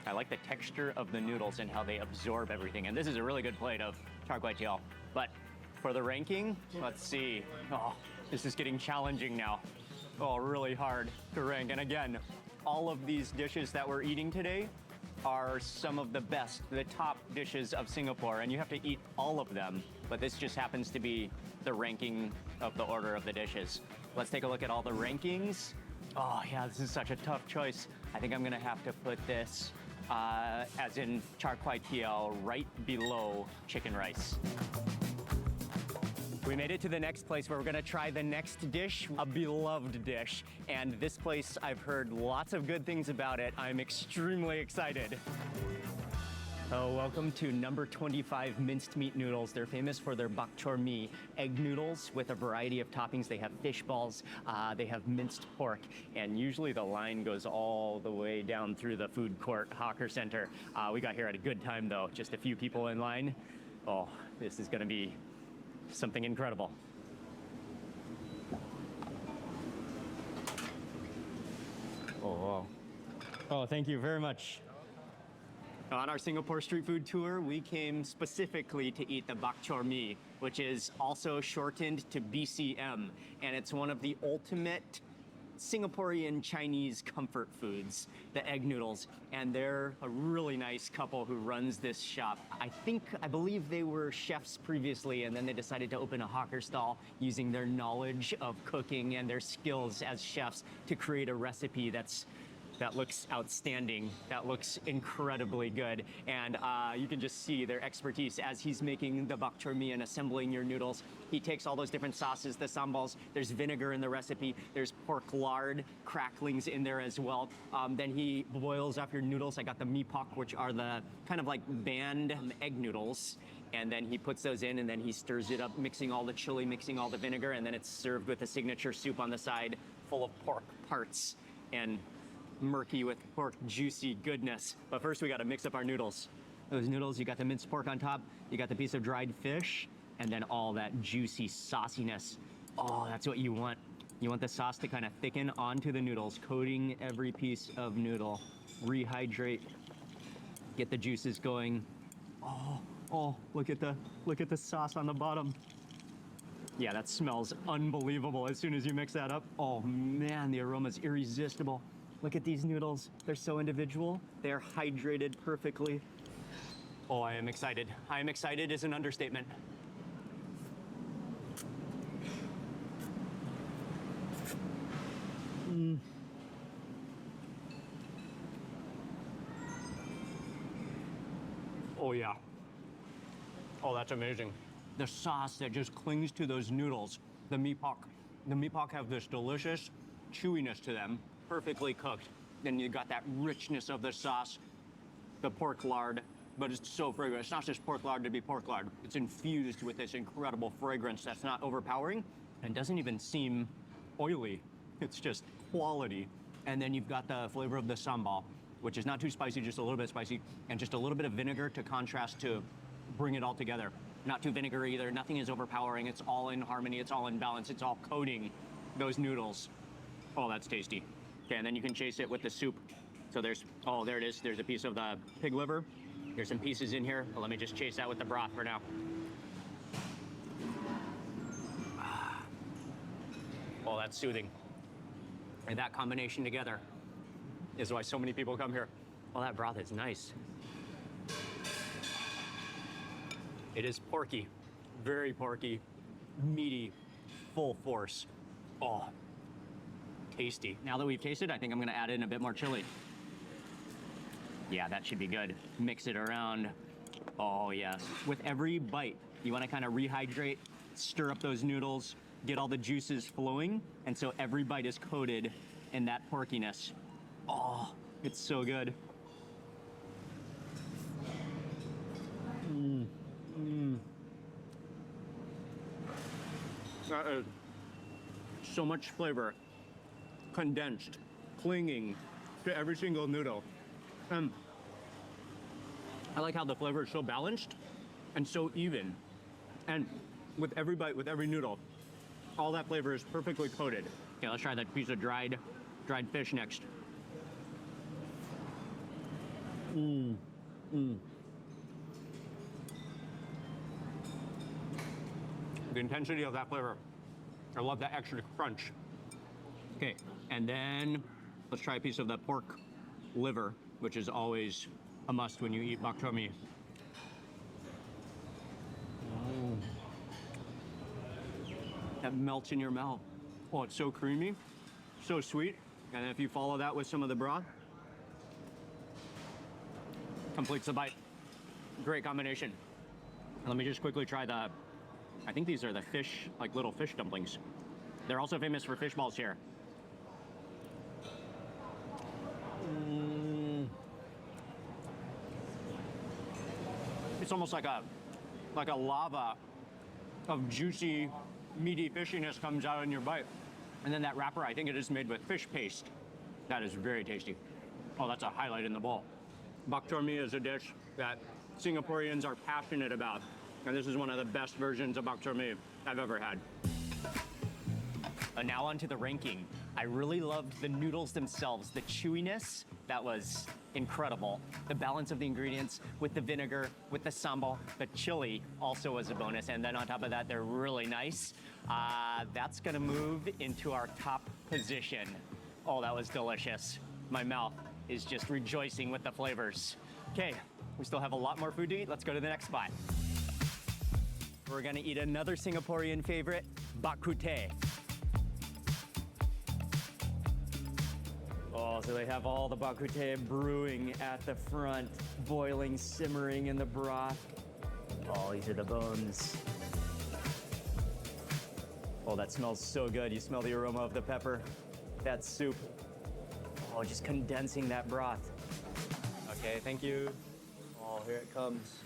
I like the texture of the noodles and how they absorb everything. And this is a really good plate of char kway teow. But for the ranking, let's see. Oh, this is getting challenging now. Oh, really hard to rank. And again, all of these dishes that we're eating today are some of the best, the top dishes of Singapore, and you have to eat all of them, but this just happens to be the ranking of the order of the dishes. Let's take a look at all the rankings. Oh yeah, this is such a tough choice. I think I'm gonna have to put this, as in char kway teow, right below chicken rice. We made it to the next place where we're gonna try the next dish, a beloved dish. And this place, I've heard lots of good things about it. I'm extremely excited. Oh, welcome to number 25 minced meat noodles. They're famous for their bak chor mee, egg noodles with a variety of toppings. They have fish balls, they have minced pork, and usually the line goes all the way down through the food court hawker center. We got here at a good time though, just a few people in line. Oh, this is gonna be something incredible. Oh, wow. Oh, thank you very much. On our Singapore street food tour, we came specifically to eat the bak chor mee, which is also shortened to BCM, and it's one of the ultimate Singaporean Chinese comfort foods, the egg noodles. And they're a really nice couple who runs this shop. I believe they were chefs previously, and then they decided to open a hawker stall using their knowledge of cooking and their skills as chefs to create a recipe that looks outstanding, that looks incredibly good. And you can just see their expertise as he's making the bak chor mee and assembling your noodles. He takes all those different sauces, the sambals, there's vinegar in the recipe, there's pork lard cracklings in there as well. Then he boils up your noodles. I got the mee pok, which are the kind of like band egg noodles. And then he puts those in and then he stirs it up, mixing all the chili, mixing all the vinegar, and then it's served with a signature soup on the side full of pork parts and murky with pork juicy goodness. But first we gotta mix up our noodles. Those noodles, you got the minced pork on top, you got the piece of dried fish, and then all that juicy sauciness. Oh, that's what you want. You want the sauce to kind of thicken onto the noodles, coating every piece of noodle. Rehydrate, get the juices going. Oh, look at the sauce on the bottom. Yeah, that smells unbelievable as soon as you mix that up. Oh man, the aroma's irresistible. Look at these noodles. They're so individual. They're hydrated perfectly. Oh, I am excited. I am excited is an understatement. Oh yeah. Oh, that's amazing. The sauce that just clings to those noodles. The mee pok. The mee pok have this delicious chewiness to them, perfectly cooked. Then you got that richness of the sauce, the pork lard, but it's so fragrant. It's not just pork lard to be pork lard. It's infused with this incredible fragrance that's not overpowering and doesn't even seem oily. It's just quality. And then you've got the flavor of the sambal, which is not too spicy, just a little bit spicy, and just a little bit of vinegar to contrast to bring it all together. Not too vinegary either, nothing is overpowering. It's all in harmony, it's all in balance, it's all coating those noodles. Oh, that's tasty. Okay, and then you can chase it with the soup. So there's, oh, there it is. There's a piece of the pig liver. There's some pieces in here. Well, let me just chase that with the broth for now. Oh, that's soothing. And that combination together is why so many people come here. Well, that broth is nice. It is porky, very porky, meaty, full force. Oh, tasty. Now that we've tasted, I think I'm gonna add in a bit more chili. Yeah, that should be good. Mix it around. Oh yes. With every bite, you wanna kind of rehydrate stir up those noodles, get all the juices flowing, and so every bite is coated in that porkiness. Oh, it's so good. That is so much flavor, condensed, clinging to every single noodle. I like how the flavor is so balanced and so even. And with every bite, with every noodle, all that flavor is perfectly coated. Okay, let's try that piece of dried fish next. The intensity of that flavor. I love that extra crunch. Okay, and then let's try a piece of the pork liver, which is always a must when you eat bok choy mee. That melts in your mouth. Oh, it's so creamy, so sweet. And if you follow that with some of the broth, completes the bite. Great combination. Let me just quickly try the, I think these are the fish, like little fish dumplings. They're also famous for fish balls here. It's almost like a lava of juicy, meaty fishiness comes out in your bite. And then that wrapper, I think it is made with fish paste. That is very tasty. Oh, that's a highlight in the bowl. Bok choy mee is a dish that Singaporeans are passionate about. And this is one of the best versions of bok choy mee I've ever had. And now on to the ranking. I really loved the noodles themselves. The chewiness, that was incredible. The balance of the ingredients with the vinegar, with the sambal, the chili also was a bonus. And then on top of that, they're really nice. That's gonna move into our top position. Oh, that was delicious. My mouth is just rejoicing with the flavors. Okay, we still have a lot more food to eat. Let's go to the next spot. We're gonna eat another Singaporean favorite, bak kut teh. Oh, so they have all the bak kut teh brewing at the front, boiling, simmering in the broth. Oh, these are the bones. Oh, that smells so good. You smell the aroma of the pepper, that soup. Oh, just condensing that broth. Okay, thank you. Oh, here it comes.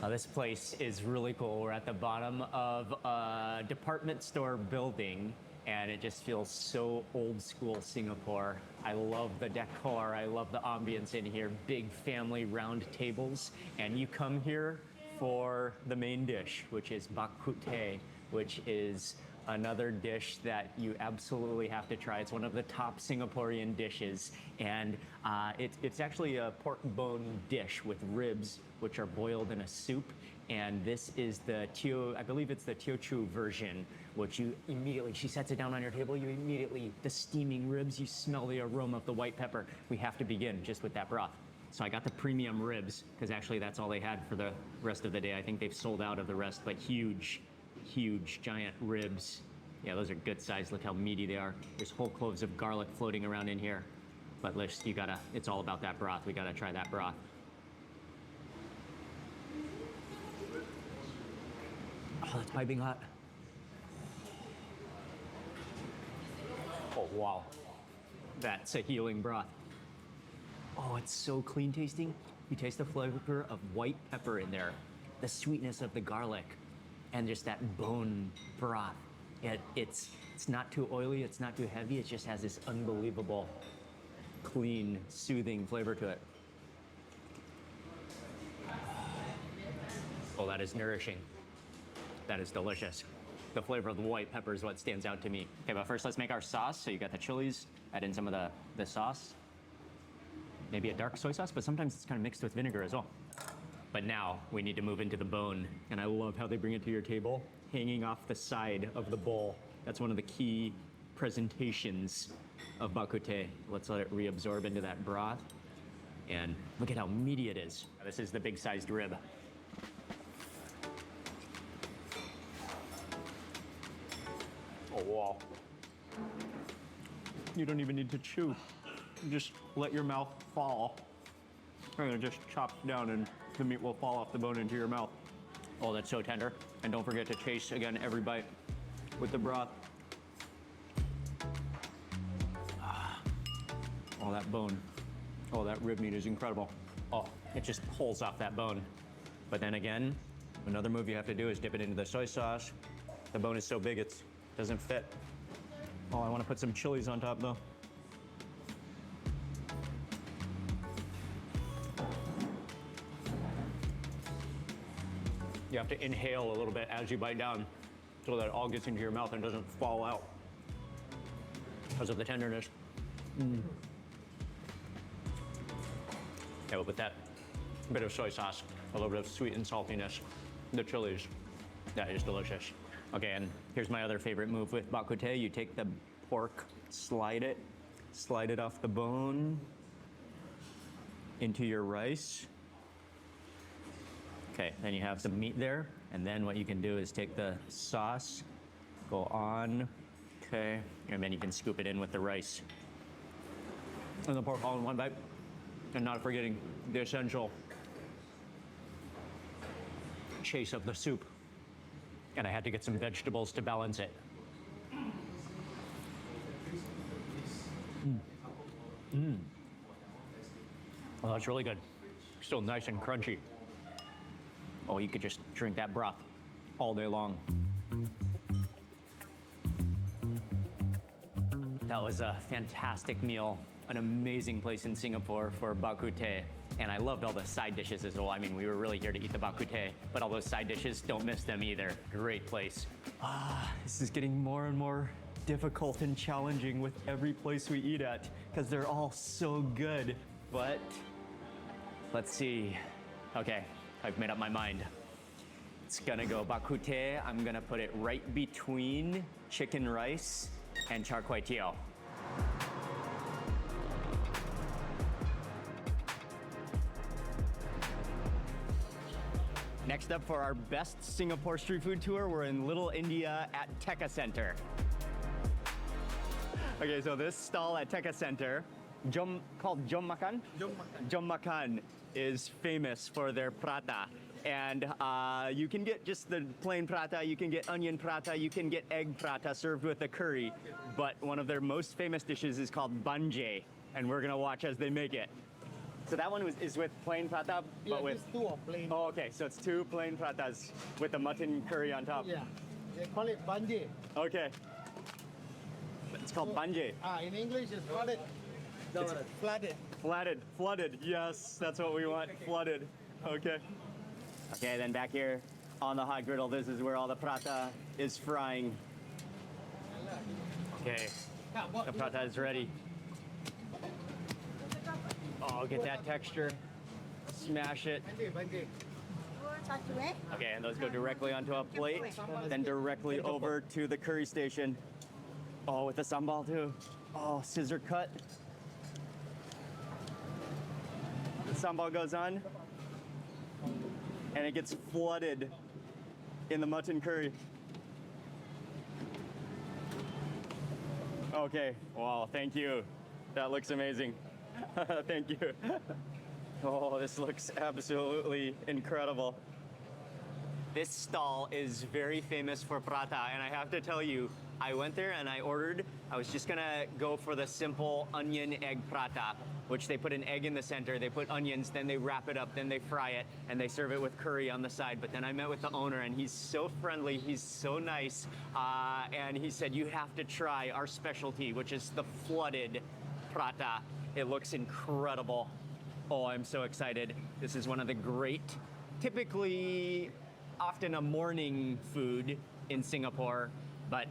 This place is really cool. We're at the bottom of a department store building, and it just feels so old school Singapore. I love the decor. I love the ambience in here. Big family round tables, and you come here for the main dish, which is bak kut teh, which is another dish that you absolutely have to try. It's one of the top Singaporean dishes, and it's actually a pork bone dish with ribs, which are boiled in a soup. And this is the I believe it's the Teochew version, which you immediately, she sets it down on your table, you immediately, the steaming ribs, you smell the aroma of the white pepper. We have to begin just with that broth. So I got the premium ribs, because actually that's all they had for the rest of the day. I think they've sold out of the rest, but huge, giant ribs. Yeah, those are good size. Look how meaty they are. There's whole cloves of garlic floating around in here. But Lish, it's all about that broth. We gotta try that broth. Oh, that's piping hot. Oh, wow. That's a healing broth. Oh, it's so clean tasting. You taste the flavor of white pepper in there, the sweetness of the garlic, and just that bone broth. It's not too oily, it's not too heavy, it just has this unbelievable, clean, soothing flavor to it. Oh, that is nourishing. That is delicious. The flavor of the white pepper is what stands out to me. Okay, but first let's make our sauce. So you got the chilies, add in some of the sauce. Maybe a dark soy sauce, but sometimes it's kind of mixed with vinegar as well. But now we need to move into the bone. And I love how they bring it to your table, hanging off the side of the bowl. That's one of the key presentations of bak kut teh. Let's let it reabsorb into that broth. And look at how meaty it is. This is the big sized rib. Oh, wow. You don't even need to chew. You just let your mouth fall. And it just chops down and the meat will fall off the bone into your mouth. Oh, that's so tender. And don't forget to chase, again, every bite with the broth. Oh, that bone. Oh, that rib meat is incredible. Oh, it just pulls off that bone. But then again, another move you have to do is dip it into the soy sauce. The bone is so big, it doesn't fit. Oh, I want to put some chilies on top, though. You have to inhale a little bit as you bite down so that it all gets into your mouth and doesn't fall out because of the tenderness. Yeah, with that bit of soy sauce, a little bit of sweet and saltiness, the chilies, that is delicious. Okay, and here's my other favorite move with bak kut teh. You take the pork, slide it off the bone into your rice. Okay, then you have some meat there, and then what you can do is take the sauce, go on, okay, and then you can scoop it in with the rice. And the pork all in one bite. And not forgetting the essential chase of the soup. And I had to get some vegetables to balance it. Oh, that's really good. Still nice and crunchy. Oh, you could just drink that broth all day long. That was a fantastic meal. An amazing place in Singapore for bak kut teh. And I loved all the side dishes as well. I mean, we were really here to eat the bak kut teh, but all those side dishes, don't miss them either. Great place. This is getting more and more difficult and challenging with every place we eat at, because they're all so good. But let's see. Okay, I've made up my mind. It's gonna go bak kut teh. I'm gonna put it right between chicken rice and char kway teow. Next up for our best Singapore street food tour, we're in Little India at Tekka Center. Okay, so this stall at Tekka Center, called Jom Makan? Jom Makan is famous for their prata. And you can get just the plain prata, you can get onion prata, you can get egg prata served with a curry. But one of their most famous dishes is called banje, and we're gonna watch as they make it. So that one is with plain prata, but with... two are plain. Oh, okay, so it's two plain pratas with the mutton curry on top. Yeah, they call it banje. Okay. It's called banje. In English it's flooded. It's flooded. Flooded, yes, that's what we want, flooded. Okay. Okay, then back here on the hot griddle, this is where all the prata is frying. Okay, the prata is ready. Oh, get that texture. Smash it. Okay, and those go directly onto a plate, then directly over to the curry station. Oh, with the sambal too. Oh, scissor cut. The sambal goes on, and it gets flooded in the mutton curry. Okay, wow, thank you. That looks amazing. Thank you. Oh, this looks absolutely incredible. This stall is very famous for prata, and I have to tell you, I went there and I ordered, I was just gonna go for the simple onion egg prata, which they put an egg in the center, they put onions, then they wrap it up, then they fry it, and they serve it with curry on the side. But then I met with the owner, and he's so friendly, he's so nice, and he said, you have to try our specialty, which is the flooded prata. It looks incredible. Oh, I'm so excited. This is one of the great, typically often a morning food in Singapore, but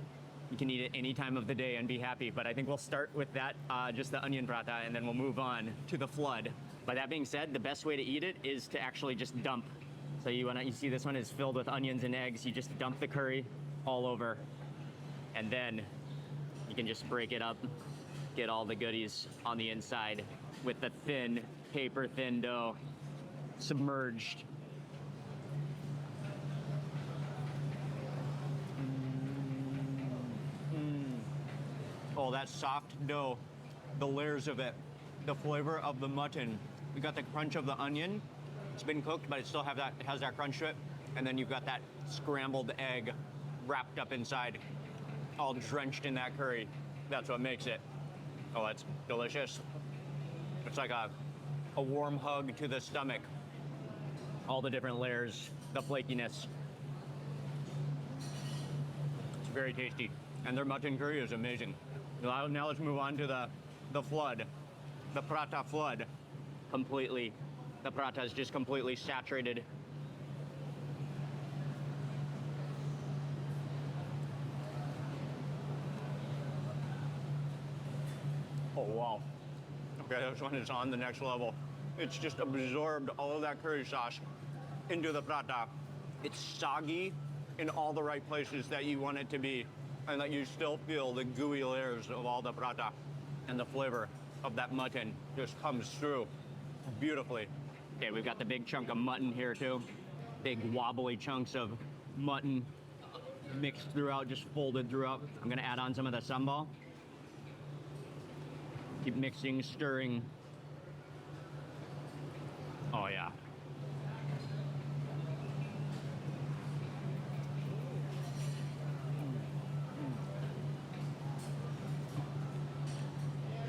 you can eat it any time of the day and be happy. But I think we'll start with that, just the onion prata, and then we'll move on to the flood. By that being said, the best way to eat it is to actually just dump. So you see this one is filled with onions and eggs. You just dump the curry all over, and then you can just break it up, get all the goodies on the inside with the thin, paper thin dough submerged. Oh, that soft dough, the layers of it, the flavor of the mutton. We got the crunch of the onion, It's been cooked, but it still it has that crunch to it. And then you've got that scrambled egg wrapped up inside, all drenched in that curry. That's what makes it. Oh, it's delicious. It's like a warm hug to the stomach. All the different layers, the flakiness. It's very tasty. And their mutton curry is amazing. Now let's move on to the flood. The paratha flood. Completely. The paratha is just completely saturated. Oh, wow. Okay, this one is on the next level. It's just absorbed all of that curry sauce into the paratha. It's soggy in all the right places that you want it to be, and that you still feel the gooey layers of all the paratha, and the flavor of that mutton just comes through beautifully. Okay, we've got the big chunk of mutton here too. Big wobbly chunks of mutton mixed throughout, just folded throughout. I'm gonna add on some of the sambal. Keep mixing, stirring. Oh yeah.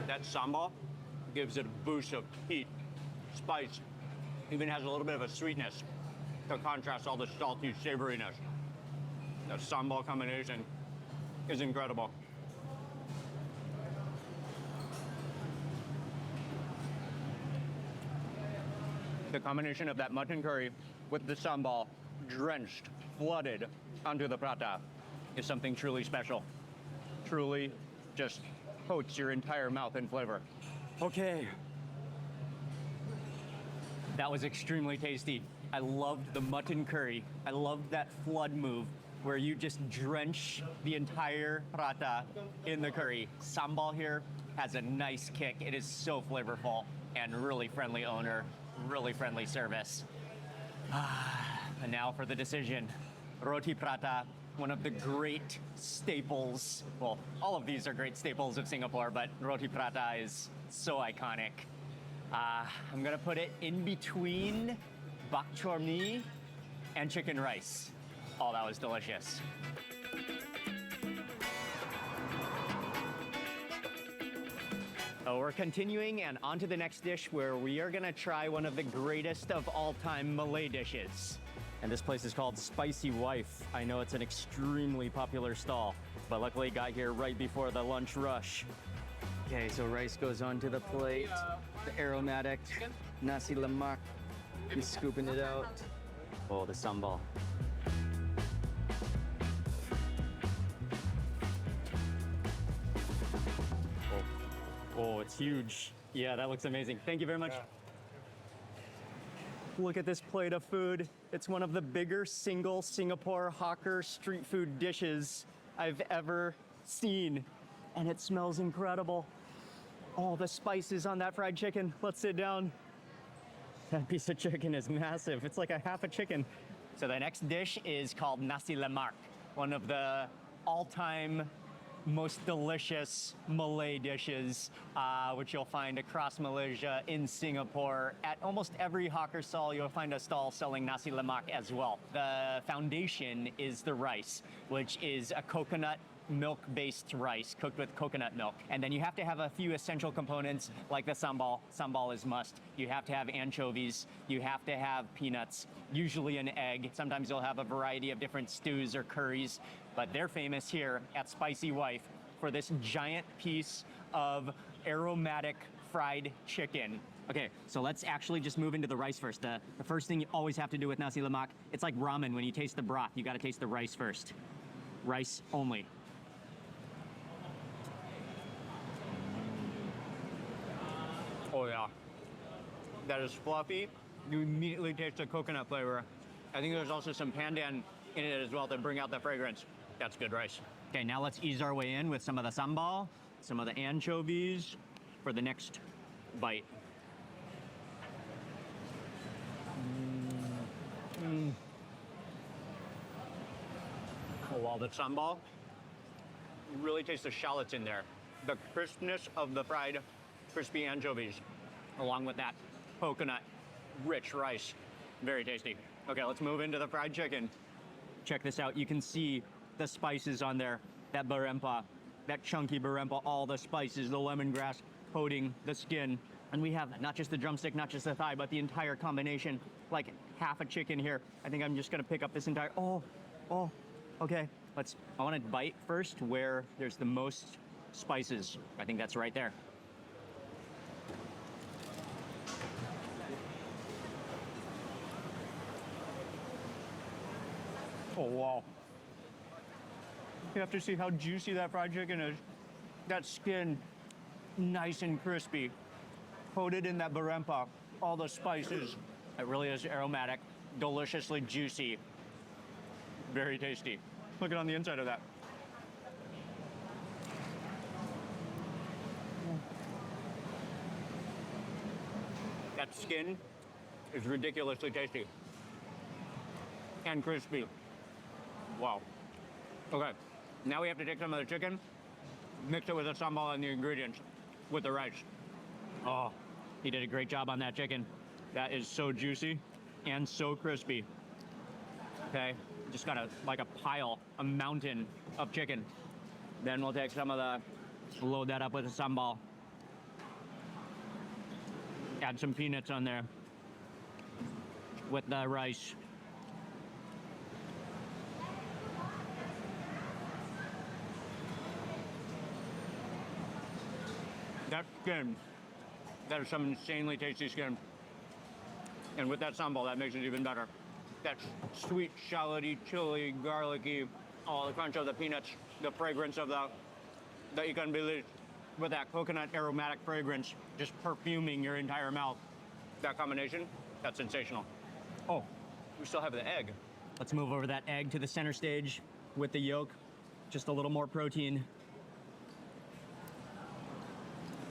That sambal gives it a boost of heat, spice, even has a little bit of a sweetness to contrast all the salty savoriness. The sambal combination is incredible. The combination of that mutton curry with the sambal drenched, flooded onto the paratha is something truly special. Truly just coats your entire mouth in flavor. Okay. That was extremely tasty. I loved the mutton curry. I loved that flood move where you just drench the entire paratha in the curry. Sambal here has a nice kick. It is so flavorful and really friendly owner, really friendly service. And now for the decision. Roti paratha, one of the great staples. Well, all of these are great staples of Singapore, but roti paratha is so iconic. I'm gonna put it in between bak chor mee and chicken rice. Oh, that was delicious. Oh, we're continuing and on to the next dish where we are gonna try one of the greatest of all time Malay dishes. And this place is called Spicy Wife. I know it's an extremely popular stall, but luckily got here right before the lunch rush. Okay, so rice goes onto the plate. The aromatic nasi lemak. He's scooping it out. Oh, the sambal. Oh, it's huge. Yeah, that looks amazing. Thank you very much. Look at this plate of food. It's one of the bigger single Singapore hawker street food dishes I've ever seen. And it smells incredible. Oh, the spices on that fried chicken. Let's sit down. That piece of chicken is massive. It's like a half a chicken. So the next dish is called nasi lemak, one of the all-time most delicious Malay dishes, which you'll find across Malaysia, in Singapore. At almost every hawker stall, you'll find a stall selling nasi lemak as well. The foundation is the rice, which is a coconut milk-based rice cooked with coconut milk. And then you have to have a few essential components like the sambal. Sambal is must. You have to have anchovies. You have to have peanuts, usually an egg. Sometimes you'll have a variety of different stews or curries, but they're famous here at Spicy Wife for this giant piece of aromatic fried chicken. Okay, so let's actually just move into the rice first. The first thing you always have to do with nasi lemak, it's like ramen. When you taste the broth, you gotta taste the rice first. Rice only. Oh yeah, that is fluffy. You immediately taste the coconut flavor. I think there's also some pandan in it as well to bring out the fragrance. That's good rice. Okay, now let's ease our way in with some of the sambal, some of the anchovies for the next bite. Oh wow, the sambal, you really taste the shallots in there. The crispness of the fried crispy anchovies, along with that coconut rich rice. Very tasty. Okay, let's move into the fried chicken. Check this out. You can see the spices on there. That barempa, that chunky barempa, all the spices, the lemongrass coating the skin. And we have not just the drumstick, not just the thigh, but the entire combination, like half a chicken here. I think I'm just gonna pick up this entire, okay. I wanna bite first where there's the most spices. I think that's right there. Oh, wow. You have to see how juicy that fried chicken is. That skin, nice and crispy, coated in that barempa, all the spices. It really is aromatic, deliciously juicy, very tasty. Look at on the inside of that. That skin is ridiculously tasty and crispy. Wow. Okay, now we have to take some of the chicken, mix it with the sambal and the ingredients with the rice. Oh, he did a great job on that chicken. That is so juicy and so crispy. Okay, just got like a pile, a mountain of chicken. Then we'll take some of the, load that up with the sambal. Add some peanuts on there with the rice. That skin, that is some insanely tasty skin. And with that sambal, that makes it even better. That sweet, shalloty, chili, garlicky, all the crunch of the peanuts, the fragrance of the ikan bilis, with that coconut aromatic fragrance, just perfuming your entire mouth. That combination, that's sensational. Oh, we still have the egg. Let's move over that egg to the center stage with the yolk. Just a little more protein.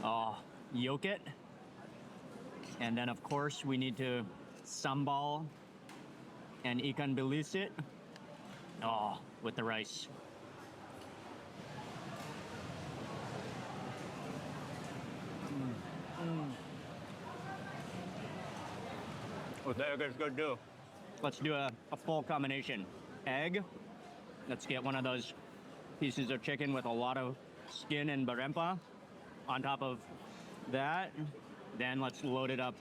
Oh, yolk it. And then of course we need to sambal and ikan bilis it. Oh, with the rice. With the egg is good too. Let's do a full combination. Egg. Let's get one of those pieces of chicken with a lot of skin and barempa on top of that. Then let's load it up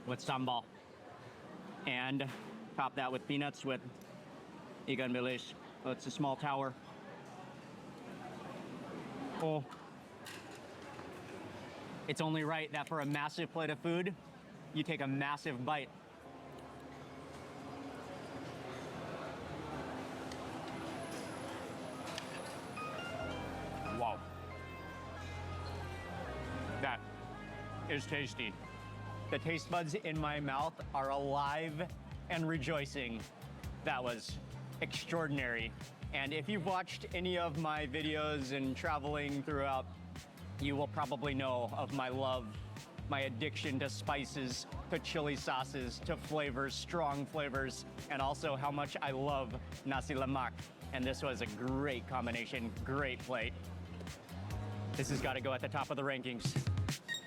with sambal and top that with peanuts with ikan bilis. Oh, it's a small tower. Oh, it's only right that for a massive plate of food, you take a massive bite. Wow. That is tasty. The taste buds in my mouth are alive and rejoicing. That was extraordinary. And if you've watched any of my videos and traveling throughout, you will probably know of my love, my addiction to spices, to chili sauces, to flavors, strong flavors, and also how much I love nasi lemak. And this was a great combination, great plate. This has got to go at the top of the rankings.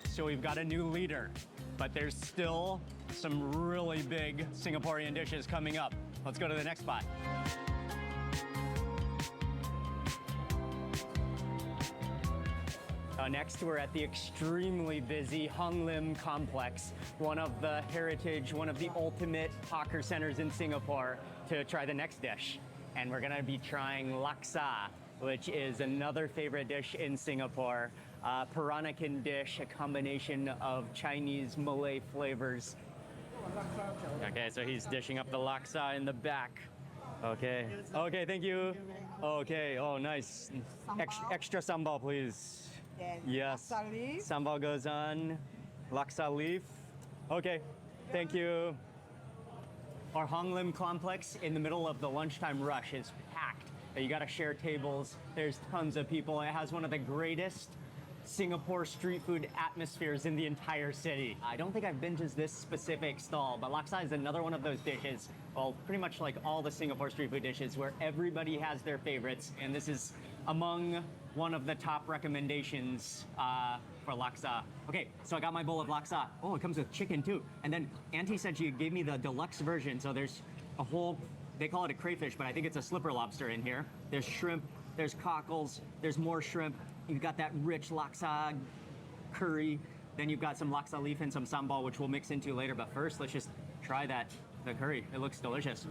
So we've got a new leader, but there's still some really big Singaporean dishes coming up. Let's go to the next spot. Next, we're at the extremely busy Hong Lim Complex, one of the heritage, one of the ultimate hawker centers in Singapore, to try the next dish. And we're gonna be trying laksa, which is another favorite dish in Singapore. Peranakan dish, a combination of Chinese, Malay flavors. Okay, so he's dishing up the laksa in the back. Okay, okay, thank you. Okay, oh nice. Extra sambal, please. Yes, sambal goes on. Laksa leaf. Okay, thank you. Our Hong Lim complex in the middle of the lunchtime rush is packed. You gotta share tables. There's tons of people. It has one of the greatest Singapore street food atmospheres in the entire city. I don't think I've been to this specific stall, but laksa is another one of those dishes, well, pretty much like all the Singapore street food dishes, where everybody has their favorites, and this is among one of the top recommendations for laksa. Okay, so I got my bowl of laksa. Oh, it comes with chicken too. And then Auntie said she gave me the deluxe version. So there's a whole, they call it a crayfish, but I think it's a slipper lobster in here. There's shrimp, there's cockles, there's more shrimp. You've got that rich laksa curry. Then you've got some laksa leaf and some sambal, which we'll mix into later. But first, let's just try the curry. It looks delicious.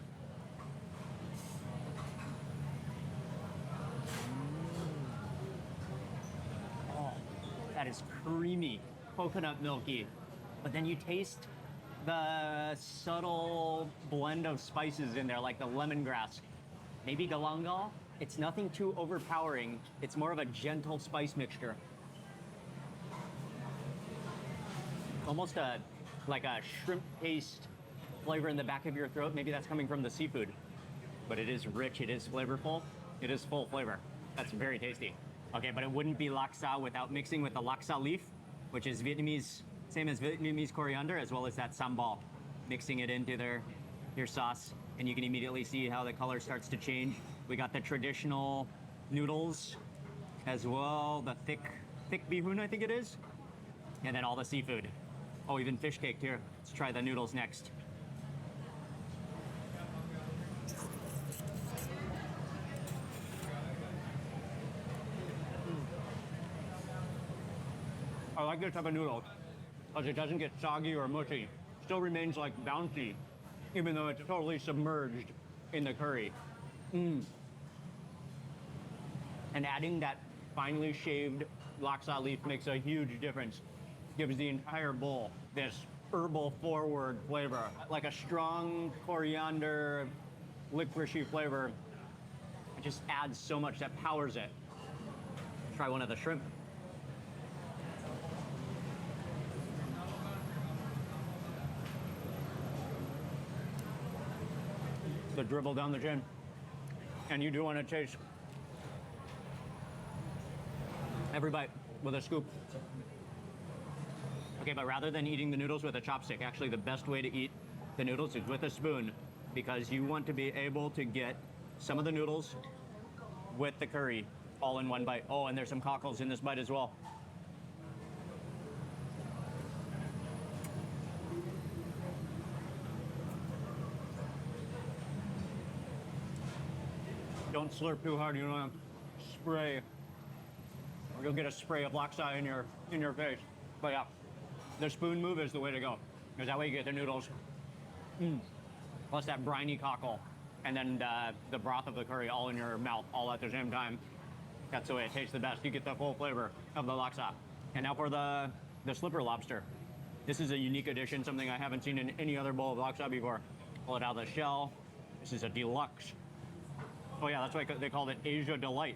That is creamy, coconut milky. But then you taste the subtle blend of spices in there, like the lemongrass, maybe galangal. It's nothing too overpowering. It's more of a gentle spice mixture. Almost like a shrimp paste flavor in the back of your throat. Maybe that's coming from the seafood. But it is rich, it is flavorful, it is full flavor. That's very tasty. Okay, but it wouldn't be laksa without mixing with the laksa leaf, which is Vietnamese, same as Vietnamese coriander, as well as that sambal. Mixing it into your sauce, and you can immediately see how the color starts to change. We got the traditional noodles as well, the thick bihun, I think it is, and then all the seafood. Oh, even fish cake here. Let's try the noodles next. I like this type of noodle because it doesn't get soggy or mushy. Still remains like bouncy, even though it's totally submerged in the curry. And adding that finely shaved laksa leaf makes a huge difference. Gives the entire bowl this herbal forward flavor, like a strong coriander, licoricey flavor. It just adds so much that powers it. Try one of the shrimp. The dribble down the chin. And you do want to taste every bite with a scoop. Okay, but rather than eating the noodles with a chopstick, actually the best way to eat the noodles is with a spoon, because you want to be able to get some of the noodles with the curry all in one bite. Oh, and there's some cockles in this bite as well. Don't slurp too hard, you don't want to spray, or you'll get a spray of laksa in your face. But yeah, the spoon move is the way to go, because that way you get the noodles, plus that briny cockle, and then the broth of the curry all in your mouth, all at the same time. That's the way it tastes the best. You get the full flavor of the laksa. And now for the slipper lobster. This is a unique addition, something I haven't seen in any other bowl of laksa before. Pull it out of the shell. This is a deluxe. Oh yeah, that's why they called it Asia Delight.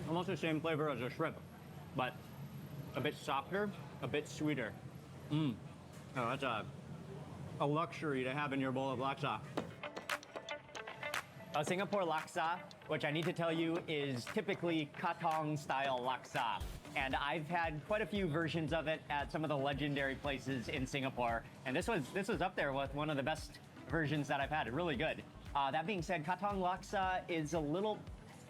Almost the same flavor as a shrimp, but a bit softer, a bit sweeter. Oh, that's a luxury to have in your bowl of laksa. Singapore laksa, which I need to tell you is typically Katong style laksa. And I've had quite a few versions of it at some of the legendary places in Singapore. And this was up there with one of the best versions that I've had. Really good. That being said, Katong laksa is a little,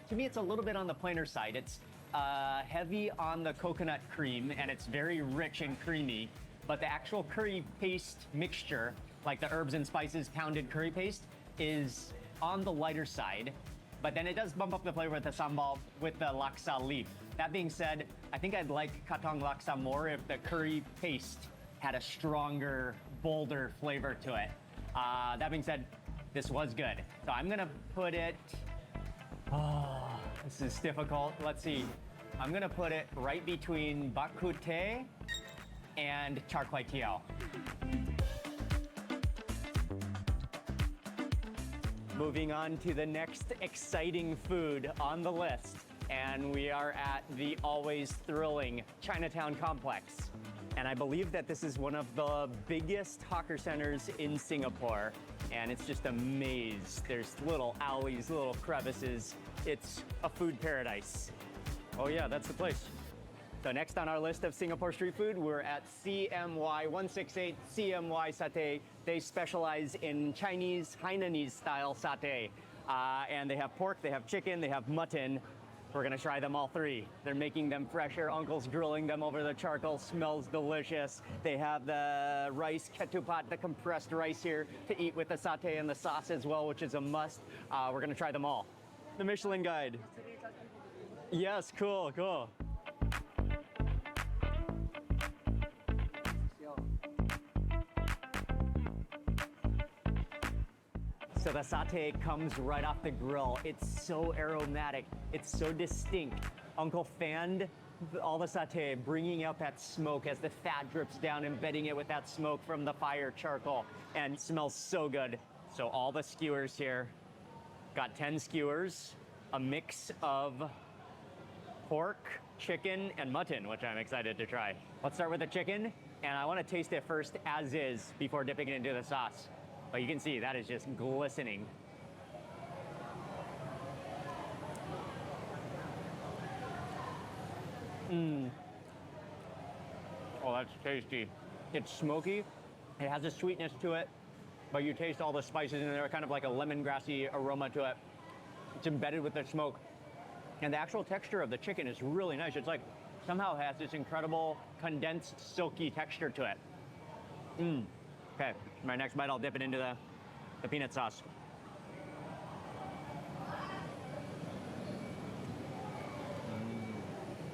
to me, it's a little bit on the plainer side. It's heavy on the coconut cream, and it's very rich and creamy. But the actual curry paste mixture, like the herbs and spices pounded curry paste, is on the lighter side. But then it does bump up the flavor with the sambal with the laksa leaf. That being said, I think I'd like Katong laksa more if the curry paste had a stronger, bolder flavor to it. That being said, this was good. So I'm gonna put it, this is difficult. Let's see. I'm gonna put it right between bak kut teh and char kway teow. Moving on to the next exciting food on the list. And we are at the always thrilling Chinatown complex. And I believe that this is one of the biggest hawker centers in Singapore. And it's just a maze. There's little alleys, little crevices. It's a food paradise. Oh yeah, that's the place. So next on our list of Singapore street food, we're at CMY 168 CMY Satay. They specialize in Chinese, Hainanese style satay. And they have pork, they have chicken, they have mutton. We're gonna try them all three. They're making them fresher. Uncle's grilling them over the charcoal, smells delicious. They have the rice, ketupat, the compressed rice here to eat with the satay and the sauce as well, which is a must. We're gonna try them all. The Michelin Guide. Yes, cool, cool. So the satay comes right off the grill. It's so aromatic. It's so distinct. Uncle fanned all the satay, bringing out that smoke as the fat drips down, embedding it with that smoke from the fire charcoal, and it smells so good. So all the skewers here. Got 10 skewers, a mix of pork, chicken, and mutton, which I'm excited to try. Let's start with the chicken, and I want to taste it first as is before dipping it into the sauce. But you can see that is just glistening. Mmm. Oh, that's tasty. It's smoky. It has a sweetness to it, but you taste all the spices in there, kind of like a lemongrassy aroma to it. It's embedded with the smoke. And the actual texture of the chicken is really nice. It's like somehow has this incredible condensed, silky texture to it. Mmm. Okay, my next bite, I'll dip it into the peanut sauce.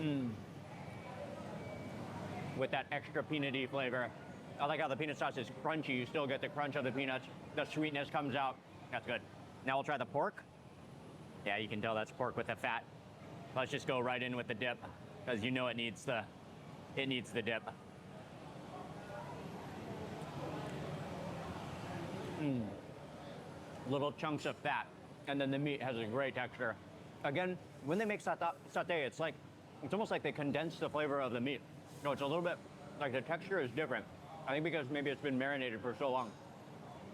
Mmm. With that extra peanutty flavor. I like how the peanut sauce is crunchy. You still get the crunch of the peanuts. The sweetness comes out. That's good. Now we'll try the pork. Yeah, you can tell that's pork with the fat. Let's just go right in with the dip, because you know it needs the dip. Mmm. Little chunks of fat, and then the meat has a great texture. Again, when they make satay, it's almost like they condense the flavor of the meat. No, it's a little bit, like the texture is different. I think because maybe it's been marinated for so long.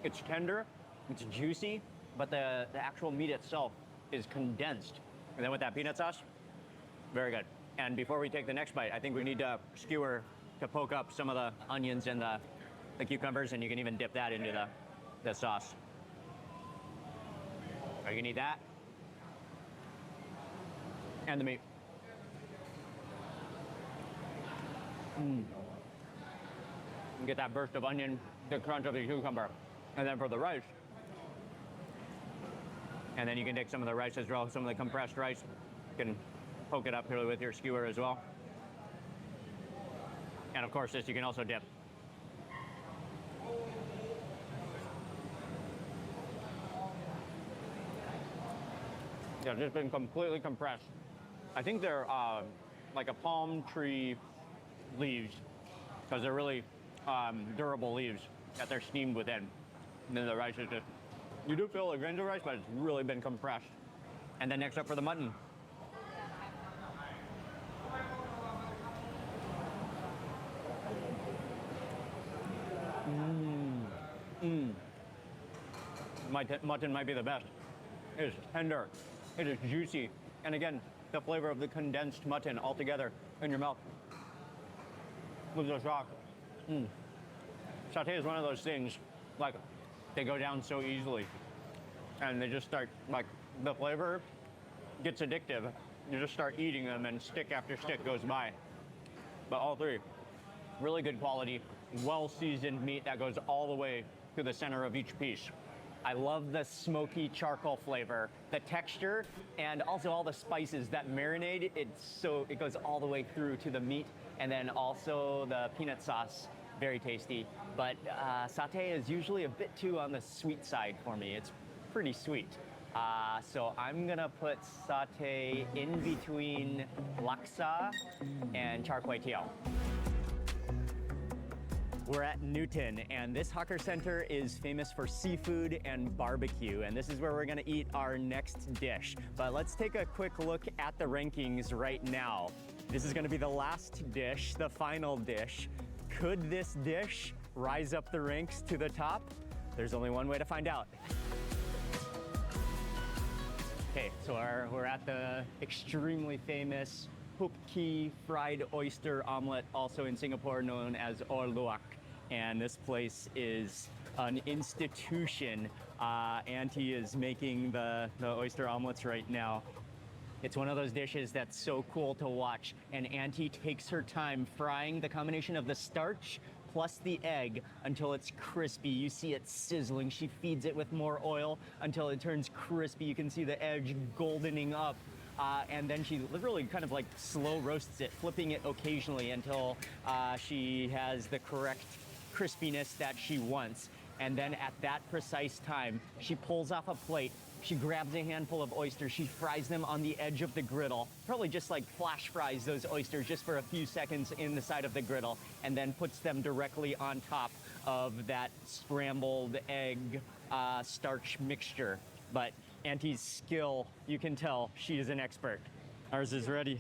It's tender, it's juicy, but the actual meat itself is condensed. And then with that peanut sauce, very good. And before we take the next bite, I think we need to skewer to poke up some of the onions and the cucumbers, and you can even dip that into the sauce. You can eat that. And the meat. Mmm. You get that burst of onion, the crunch of the cucumber. And then for the rice, and then you can take some of the rice as well, some of the compressed rice. You can poke it up here with your skewer as well. And of course, this you can also dip. Yeah, just been completely compressed. I think they're like a palm tree leaves, because they're really durable leaves that they're steamed within. And then the rice is just, you do feel the grains of rice, but it's really been compressed. And then next up for the mutton. Mmm. Mmm. Mutton might be the best. It is tender. It is juicy. And again, the flavor of the condensed mutton all together in your mouth. With the shock. Mmm. Satay is one of those things, like, they go down so easily. And they just start, like, the flavor gets addictive. You just start eating them and stick after stick goes by. But all three, really good quality, well-seasoned meat that goes all the way to the center of each piece. I love the smoky charcoal flavor, the texture, and also all the spices that marinate. It goes all the way through to the meat, and then also the peanut sauce, very tasty. But satay is usually a bit too on the sweet side for me. It's pretty sweet. So I'm gonna put satay in between laksa and char kway teow. We're at Newton, and this hawker center is famous for seafood and barbecue, and this is where we're gonna eat our next dish. But let's take a quick look at the rankings right now. This is gonna be the last dish, the final dish. Could this dish rise up the ranks to the top? There's only one way to find out. Okay, so we're at the extremely famous NUGLOCKEEE fried oyster omelet, also in Singapore known as NUGLOCKE. And this place is an institution. Auntie is making the oyster omelets right now. It's one of those dishes that's so cool to watch. And Auntie takes her time frying the combination of the starch plus the egg until it's crispy. You see it sizzling. She feeds it with more oil until it turns crispy. You can see the edge goldening up. And then she literally kind of like slow roasts it, flipping it occasionally until she has the correct crispiness that she wants. And then at that precise time, she pulls off a plate. She grabs a handful of oysters. She fries them on the edge of the griddle. Probably just like flash fries those oysters just for a few seconds in the side of the griddle, and then puts them directly on top of that scrambled egg starch mixture. But Auntie's skill, you can tell she is an expert. Ours is ready.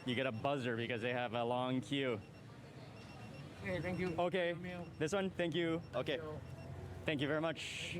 You get a buzzer because they have a long queue. Okay, thank you. Okay, this one, thank you. Okay, thank you very much.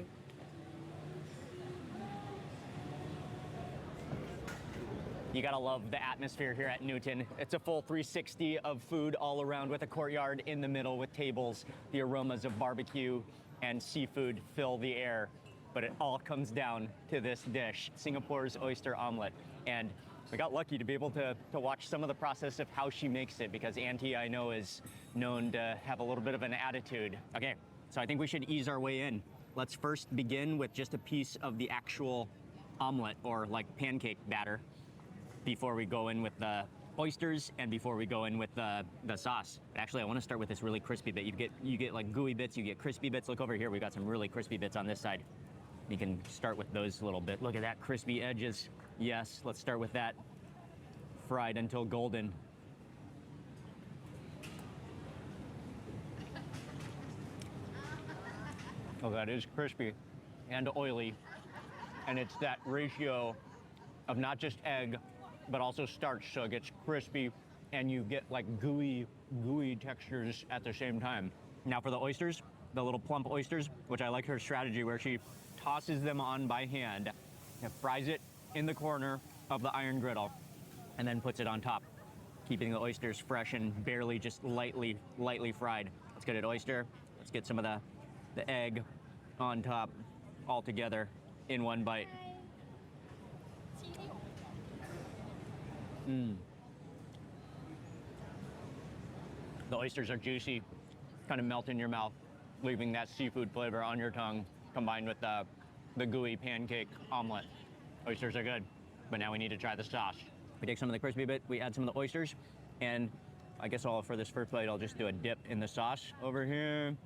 You gotta love the atmosphere here at Newton. It's a full 360 of food all around with a courtyard in the middle with tables. The aromas of barbecue and seafood fill the air, but it all comes down to this dish, Singapore's oyster omelet. And we got lucky to be able to watch some of the process of how she makes it, because Auntie, I know, is known to have a little bit of an attitude. Okay, so I think we should ease our way in. Let's first begin with just a piece of the actual omelet, or like pancake batter, before we go in with the oysters and before we go in with the sauce. Actually, I want to start with this really crispy bit. You get like gooey bits, you get crispy bits. Look over here, we got some really crispy bits on this side. You can start with those a little bit. Look at that, crispy edges. Yes, let's start with that. Fried until golden. Oh, that is crispy and oily. And it's that ratio of not just egg, but also starch, so it gets crispy and you get like gooey textures at the same time. Now for the oysters, the little plump oysters, which I like her strategy where she tosses them on by hand and fries it in the corner of the iron griddle and then puts it on top, keeping the oysters fresh and barely just lightly fried. Let's get an oyster. Let's get some of the egg on top all together in one bite. The oysters are juicy, kind of melt in your mouth, leaving that seafood flavor on your tongue, combined with the gooey pancake omelet. Oysters are good, but now we need to try the sauce. We take some of the crispy bit, we add some of the oysters, and I guess for this first bite, I'll just do a dip in the sauce over here.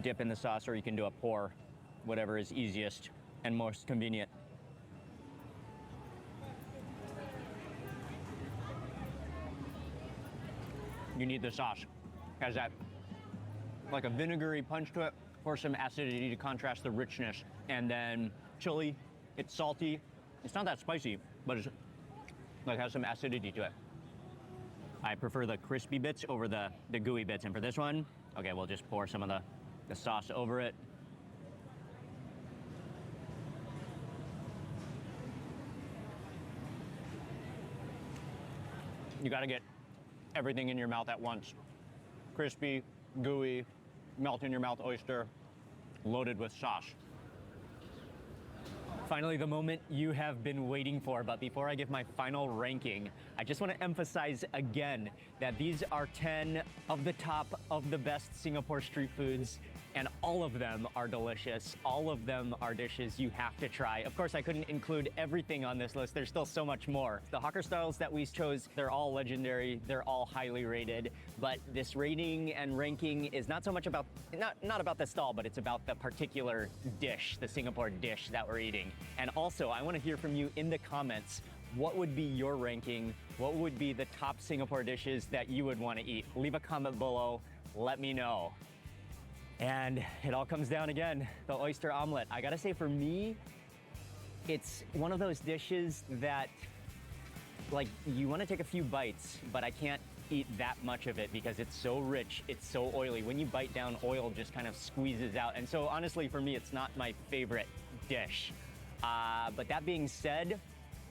Dip in the sauce, or you can do a pour, whatever is easiest and most convenient. You need the sauce. It has that like a vinegary punch to it, or some acidity to contrast the richness. And then chili, it's salty. It's not that spicy, but it's like has some acidity to it. I prefer the crispy bits over the gooey bits. And for this one, okay, we'll just pour some of the sauce over it. You gotta get everything in your mouth at once. Crispy, gooey, melt in your mouth oyster, loaded with sauce. Finally, the moment you have been waiting for, but before I give my final ranking, I just want to emphasize again that these are 10 of the top of the best Singapore street foods, and all of them are delicious. All of them are dishes you have to try. Of course, I couldn't include everything on this list. There's still so much more. The hawker styles that we chose, they're all legendary. They're all highly rated. But this rating and ranking is not so much about, not about the stall, but it's about the particular dish, the Singapore dish that we're eating. And also, I want to hear from you in the comments. What would be your ranking? What would be the top Singapore dishes that you would want to eat? Leave a comment below. Let me know. And it all comes down again, the oyster omelet. I gotta say, for me, it's one of those dishes that, like, you wanna take a few bites, but I can't eat that much of it because it's so rich, it's so oily. When you bite down, oil just kind of squeezes out. And so honestly, for me, it's not my favorite dish. But that being said,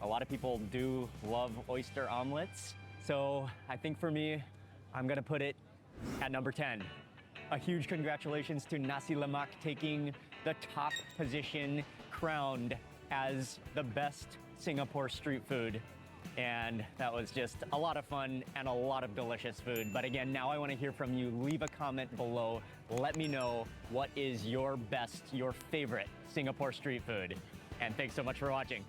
A lot of people do love oyster omelets. So I think for me, I'm gonna put it at number 10. A huge congratulations to Nasi Lemak taking the top position, crowned as the best Singapore street food. And that was just a lot of fun and a lot of delicious food. But again, now I want to hear from you. Leave a comment below. Let me know what is your best, your favorite Singapore street food. And thanks so much for watching.